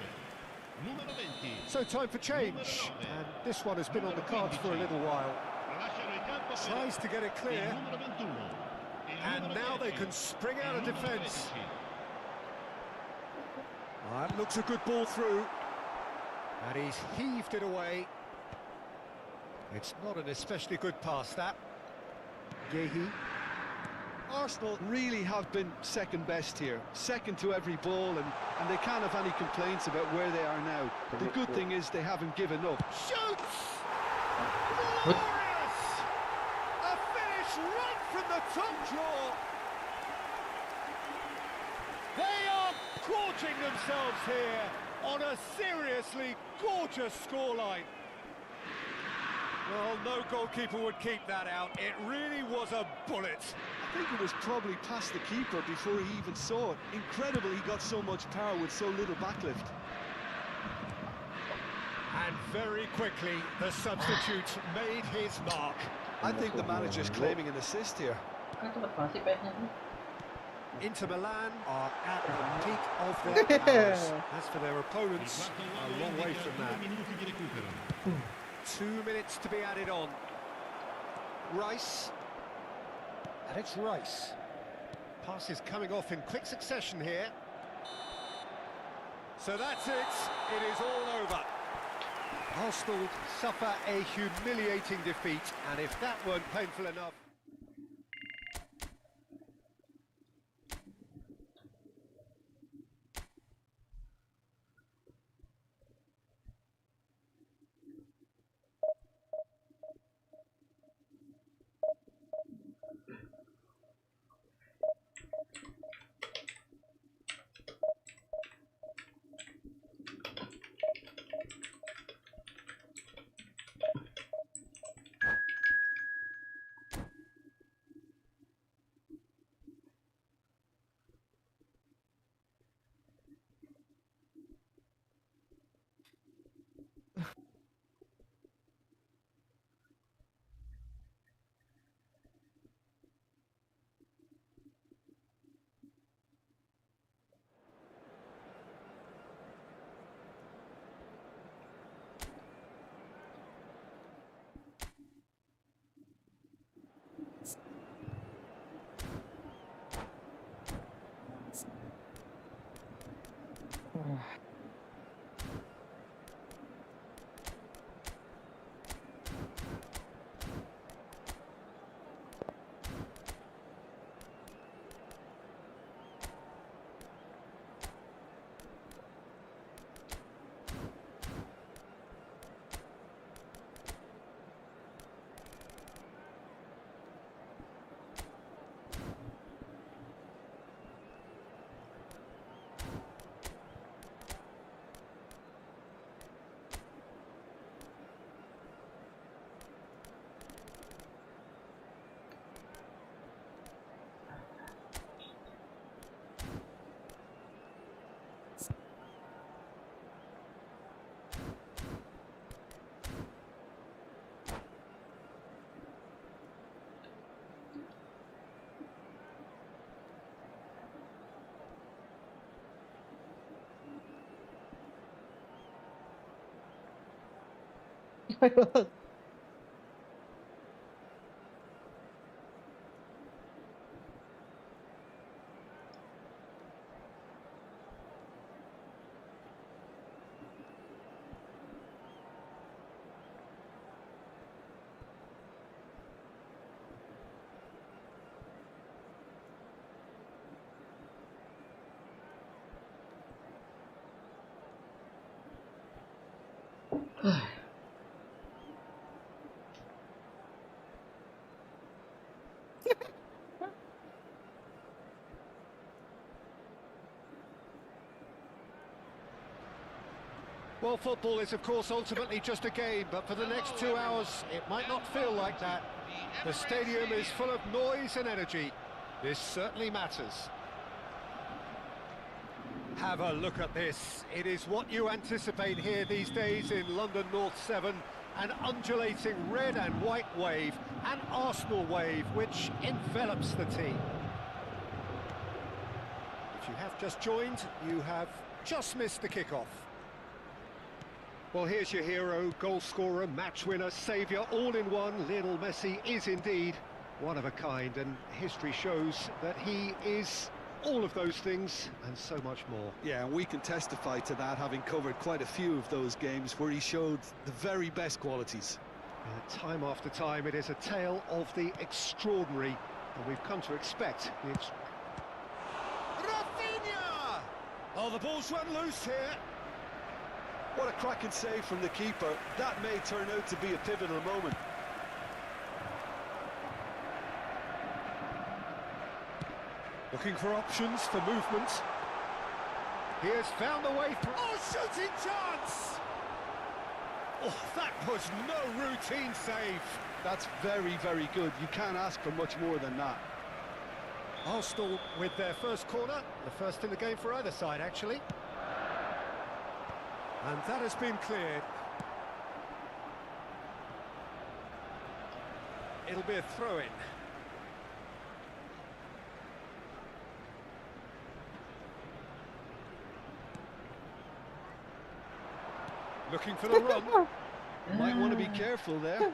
Numero 20. So time for change, and this one has been on the cards for a little while. Lasciano il campo per Tries to get it il clear, numero 21. and now they can spring out of defence. That looks a good ball through, and he's heaved it away. It's not an especially good pass, that. Yehi. Arsenal really have been second best here, second to every ball, and they can't have any complaints about where they are now. The good thing is they haven't given up. Shoots! Glorious! A finish right from the top draw. They are gorging themselves here on a seriously gorgeous scoreline. Well, no goalkeeper would keep that out. It really was a bullet. I think it was probably past the keeper before he even saw it. Incredible he got so much power with so little backlift. And very quickly, the substitute made his mark. I think the manager's claiming an assist here. Kan cepet banget sih PS-nya tuh. Inter Milan are at the peak of their powers. As for their opponents, a long way from that. 2 minutes to be added on. Rice. And it's Rice. Pass is coming off in quick succession here. So that's it. It is all over. Arsenal suffer a humiliating defeat, and if that weren't painful enough... Well, football is, of course, ultimately just a game, but for the next 2 hours, it might not feel like that. The stadium is full of noise and energy. This certainly matters. Have a look at this. It is what you anticipate here these days in London North 7. An undulating red and white wave, an Arsenal wave, which envelops the team. If you have just joined, you have just missed the kickoff. Well, here's your hero, goal scorer, match winner, saviour, all in one. Lionel Messi is indeed one of a kind, and history shows that he is all of those things and so much more. Yeah, and we can testify to that, having covered quite a few of those games where he showed the very best qualities. Time after time, it is a tale of the extraordinary, and we've come to expect the Rafinha! Oh, the ball's run loose here. What a cracking save from the keeper. That may turn out to be a pivotal moment. Looking for options for movement. He has found a way through. Oh, shooting chance! Oh, that was no routine save. That's very, very good. You can't ask for much more than that. Arsenal with their first corner, the first in the game for either side, actually. And that has been cleared. It'll be a throw-in. Looking for the run. Might want to be careful there.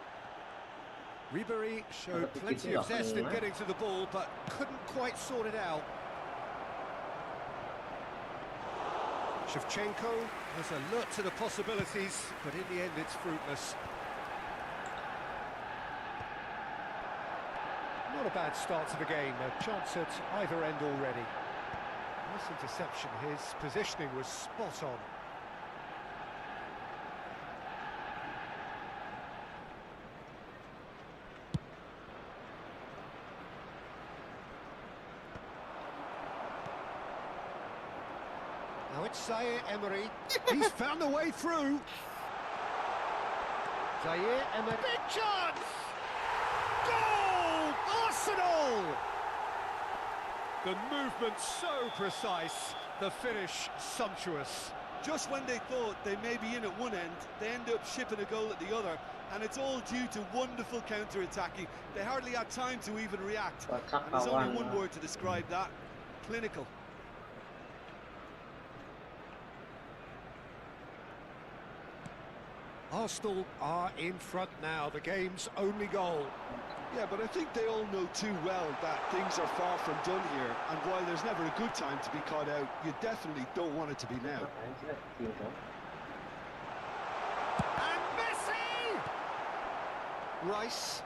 Ribery showed plenty of zest in getting to the ball, but couldn't quite sort it out. Shevchenko was alert to the possibilities, but in the end it's fruitless. Not a bad start to the game, a chance at either end already. Nice interception, his positioning was spot on. Now it's Zaire Emery. He's found a way through. Zaire Emery. Big chance! Goal! Arsenal! The movement so precise, the finish sumptuous. Just when they thought they may be in at one end, they end up shipping a goal at the other, and it's all due to wonderful counter-attacking. They hardly had time to even react. And there's only one word to describe that: clinical. Arsenal are in front now, the game's only goal. Yeah, but I think they all know too well that things are far from done here, and while there's never a good time to be caught out, you definitely don't want it to be now. And Messi! Rice.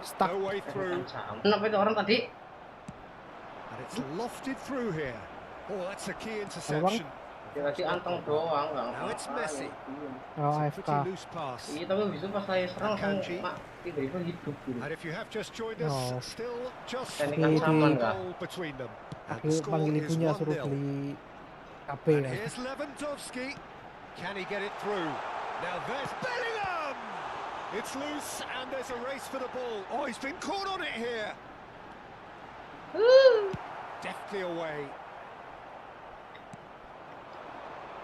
Stuck. No way through. Kenapa itu orang tadi? And it's lofted through here. Oh, that's a key interception. Dikasih anteng doang, nggak Now it's Messi. Oh, It's a AFK. pretty loose pass. Iya, tapi habis itu pas saya serang Akanji. langsung tiba-tiba hidup gitu. And if you have just joined us, No. still just Teknik one ancaman, nggak? goal between them. And Panggil, the score panggil is ibunya suruh 1-0. beli HP And ya. here's Lewandowski. Can he get it through? Now there's Bellingham! It's loose and there's a race for the ball. Oh, he's been caught on it here. Deftly away.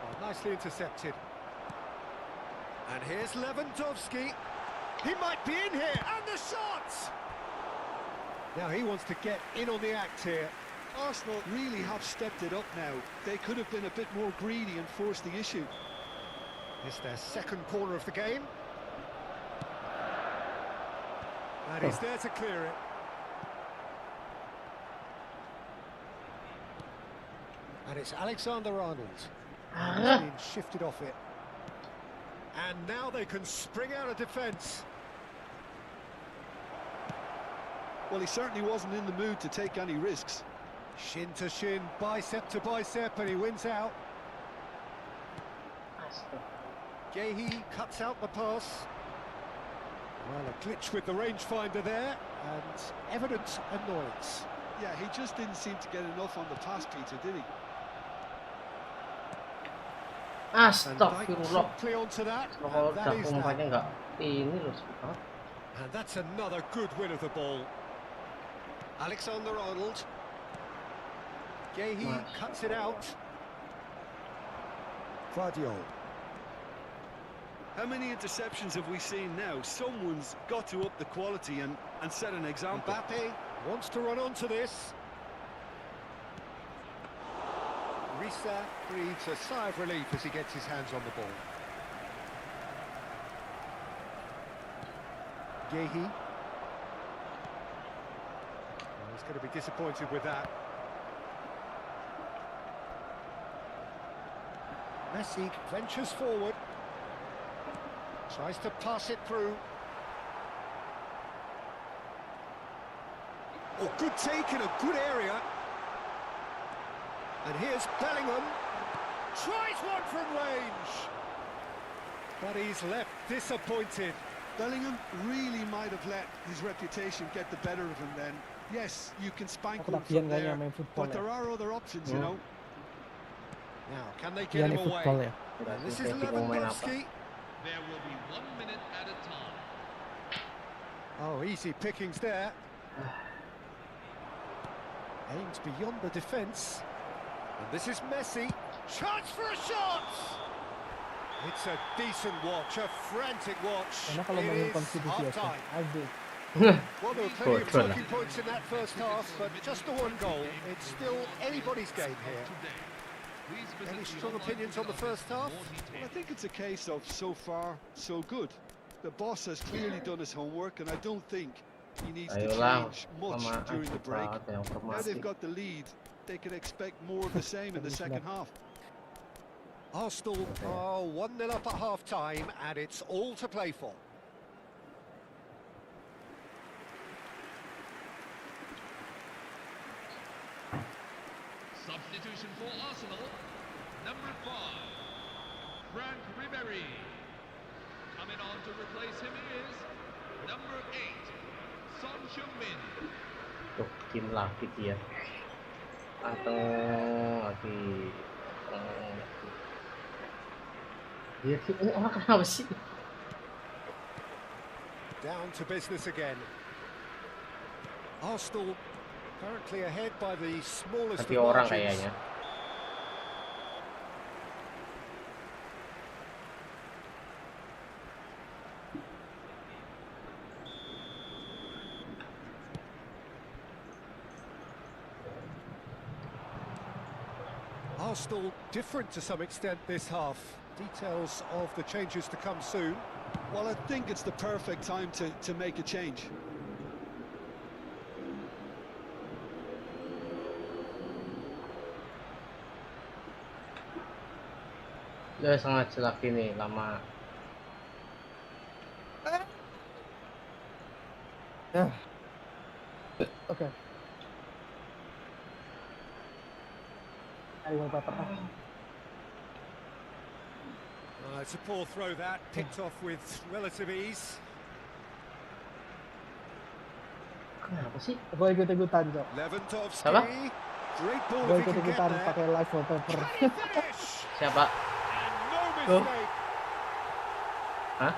Oh, nicely intercepted. And here's Lewandowski. He might be in here. And the shot! Now he wants to get in on the act here. Arsenal really have stepped it up now. They could have been a bit more greedy and forced the issue. It's their second corner of the game. And he's there to clear it. And it's Alexander-Arnold. He's been shifted off it. And now they can spring out of defence. Well, he certainly wasn't in the mood to take any risks. Shin to shin, bicep to bicep, and he wins out. Gehi cuts out the pass. Well, a glitch with the rangefinder there, and evident annoyance. Yeah, he just didn't seem to get enough on the pass, Peter, did he? Astagfirullah. Promptly onto that, Kalau and that udah is umpannya that. nggak ini loh, speaker. And that's another good win of the ball. Alexander-Arnold. Gehi cuts it out. Guardiola. How many interceptions have we seen now? Someone's got to up the quality and set an example. Mbappe wants to run onto this. Risa breathes a sigh of relief as he gets his hands on the ball. Gehi. Well, he's going to be disappointed with that. Messi ventures forward. Tries to pass it through. Oh, good take in a good area. And here's Bellingham. Tries one from range. But he's left disappointed. Bellingham really might have let his reputation get the better of him then. Yes, you can spank Aku one tak biar from kayaknya there, main football but ya. there are other options, you know. Now, can they get him away? efootball ya. And this is Kasih pemain apa? Lewandowski. There will be 1 minute at a time. Oh, easy pickings there. Aims beyond the defence. And this is Messi. Chance for a shot! It's a decent watch, a frantic watch. Karena kalau It main is konstitusi ya, half-time. aduh. Well, there were plenty of Control. talking points in that first half, but just the one goal. It's still anybody's game here. Please visit Any the strong online opinions on the calendar first for half? more Well, details. I think it's a case of so far, so good. The boss has clearly done his homework, and I don't think he needs to Ayolah, change much sama during the break. yang Now they've otomatis. got the lead, they can expect more of the same in the second half. Arsenal are 1-0 up at half-time, and it's all to play for. Substitution for Arsenal. Number 5, Frank Ribery. Coming on to replace him is number 8, Son Heung-min. Tuh, Kim lagi dia. Atau lagi. Dia Kim ini orang kenapa sih? Down to business again. Arsenal currently ahead by the smallest Ganti of orang margins. kayaknya. Arsenal different to some extent this half. Details of the changes to come soon. Well, I think it's the perfect time to make a change. Dia sangat celak ini lama. Ya. Oke. Ayo wallpaper. It's a poor throw that, picked off with relative ease. Kenapa sih? Gue ikut-ikutan, Cok. Lewandowski. Siapa? Great ball Gue if he can get ikut-ikutan there. pakai live wallpaper. Can he finish? Siapa? No Go. mistake. Hah?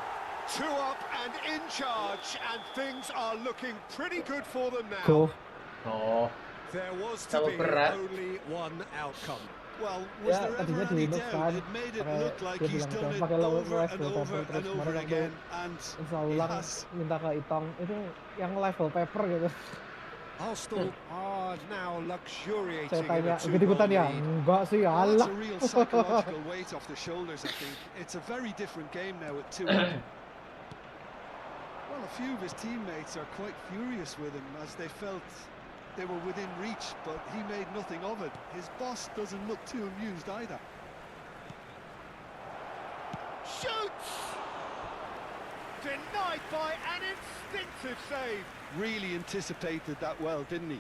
2 up and in charge, and things are looking pretty good for them now. Go. Oh, There was to Tahu be berat. only one outcome. Well, was Ya, there tadinya ever di any Linux doubt? kan, It made it pakai- look like dia he's bilang done kan, it pakai live over and wallpaper, over terus and kemarin over waktu again, and Insya he ulang has. minta ke Itong itu yang live wallpaper gitu. Arsenal are now Saya luxuriating in tanya, a 2-goal ikut-ikutan ya? lead. Enggak sih, Well, alah. that's a real psychological weight off the shoulders, I think. It's a very different game now at 2 up. Well, a few of his teammates are quite furious with him as they felt they were within reach, but he made nothing of it. His boss doesn't look too amused either. Shoots! Denied by an instinctive save. Really anticipated that well, didn't he?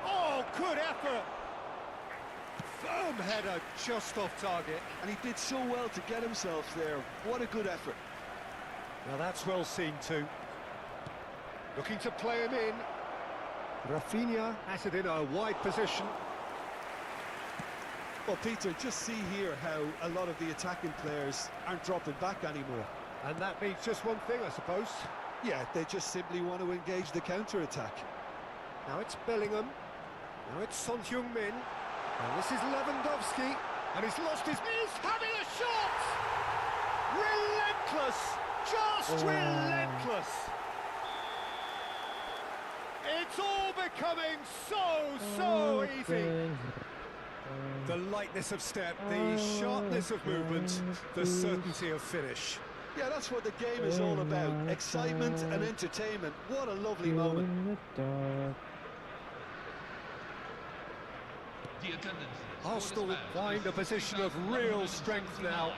Oh, good effort! Firm header just off target. And he did so well to get himself there. What a good effort. Now that's well seen too. Looking to play him in. Rafinha has it in a wide position. Well, Peter, just see here how a lot of the attacking players aren't dropping back anymore. And that means just one thing, I suppose. Yeah, they just simply want to engage the counter-attack. Now it's Bellingham. Now it's Son Heung-min. And this is Lewandowski. And he's lost his... He's having a shot! Relentless! Just relentless! It's all becoming so easy. The lightness of step, the sharpness of movement, the certainty of finish. Yeah, that's what the game is all about. Excitement and entertainment. What a lovely moment. The attendance. Arsenal find a position of real strength now.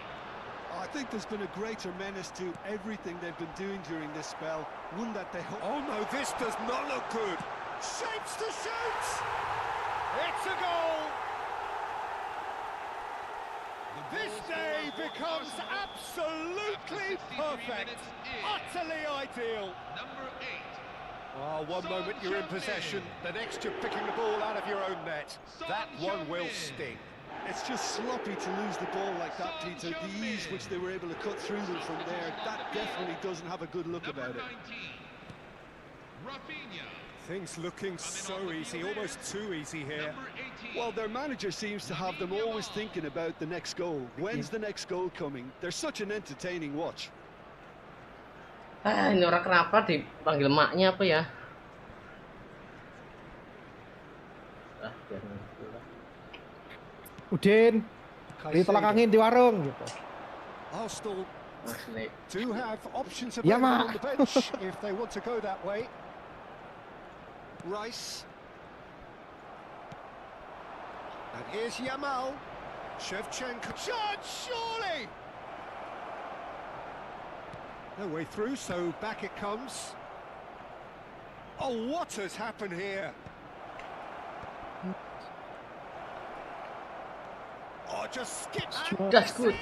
I think there's been a greater menace to everything they've been doing during this spell. One that they hope. Oh no, this does not look good. Shapes to shoot! It's a goal! This day becomes absolutely perfect, utterly ideal. Number 8. Oh, one moment you're in possession, the next you're picking the ball out of your own net. That one will sting. It's just sloppy to lose the ball like that, Peter. The ease which they were able to cut through them from there, that definitely doesn't have a good look about it. Rafinha. Things looking so easy, almost too easy here. Well, their manager seems to have them always thinking about the next goal. When's the next goal coming? They're such an entertaining watch. Ini orang kenapa dipanggil maknya apa ya? Udin, ditelakangin di warung gitu. Arsenal Asli. do have options Yeah, available ma. on the bench if they want to go that way. Rice. And here's Yamal. Shevchenko. Shot, surely! No way through, so back it comes. Oh, what has happened here? Oh, just skips. That's good.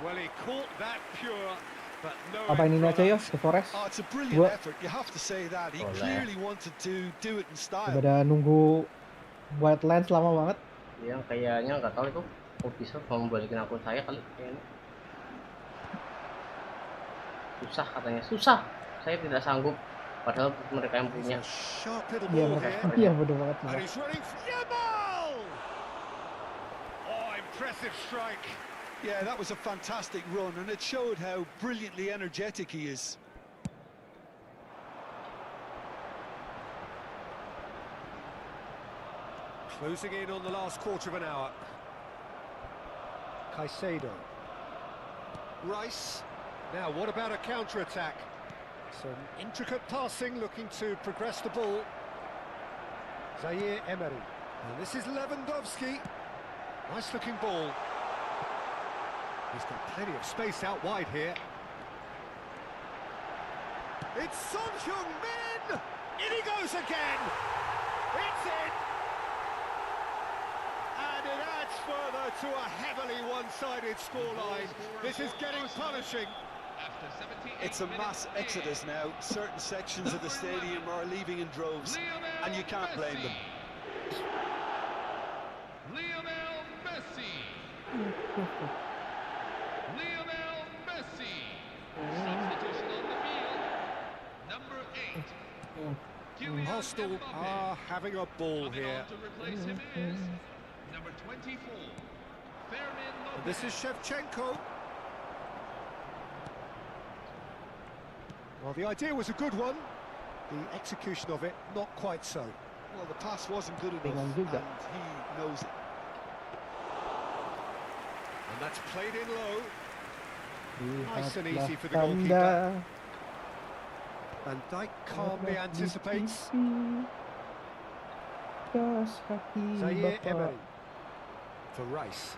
Well, he caught that pure, but no. Apa ini aja ya, ke Forest? Oh, it's a brilliant Gua- effort, you have to say that. He Oleh. clearly wanted to do it in style. Daripada nunggu white lens lama banget. Yang kayaknya nggak tahu itu kok bisa mau membalikin akun saya kali kayaknya. Susah katanya, susah. Saya tidak sanggup. Padahal mereka yang punya. Sharp little Iya ball bener, here. iya bener banget. And he's running for Yamal! Oh, impressive strike. Yeah, that was a fantastic run, and it showed how brilliantly energetic he is. Closing in on the last quarter of an hour. Caicedo. Rice. Now, what about a counter-attack? Some intricate passing, looking to progress the ball. Zaire Emery. And this is Lewandowski. Nice-looking ball. He's got plenty of space out wide here. It's Son Heung-min! In he goes again! It's in! And it adds further to a heavily one-sided scoreline. This is getting punishing. After 78 It's a mass minutes in, exodus now. Certain sections of the stadium are leaving in droves, and you can't blame them. Lionel Messi. Lionel Messi. Substitution on the field. Number 8. Kylian Arsenal Mbappe. are having a ball Coming here. on to replace him is number 24. Fermin And this is Shevchenko. Well, the idea was a good one. The execution of it, not quite so. Well, the pass wasn't good enough, Dengan and juga. he knows it. And that's played in low. Nice and Lihatlah easy for the tanda goalkeeper. Van Dijk calmly merah di anticipates. sisi kas kaki Zaire Bapak. Emery. For Rice.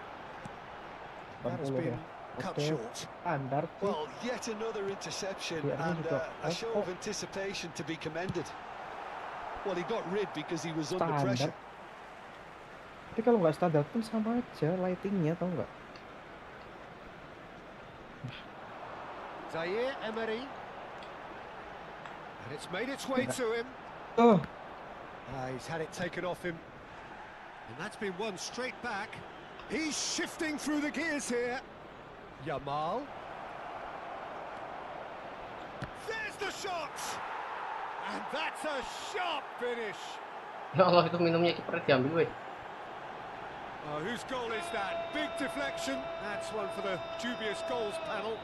That has 80 been ya. cut Oke, short. standar sih. Well, yet another interception, Yeah, and really got- a show of anticipation to be commended. Well, he got rid because he was under Standar. pressure. Tapi kalau nggak standar pun sama aja lightingnya, tau nggak? Zaire Emery. And it's made its way to him. Oh, He's had it taken off him. And that's been one straight back. He's shifting through the gears here. Yamal. There's the shot! And that's a sharp finish. Ya Allah, itu minumnya kiper diambil weh. Whose goal is that? Big deflection. That's one for the dubious goals panel.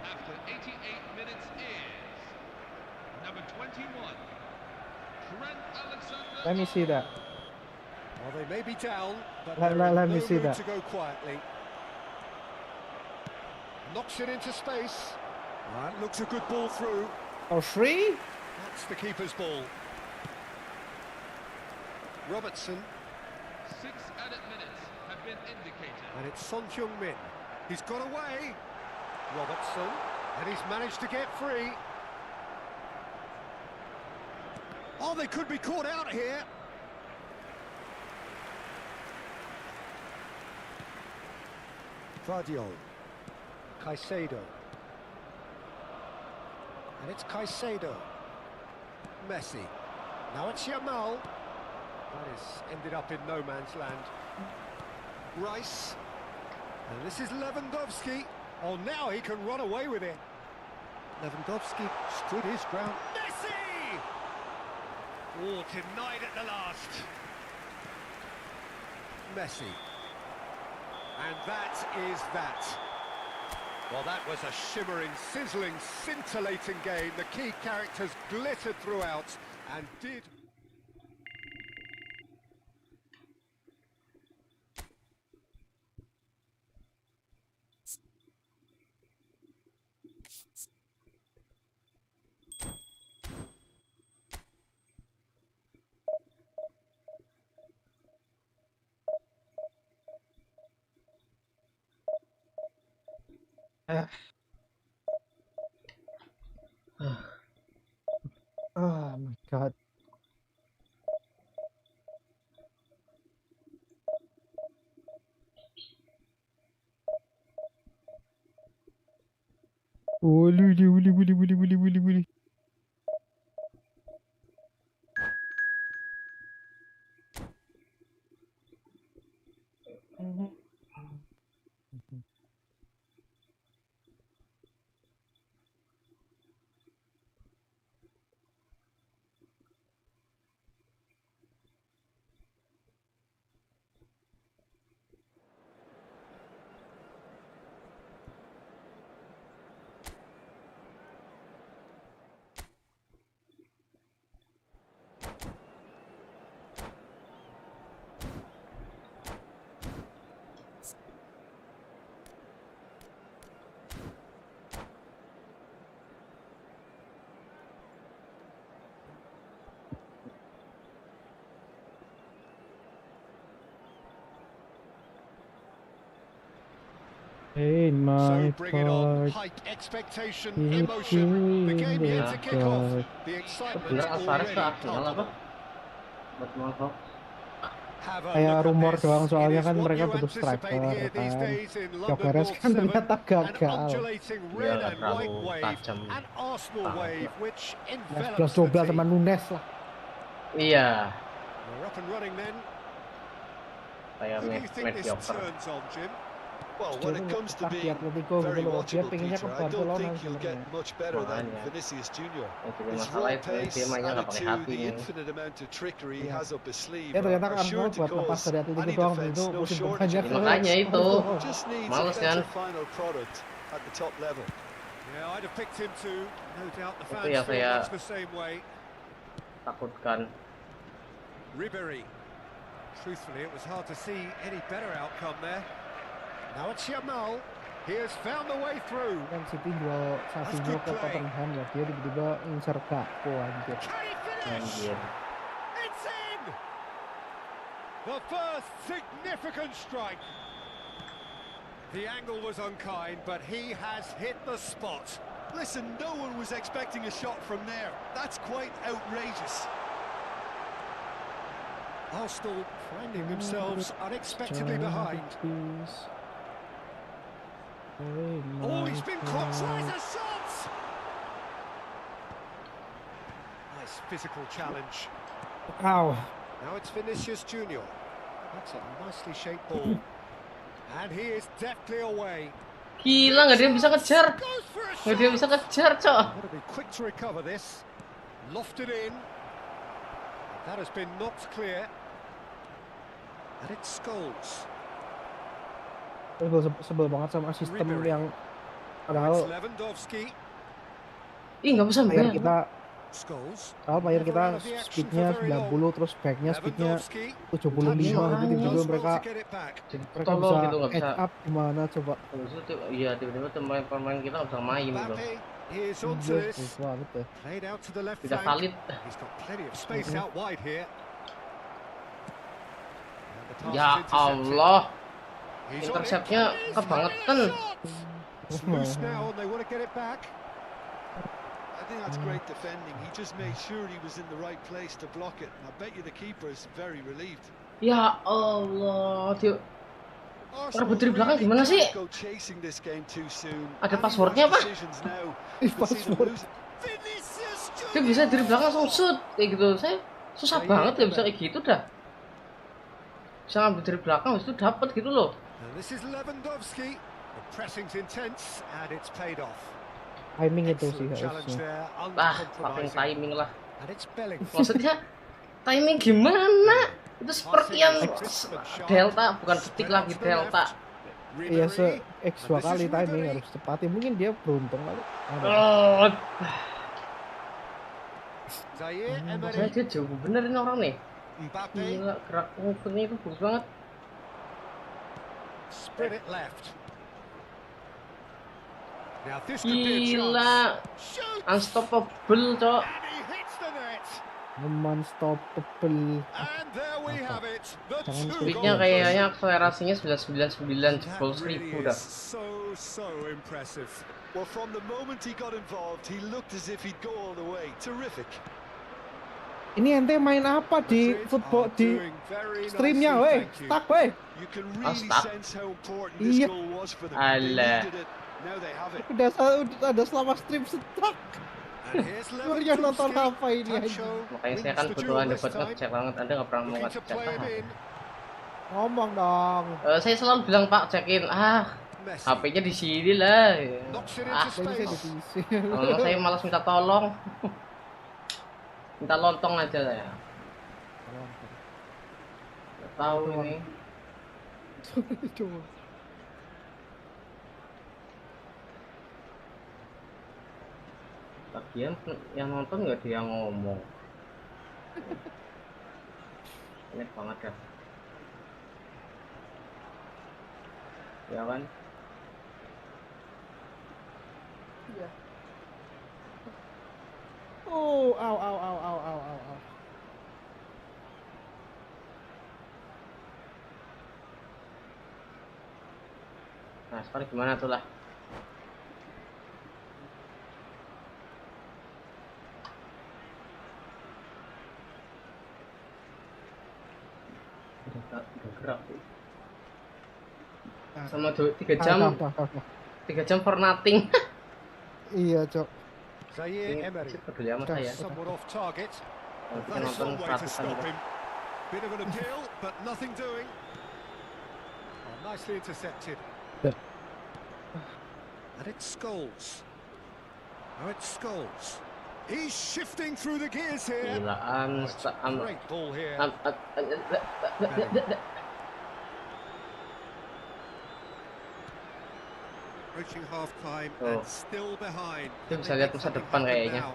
After 88 minutes is number 21. Trent Alexander. let me see that. Well, they may be down, but Let- they're in let no me see mood that. to go quietly. Knocks it into space. That looks a good ball through. Oh, free? That's the keeper's ball. Robertson, 6 added minutes have been indicated. and it's Son Heung-min. He's got away. Robertson, and he's managed to get free. Oh, they could be caught out here. Vardiol. Caicedo. And it's Caicedo. Messi. Now it's Yamal. That has ended up in no man's land. Rice. And this is Lewandowski. Oh, now he can run away with it. Lewandowski stood his ground. Messi! Oh, denied at the last. Messi. And that is that. Well, that was a shimmering, sizzling, scintillating game. The key characters glittered throughout and did... Oh my god. Wuli. Hey, my So bring it on, heart, hype, expectation, it emotion. The game in yet the to kick off. dark. The excitement Sebenarnya Alvarez already tuh Arsenal apa? palpable. Buat Marvel. Have a Kayak look at rumor this. doang, It soalnya is kan what mereka you butuh anticipate striker here these kan. days in London Cupez North kan 7. ternyata An gagal. undulating Dia red nggak and terlalu white wave. tajam An Arsenal banget. wave which envelops 11-12 the sama team. Nunes lah. Iya, We're up and running then. kayak Who do you think this mediocre. turns on, Jim? Well, Dia when tuh it comes to kaki being Atletico gitu very loh. Dia watchable, pengennya Peter, ke I don't Barcelona think he'll get sebenarnya. much better than Makanya. Vinicius Junior. Yang jadi His masalah raw itu pace dia mainnya nggak added pakai to hati the nih. infinite amount of trickery he Iya. has up his sleeve Ya ternyata are Arsenal sure to buat lepas cause dari Atletico any doang defence itu no musim shortage depannya of ke goals. Makanya itu. Just needs a Males better kan. final product at the top level. Yeah, I'd have picked him too. No doubt the Itu fans ya feel kayak much the same way. takutkan. Ribery. Truthfully, it was hard to see any better outcome there. Now it's Yamal. He has found the way through. Kan City jual Savinho good ke play. Tottenham ya. Dia tiba-tiba ngincer Gakpo anjir. Can he finish? Anjir. It's in! The first significant strike. The angle was unkind, but he has hit the spot. Listen, no one was expecting a shot from there. That's quite outrageous. Arsenal finding themselves unexpectedly behind. Oh, he's been caught. Tries a shot! Nice physical challenge. Ow. Now it's Vinicius Junior. That's a nicely shaped ball. And he is deftly away. Gila, nggak ada yang bisa ngejar. Goes for a Nggak ada yang bisa shot! ngejar, cok. Got to be quick to recover this. Lofted in. That has been knocked clear. And it Scholes. Sebel banget sama sistem Ribery. yang It's padahal Lewandowski. Ih, nggak bisa player main. kita Scholes. player Never kita out of the action speednya for very long. 90 terus backnya speednya Lewandowski. 75 gitu Makanya. tiba-tiba Does well mereka to get it back. Jadi mereka tolong bisa gitu, nggak bisa. edge up gimana coba. Terus itu, iya tiba-tiba pemain kita nggak bisa main gitu. Mbappe is onto Yes, this. banget deh. Played out to the left Tidak flank. valid. He's got plenty of space out wide here. And the pass Ya is intercepted. Allah. He's on it. Interceptnya Cupez, kebangetan. It's loose now and they want to get it back. I think that's great defending. He just made sure he was in the right place to block it. And I bet you the keeper is very relieved. Ya Allah, dia Arsenal rebut dari belakang really gimana sih? can't go chasing this game too soon. Ada Any passwordnya rash apa? decisions now Ih, could see them password. lose it. Vinicius Dia bisa dari Junior. belakang langsung shoot kayak gitu. Saya susah banget ya bisa kayak gitu dah. Bisa ngambil dari belakang habis itu dapat gitu loh. And this is Lewandowski. The pressing's intense and it's paid off. Timing itu sih Excellent challenge harusnya. there, Fucking uncompromising. timing lah. And it's Bellingham. Maksudnya timing gimana? Itu seperti yang delta, bukan detik lagi delta. Iya X 2 kali timing harus cepat. Ya, mungkin dia beruntung kali. Ada. Zaire Maksudnya Emery. dia jauh bener ini orang nih. Mbappe. Gila, gerak movementnya itu bagus banget. Spread it left. Now this could be a Gila, chance. Shoot! unstoppable cok. And he hits the net. Unstoppable. And there we have it. The Jangan two Speednya goals. kayaknya akselerasinya 999 jebol That 1000 really dah. is so impressive. Well, from the moment he got involved, he looked as if he'd go all the way. Terrific. Ini ente main apa di Madrid football are di doing very streamnya, nicely, weh? thank you. Stuck, weh? You can really stop. sense how important this Iya. goal was for them. Alah. They needed it. Now they have it. Udah ada selama stream stuck. And here's Gue nonton Lewandowski. apa ini anjing? Sancho Makanya saya wins kan the butuh duel Anda this buat time. ngecek banget. Anda nggak pernah mau Looking to ngecek play him in. Ngomong dong. Saya selalu bilang Pak cekin. Messi HP-nya di sini lah. knocks it into Saya bisa space. divisi. Kalau saya malas minta tolong. Minta lontong aja saya. Nggak tahu ini. Coba. Bagian yang nonton nggak ada yang ngomong. Ini banget dah. Ya kan? Oh, au. Nah sekarang gimana tuh lah? Udah gerak tuh. Sama 3 jam, 3 jam for nothing. Iya, Cok. Zaire Emery. Ini peduli sama saya. Somewhat off target. Kita That is nonton one way to seratusan stop udah. him. Bit of an appeal, but nothing doing. Oh, nicely intercepted. Yeah. And it's Scholes. Now it's Scholes. He's shifting through the gears here. Gilaan, Great ball here. Approaching half time Oh. and still behind. Dia Can bisa they lihat make masa something depan happen kayaknya. now?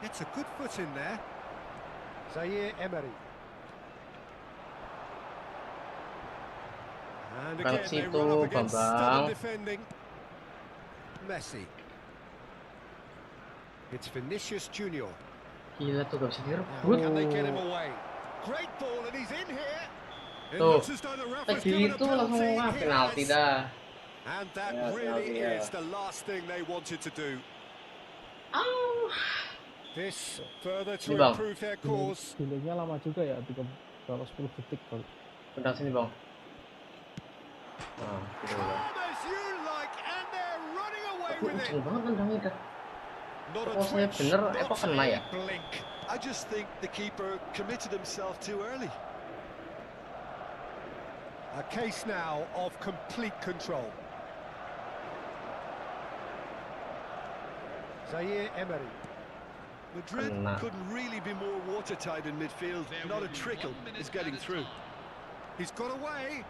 It's a good foot in there. Zaire Emery. And Bang again they situ, run up against Bambang. stubborn defending. Messi. It's Vinicius Junior. Gila tuh gak bisa Now, direbut. can they get him away? Great ball and he's in here. It Tuh, looks as though the ref kayak has given a gitu langsung penalty. wah He penalti has. dah. And that Yeah, really penalty, yeah. is the last thing they wanted to do. This further to Ini, Bang. improve their cause. Delaynya lama juga ya, 10 detik kali. Udah sini bang. Nah, gitu lah. Come as you like, and they're running away Aku with kenceng it. banget nendangnya dah. Not a Kalau saya twitch, bener, not kok kena ya? a blink. I just think the keeper committed himself too early. A case now of complete control. Zaire Emery. Madrid Kena. couldn't really be more watertight in midfield. There Not will a be trickle 1 minute is getting added through. time. He's got away.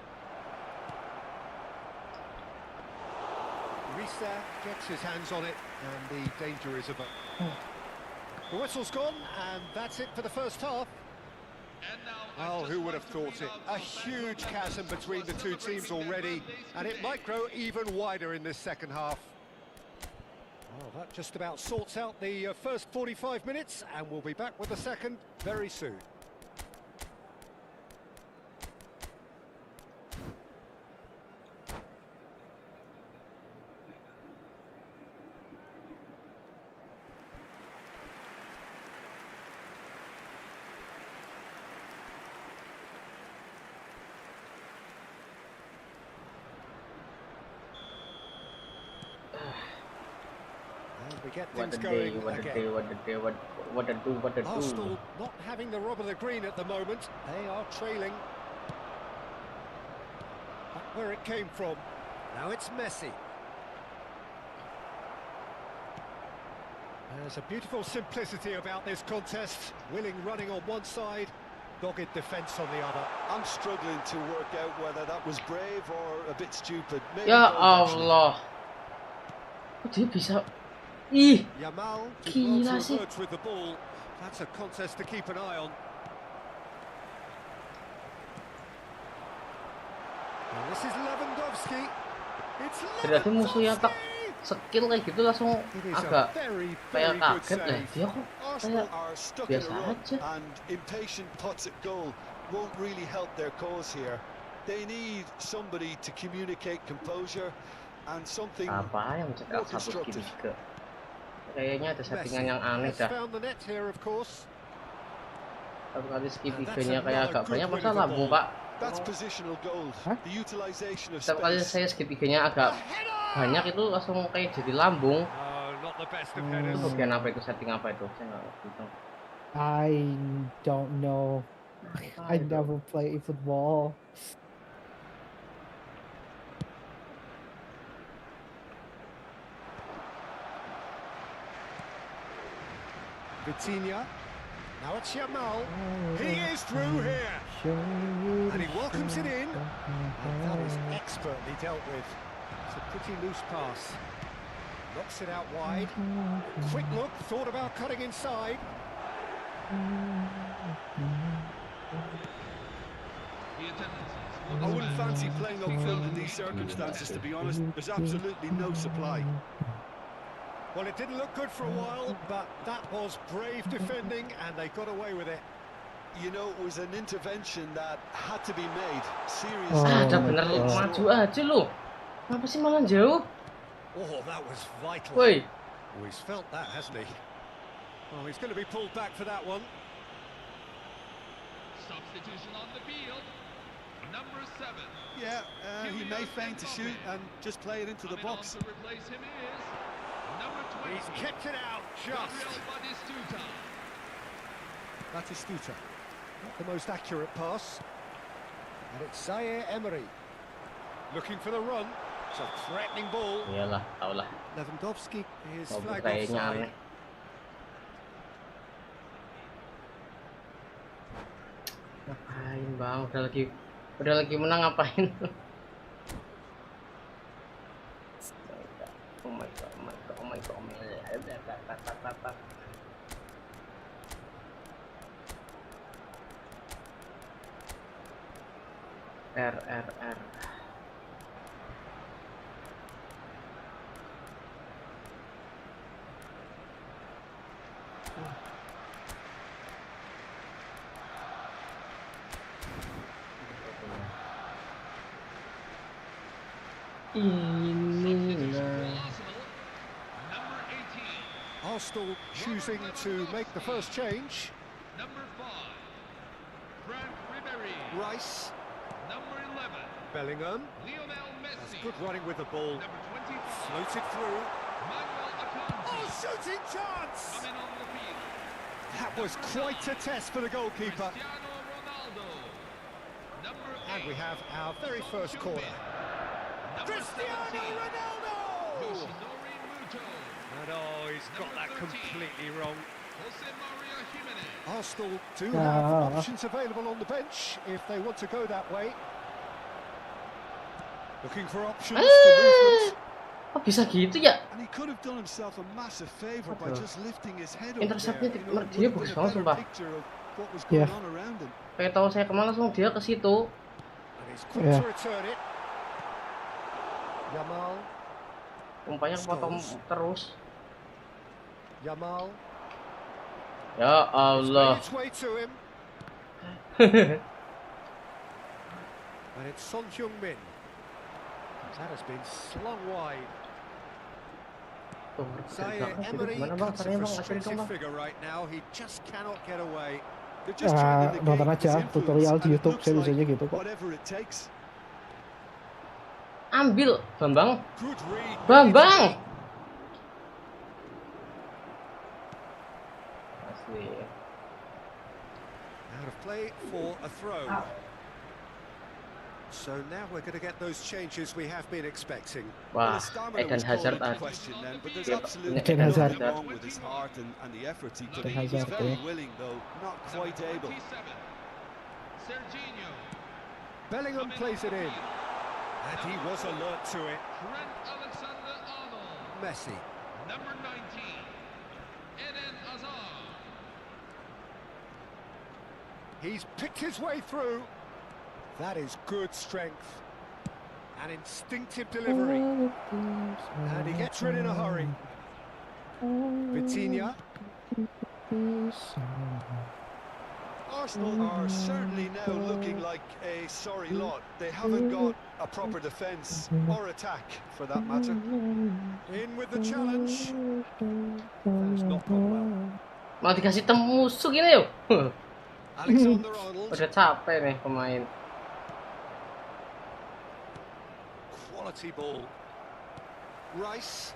Risa gets his hands on it, and the danger is averted. The whistle's gone, and that's it for the first half. And now I Oh, just who would want have to thought bring it? out A the huge fans chasm between who the are two teams celebrating already, their and it birthdays might today. grow even wider in this second half. Well, that just about sorts out the first 45 minutes, and we'll be back with the second very soon. We get What things a day, going what a again. day, what a day, what a do. Arsenal not having the rub of the green at the moment. They are trailing. Back where it came from. Now it's Messi. There's a beautiful simplicity about this contest. Willing running on one side, dogged defence on the other. I'm struggling to work out whether that was brave or a bit stupid. Maybe Ya both, actually. Allah. Kok dia bisa? Ih, Yamal did gila well to sih. emerge with the ball. That's a contest to keep an eye on. And this is Lewandowski. It's Berarti musuhnya tak Lewandowski! skill kayak gitu langsung It is agak a very, kayak very good kaget lah. save. Dia kok Arsenal kayak are stuck in a biasa rut, aja. and impatient putts at goal won't really help their cause here. They need somebody to communicate composure and something Apa yang more cekal satu constructive. segitiga? Kayaknya ada settingan Messi yang aneh has dah. found the net here, of course. Satu kali And segitiganya that's kayak another agak good banyak win masa of the lambung ball. pak. That's positional gold. Huh? The utilization of Setiap kali space. saya segitiganya agak banyak itu langsung kayak jadi lambung. Oh, not the best of Itu headers. bagian apa itu, setting apa itu? Saya nggak ngerti itu. I don't know. I itu? never play football. Vitinha. Now it's Yamal. He is through here. And he welcomes it in. And that is expertly dealt with. It's a pretty loose pass. Knocks it out wide. Quick look, thought about cutting inside. The attendance I wouldn't fancy playing upfield in these circumstances, to be honest. There's absolutely no supply. Well, it didn't look good for a while, but that was brave defending, and they got away with it. You know, it was an intervention that had to be made. Serious. Oh Ada my bener God. maju aja lu. Kenapa sih malah jauh? Oh, that was vital. Woi, Oh, he's felt that, hasn't he? Oh, he's going to be pulled back for that one. substitution on the field. Number 7. Yeah, he may feign to shoot and just play it into the Coming on box. to replace him is number 20. He's kept it out just. Gabriel Batistuta. Batistuta. Not the most accurate pass. And it's Zaire Emery. Looking for the run. It's a threatening ball. iyalah, tau lah. Lewandowski is Mau flagged kayaknya offside. aneh. Ngapain bang? Udah lagi menang ngapain? Oh my god, oh my god, oh my god, oh my god. R. Inilah. Number 18. Arsenal choosing to make the first change. Number 5. Frank Ribery. Rice, Number 11. Bellingham. Lionel That's Messi. good running with the ball. Number 25. Floated through. Manuel Akanji. Oh, shooting chance! Coming on the field. That was quite a test for the goalkeeper. Cristiano Ronaldo. Number 8. And we have our very first corner. Number Cristiano 17. Ronaldo! Yoshinori Muto. And oh, he's got that completely wrong. Jose Maria Jimenez. Arsenal do Ah. have options available on the bench if they want to go that way. Looking for options for movement. Kok bisa gitu ya? And he could have done himself a massive favour by Aduh. just lifting his head up Interceptnya there. You know, it dia would have bagus been a banget better sumpah. picture of what was Yeah. going on around him. Kayak tahu saya kemana langsung dia ke situ. And he's quick Yeah. to return it. Yamal, Umpanya kepotong terus. Yamal. Ya It's made Allah. its way to him. And it's Son Heung-min. That has been slung wide. Tuh, Zaire gitu Emery gimana bang? cuts a Caranya bang, ajarin dong frustrated bang. figure right now. He just cannot get away. They're just trying to Nonton negate aja his tutorial influence, di and it YouTube, looks saya like bisanya gitu kok. whatever it takes. Ambil, Bambang. Good read. Bambang. Out of play for a throw. So now we're going to get those changes we have been expecting. Well, Wah, his stamina Eden was called Hazard into question then, but there's absolutely Eden nothing Hazard. wrong with his heart and the efforts he put in. He was Hazard, very yeah. willing, though not quite able. Serginho. Bellingham plays it in. And he was alert to it. Trent Alexander-Arnold. Messi. Number 19, Eden Hazard. He's picked his way through. That is good strength. An instinctive delivery. And he gets rid in a hurry. Vitinha. Arsenal are certainly now looking like a sorry lot. They haven't got a proper defence or attack, for that matter. In with the challenge. That has not gone well. Mau dikasih musuh gini yuk. Alexander-Arnold. Udah capek nih pemain. Quality ball. Rice.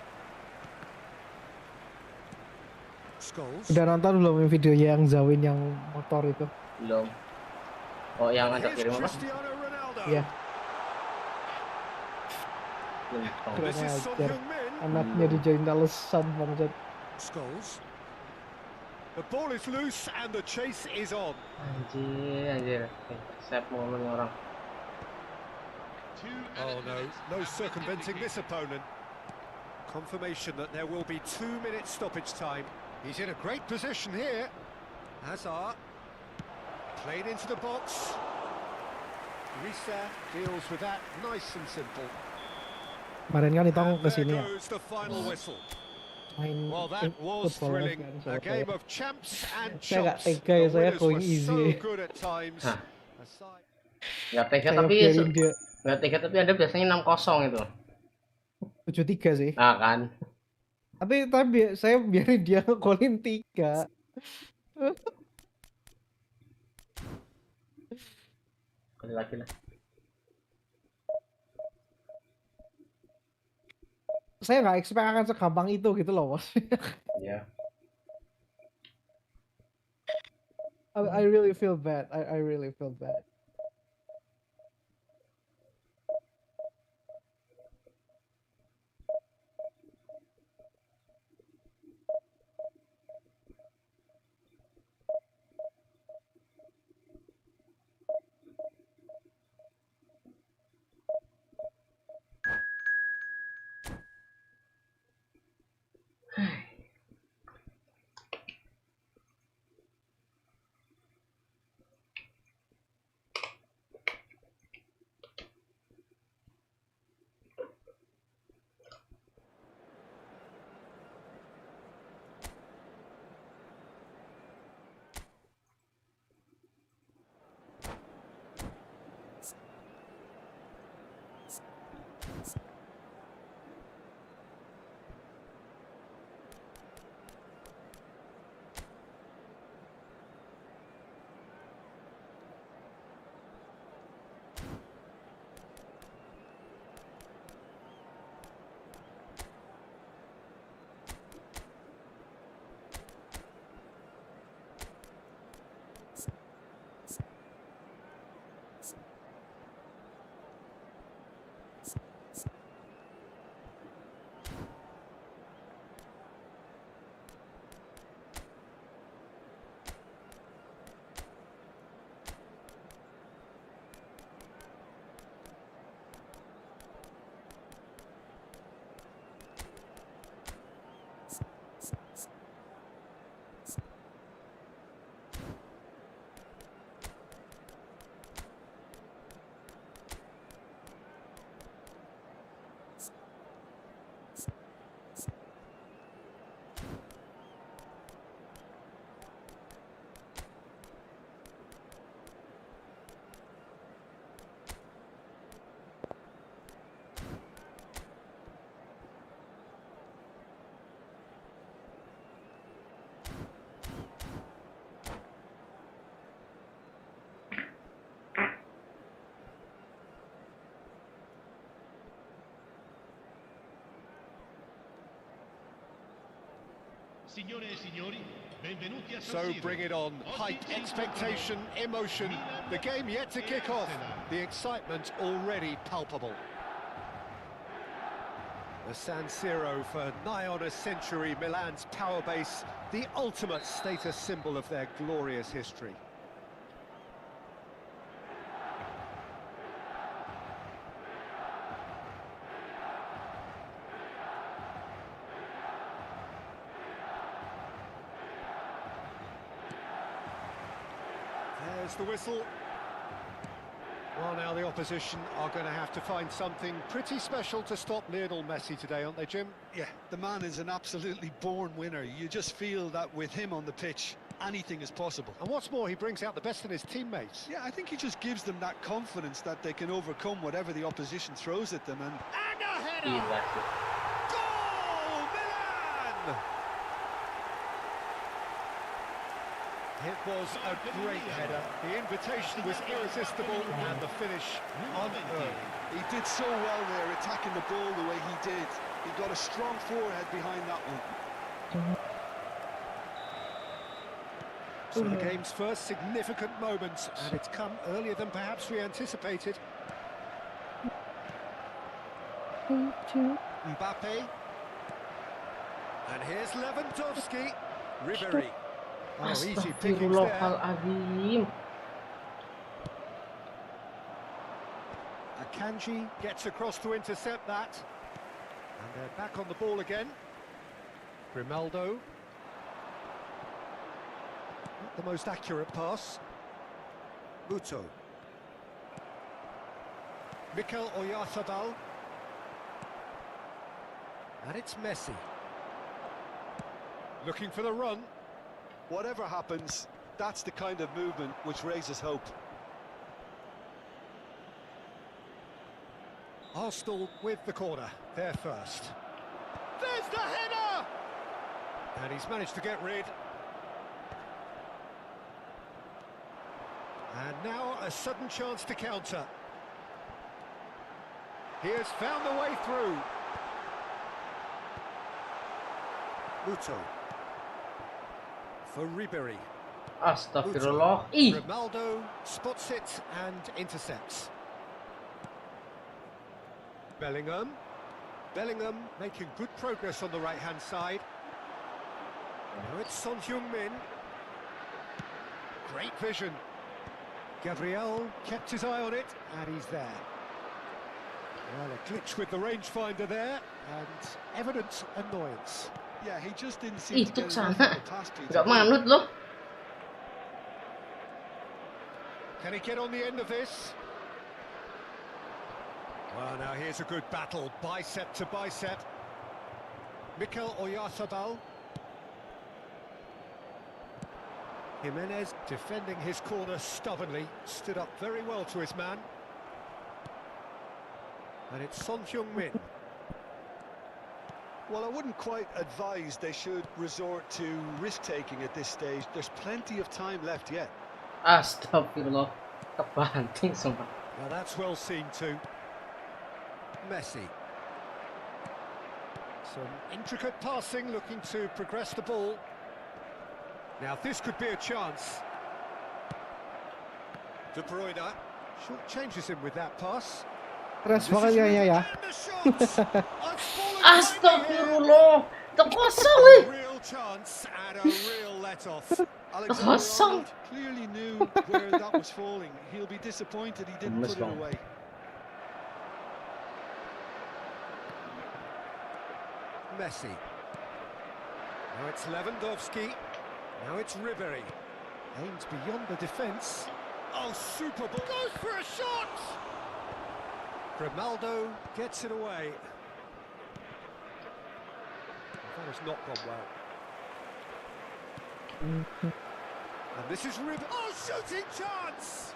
Scholes. Udah nonton belum videonya yang Zawin yang motor itu? Belum. Oh, yang ada Here's kirim apa? Cristiano Ronaldo. Iya. Belum. Oh. Kurang This is Son ajar. Heung-min. Anaknya dijadiin alasan bangsat. Scholes. The ball is loose and the chase is on. Anjir. Intercept momen orang. Oh no, no circumventing this opponent. Confirmation that there will be 2 minutes stoppage time. He's in a great position here. Hazard. Played into the box. Risa deals with that nice and simple. Kemarin kan Itong And kesini there ya, goes the final whistle. main Well, that was football thrilling. kan, A soalnya. game of champs and Saya nggak chumps. tega ya, The saya winners going were easy. so good at times. Hah. Aside- Nggak tega Saya tapi biarin dia nggak tega tapi ada biasanya 6-0 itu. 7-3 sih. Nah kan. Tapi saya biarin dia ngegolin 3. Kali lagi lah. Saya nggak expect akan segampang itu gitu loh, Bos. Iya. I really feel bad. I really feel bad. Signore e signori, So bring it on. Hype, expectation, emotion. The game yet to kick off. The excitement already palpable. The San Siro for nigh on a century, Milan's power base, the ultimate status symbol of their glorious history. There's the whistle. Well, now the opposition are going to have to find something pretty special to stop Lionel Messi today, aren't they, Jim? Yeah, the man is an absolutely born winner. You just feel that with him on the pitch, anything is possible. And what's more, he brings out the best in his teammates. Yeah, I think he just gives them that confidence that they can overcome whatever the opposition throws at them. And a header! Gila sih. Goal, Milan! It was a great header. The invitation was irresistible and the finish unearned. he did so well there, attacking the ball the way he did. He got a strong forehead behind that one. So the game's first significant moment, and it's come earlier than perhaps we anticipated. Mbappe. And here's Lewandowski. Ribéry. Oh, easy pickings there. Astagfirullahaladzim. Akanji gets across to intercept that. And they're back on the ball again. Grimaldo. Not the most accurate pass. Muto. Mikel Oyarzabal. And it's Messi. Looking for the run. Whatever happens, that's the kind of movement which raises hope. Arsenal with the corner, there first. There's the header! And he's managed to get rid. And now a sudden chance to counter. He has found the way through. Muto. For Ribéry. Astagfirullah. Ih. Grimaldo spots it and intercepts. Bellingham. Bellingham making good progress on the right-hand side. Now it's Son Heung-min. Great vision. Gabriel kept his eye on it, and he's there. Well, a glitch with the rangefinder there, and evident annoyance. Yeah, he just didn't seem to Itu get sana. enough of the pass, Peter. Gak manut loh. Can he get on the end of this? Well, now here's a good battle, bicep to bicep. Mikel Oyarzabal. Jimenez defending his corner stubbornly, stood up very well to his man. And it's Son Heung-min. Well, I wouldn't quite advise they should resort to risk-taking at this stage. There's plenty of time left yet. Astagfirullah. Kebanting sumpah. Now that's well seen too. Messi. Some intricate passing, looking to progress the ball. Now this could be a chance. De Bruyne short changes him with that pass. Keras banget ya. Astagfirullah. Terkosong nih. Real chance and a real let-off. Alexander-Arnold clearly knew where that was falling. He'll be disappointed he didn't put it away. Messi. Now it's Lewandowski. Now it's Ribéry. Aims beyond the defence. Oh, super ball. Goes for a shot! Grimaldo gets it away. That has not gone well. And this is Ribéry. Oh, shooting chance!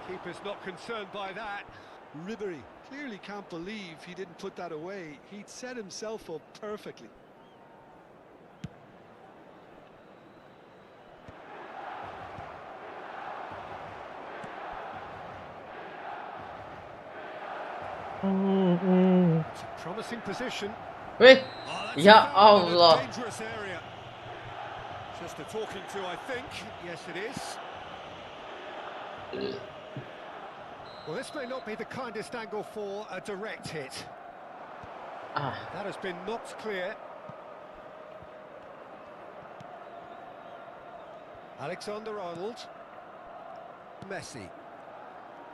Keeper's not concerned by that. Ribéry clearly can't believe he didn't put that away. He'd set himself up perfectly. It's a promising position. Weh. Oh, that's Ya a foul in a Allah. dangerous area. Just a talking to, I think. Yes, it is. Well, this may not be the kindest angle for a direct hit. That has been knocked clear. Alexander-Arnold. Messi.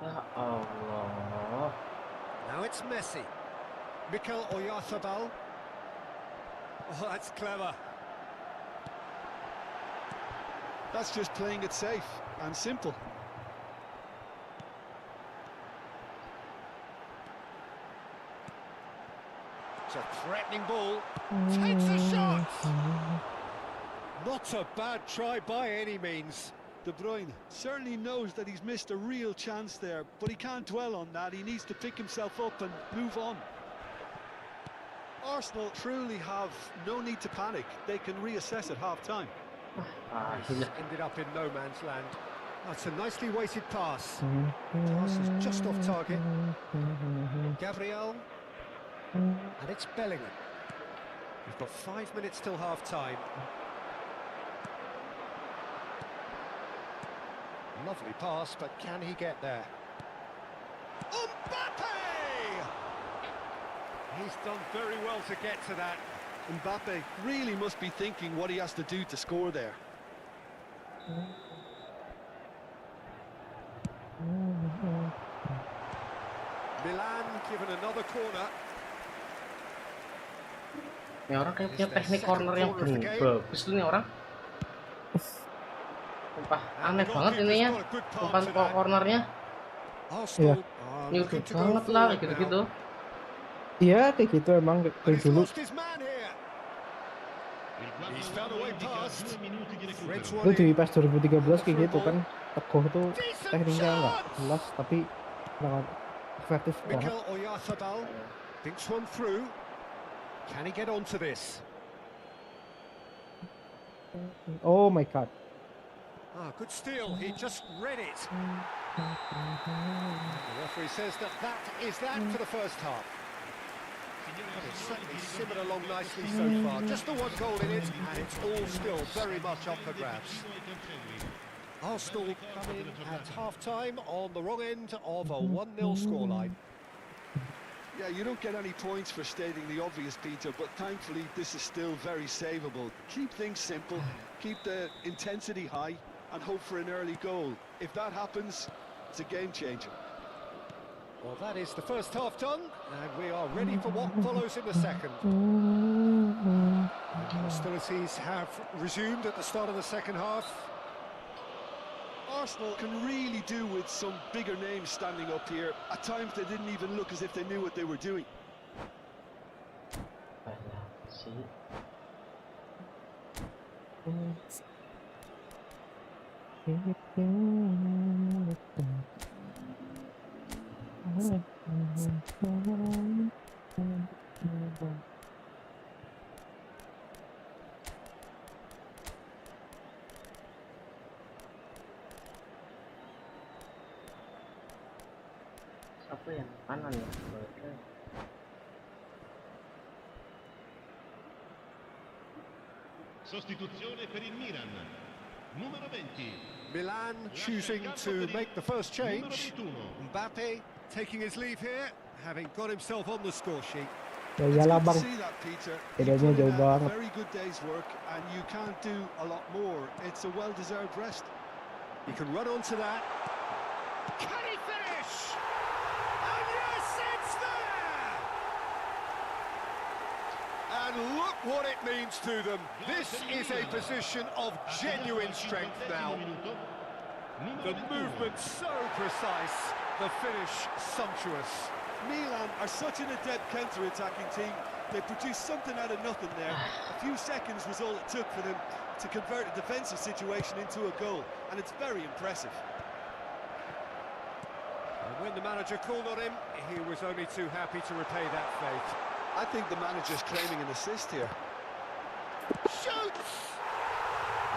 Ya Allah. Now it's Messi. Mikel Oyarzabal. Oh, that's clever. That's just playing it safe and simple. It's a threatening ball. Takes a shot. Not a bad try by any means. De Bruyne certainly knows that he's missed a real chance there, but he can't dwell on that. He needs to pick himself up and move on. Arsenal truly have no need to panic. They can reassess at half-time. Ended up in no man's land. That's a nicely weighted pass. Pass is just off target. Gabriel. And it's Bellingham. We've got 5 minutes till half-time. Lovely pass, but can he get there? Mbappe! He's done very well to get to that. Mbappe really must be thinking what he has to do to score there. Milan given another corner. Ini orang kayak punya teknik corner yang bagus tuh nih orang. Sumpah aneh banget ininya, umpan cornernya. Iya. Nyudup banget lah kayak gitu-gitu. Iya kayak gitu emang dari dulu. Itu di PES 2013 kayak gitu kan. Teguh tuh tekniknya nggak jelas tapi sangat efektif banget. Mikel Oyarzabal thinks one through. Can he get onto this? Oh my god. Ah, good steal. He just read it. The referee says that is that for the first half. It's certainly simmered along nicely so far. Just the one goal in it, and it's all still very much up for grabs. Arsenal come in at half-time on the wrong end of a 1-0 scoreline. Yeah, you don't get any points for stating the obvious, Peter, but thankfully this is still very savable. Keep things simple, keep the intensity high, and hope for an early goal. If that happens, it's a game changer. Well, that is the first half done, and we are ready for what follows in the second. Hostilities have resumed at the start of the second half. Arsenal can really do with some bigger names standing up here. At times they didn't even look as if they knew what they were doing. Apa yang kanan ya? Sostituzione per il Milan. Numero 20. Milan choosing to make the first change. Mbappe taking his leave here, having got himself on the score sheet. Ya iyalah bang, bedanya jauh banget. Very good day's work, and you can't do a lot more. It's a well-deserved rest. You can run onto that. Can he finish? And yes, it's there! And look what it means to them. This is a position of genuine strength now. The movement so precise, the finish sumptuous. Milan are such an adept counter-attacking team. They produced something out of nothing there. A few seconds was all it took for them to convert a defensive situation into a goal, and it's very impressive. And when the manager called on him, he was only too happy to repay that faith. I think the manager's claiming an assist here. Shoots!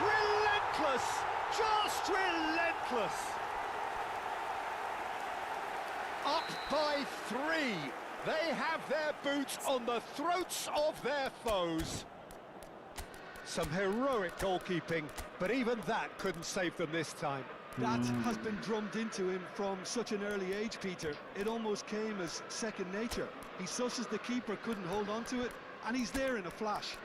Relentless! Just relentless! Up by 3. They have their boots on the throats of their foes. Some heroic goalkeeping, but even that couldn't save them this time. That has been drummed into him from such an early age, Peter. It almost came as second nature. He susses the keeper couldn't hold on to it, and he's there in a flash.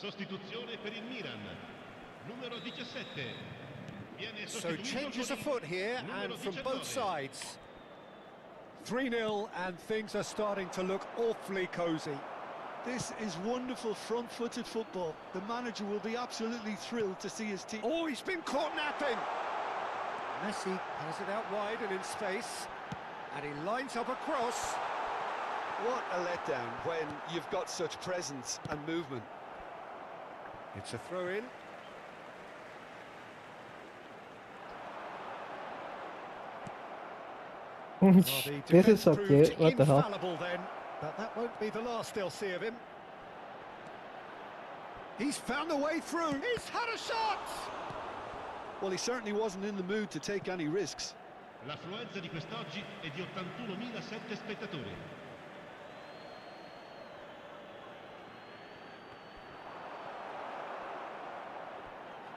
Sostituzione per il Milan. Numero 17. Viene So sostituito changes con il afoot here, and numero from 19. both sides. 3-0, and things are starting to look awfully cosy. This is wonderful front-footed football. The manager will be absolutely thrilled to see his team. Oh, he's been caught napping. Messi has it out wide and in space, and he lines up a cross. What a letdown when you've got such presence and movement. It's a throw-in. This is so cute. What the hell? Infallible then, but that won't be the last they'll see of him. He's found a way through. He's had a shot. Well, he certainly wasn't in the mood to take any risks. L'affluenza di quest'oggi è di 81.007 spettatori.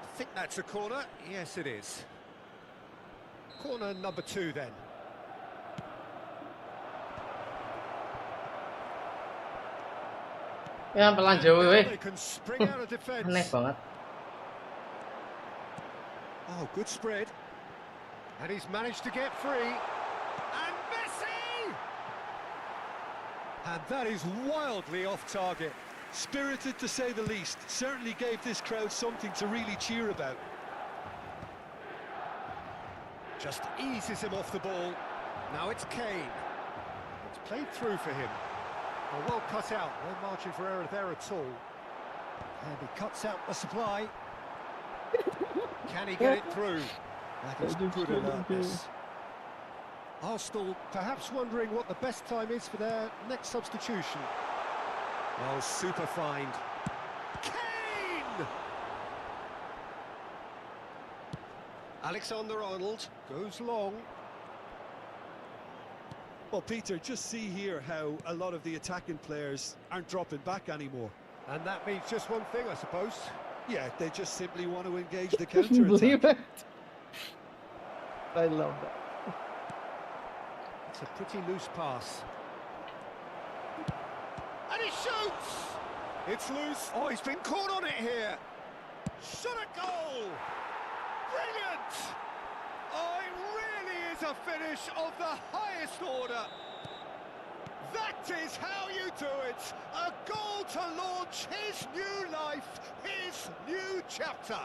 I think that's a corner. Yes, it is. Corner number 2 then. Ya pelan jauh weh. They can spring out of defence. Aneh banget. Oh, good spread. And he's managed to get free. And Messi! And that is wildly off target. Spirited to say the least. Certainly gave this crowd something to really cheer about. Just eases him off the ball. Now it's Kane. It's played through for him. Well cut out. No margin for error there at all. And he cuts out the supply. Can he get it through? That is good alertness. Arsenal perhaps wondering what the best time is for their next substitution. Oh, super find. Kane! Alexander-Arnold goes long. Well, Peter, just see here how a lot of the attacking players aren't dropping back anymore. And that means just one thing, I suppose. Yeah, they just simply want to engage the Can you believe counter-attack. it? I love that. It's a pretty loose pass. And he shoots! It's loose. Oh, he's been caught on it here. Shot a goal! Brilliant! Oh, it really is a finish of the highest order. That is how you do it. A goal to launch his new life, his new chapter.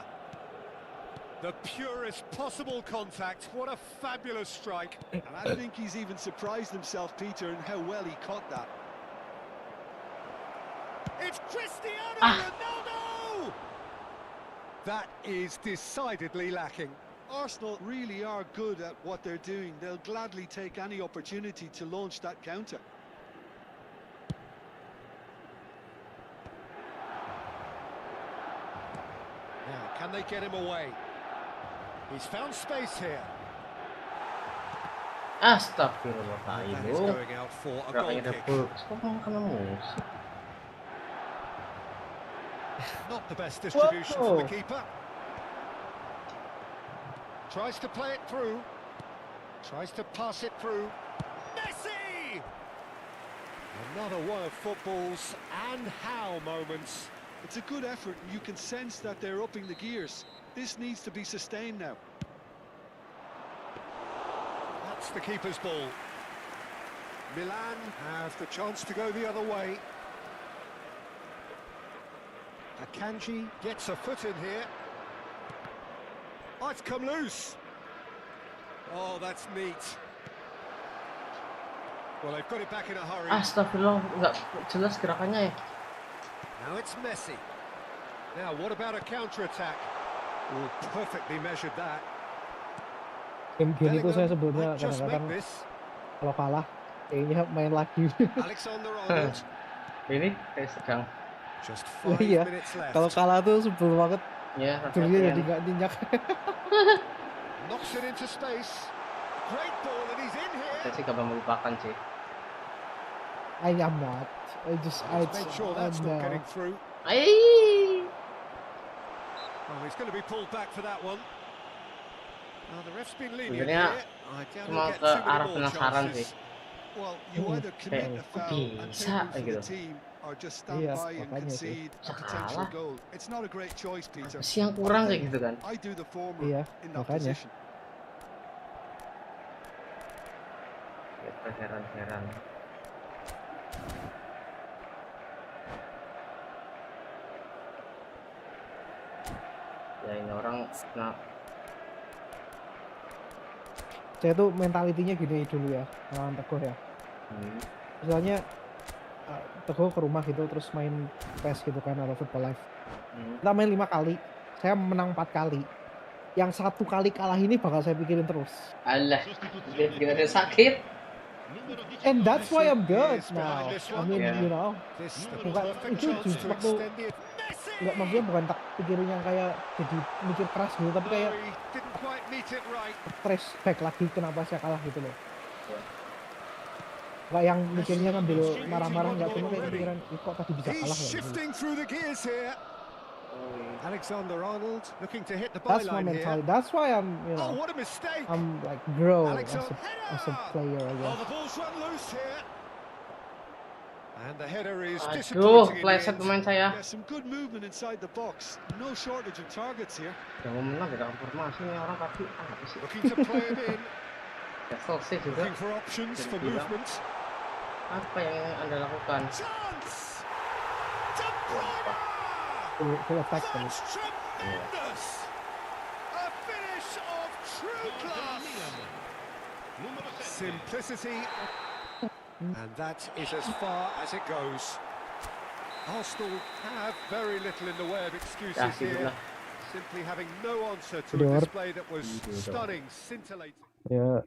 The purest possible contact. What a fabulous strike. And I think he's even surprised himself, Peter, in how well he caught that. It's Cristiano Ronaldo! That is decidedly lacking. Arsenal really are good at what they're doing. They'll gladly take any opportunity to launch that counter. Now, can they get him away? He's found space here. And that is Astagfirullahaladzim. going out for a Gak goal ada kick. box. Kok mau kena musik? Not the best distribution from the Whoa. keeper. Tries to play it through. Tries to pass it through. Messi! Another one of football's and how moments. It's a good effort, and you can sense that they're upping the gears. This needs to be sustained now. That's the keeper's ball. Milan have the chance to go the other way. Akanji gets a foot in here. Oh, it's come loose. Oh, that's neat. Well, they've got it back in a hurry. Astagfirullah, nggak jelas gerakannya ya. Now it's Messi. Now, what about a counter-attack? Oh, perfectly measured that. Game gini tuh saya sebelumnya Might just make kadang-kadang this. kalau kalah Kayaknya main lagi. Alexander-Arnold. Ini kayak sedang Just Ya 5 iya. minutes left. Kalau kalah tuh sebel banget. ya Tidurnya rasanya jadi nggak nyenyak. Knocks it into space. Great ball, and he's in here. saya sih gampang melupakan sih. I am not. He's made sure that's not getting through. Oh, he's going to be pulled back for that one. Now the ref's been lenient Sebenarnya here. I doubt cuma he'll get ke too many arah more penasaran sih. chances. Well, you either commit a foul and bisa take one for gitu. the team, or just stand Iya, by and makanya sih. concede a potential Salah. goal. It's not a great choice, Peter. Apa sih yang kurang kayak gitu kan? I do the former Iya, in that makanya. position. Ya, heran-heran. Ya ini orang nah Saya tuh mentalitinya gini dulu ya, lawan Teguh ya. Misalnya Teguh ke rumah gitu terus main PES gitu kan atau Football Live. Kita main 5 kali, saya menang 4 kali. Yang 1 kali kalah ini bakal saya pikirin terus. alah, dia bikin ada sakit. And that's why I'm good Is now. behind this I one. mean, Yeah. you know, This the bukan perfect itu chance justru to waktu extend it. Messi! nggak maksudnya bukan tak pikirin yang kayak jadi mikir keras gitu, tapi kayak Oh, he didn't quite meet it right. flashback lagi kenapa saya kalah gitu loh. Nggak yang mikirnya ngambil marah-marah, nggak cuma kayak pikiran kok tadi bisa He's kalah ya gitu. shifting through the gears here. Alexander-Arnold looking to hit the That's my byline mentality. here. That's why I'm, you Oh, know, what a mistake! I'm like grow as Alexander a player, I Oh, guess. the ball's run loose here. And the header is Aduh, disappointing in the pleset end. pemain saya. Yeah, some good movement inside the box. No shortage of targets here. Udah mau menang kita konfirmasi nih orang tadi apa sih? Looking to play it in. Ya selesai juga. Looking for options for Jadi bilang, movement. apa yang Anda lakukan? Chance! De Bruyne! Full effect kan. That's tremendous! A finish of true class! Simplicity. And that is as far as it goes. Arsenal have very little in the way of excuses Ya, here. gitulah. Simply having no answer to Udah, a display that was stunning, scintillating. Ya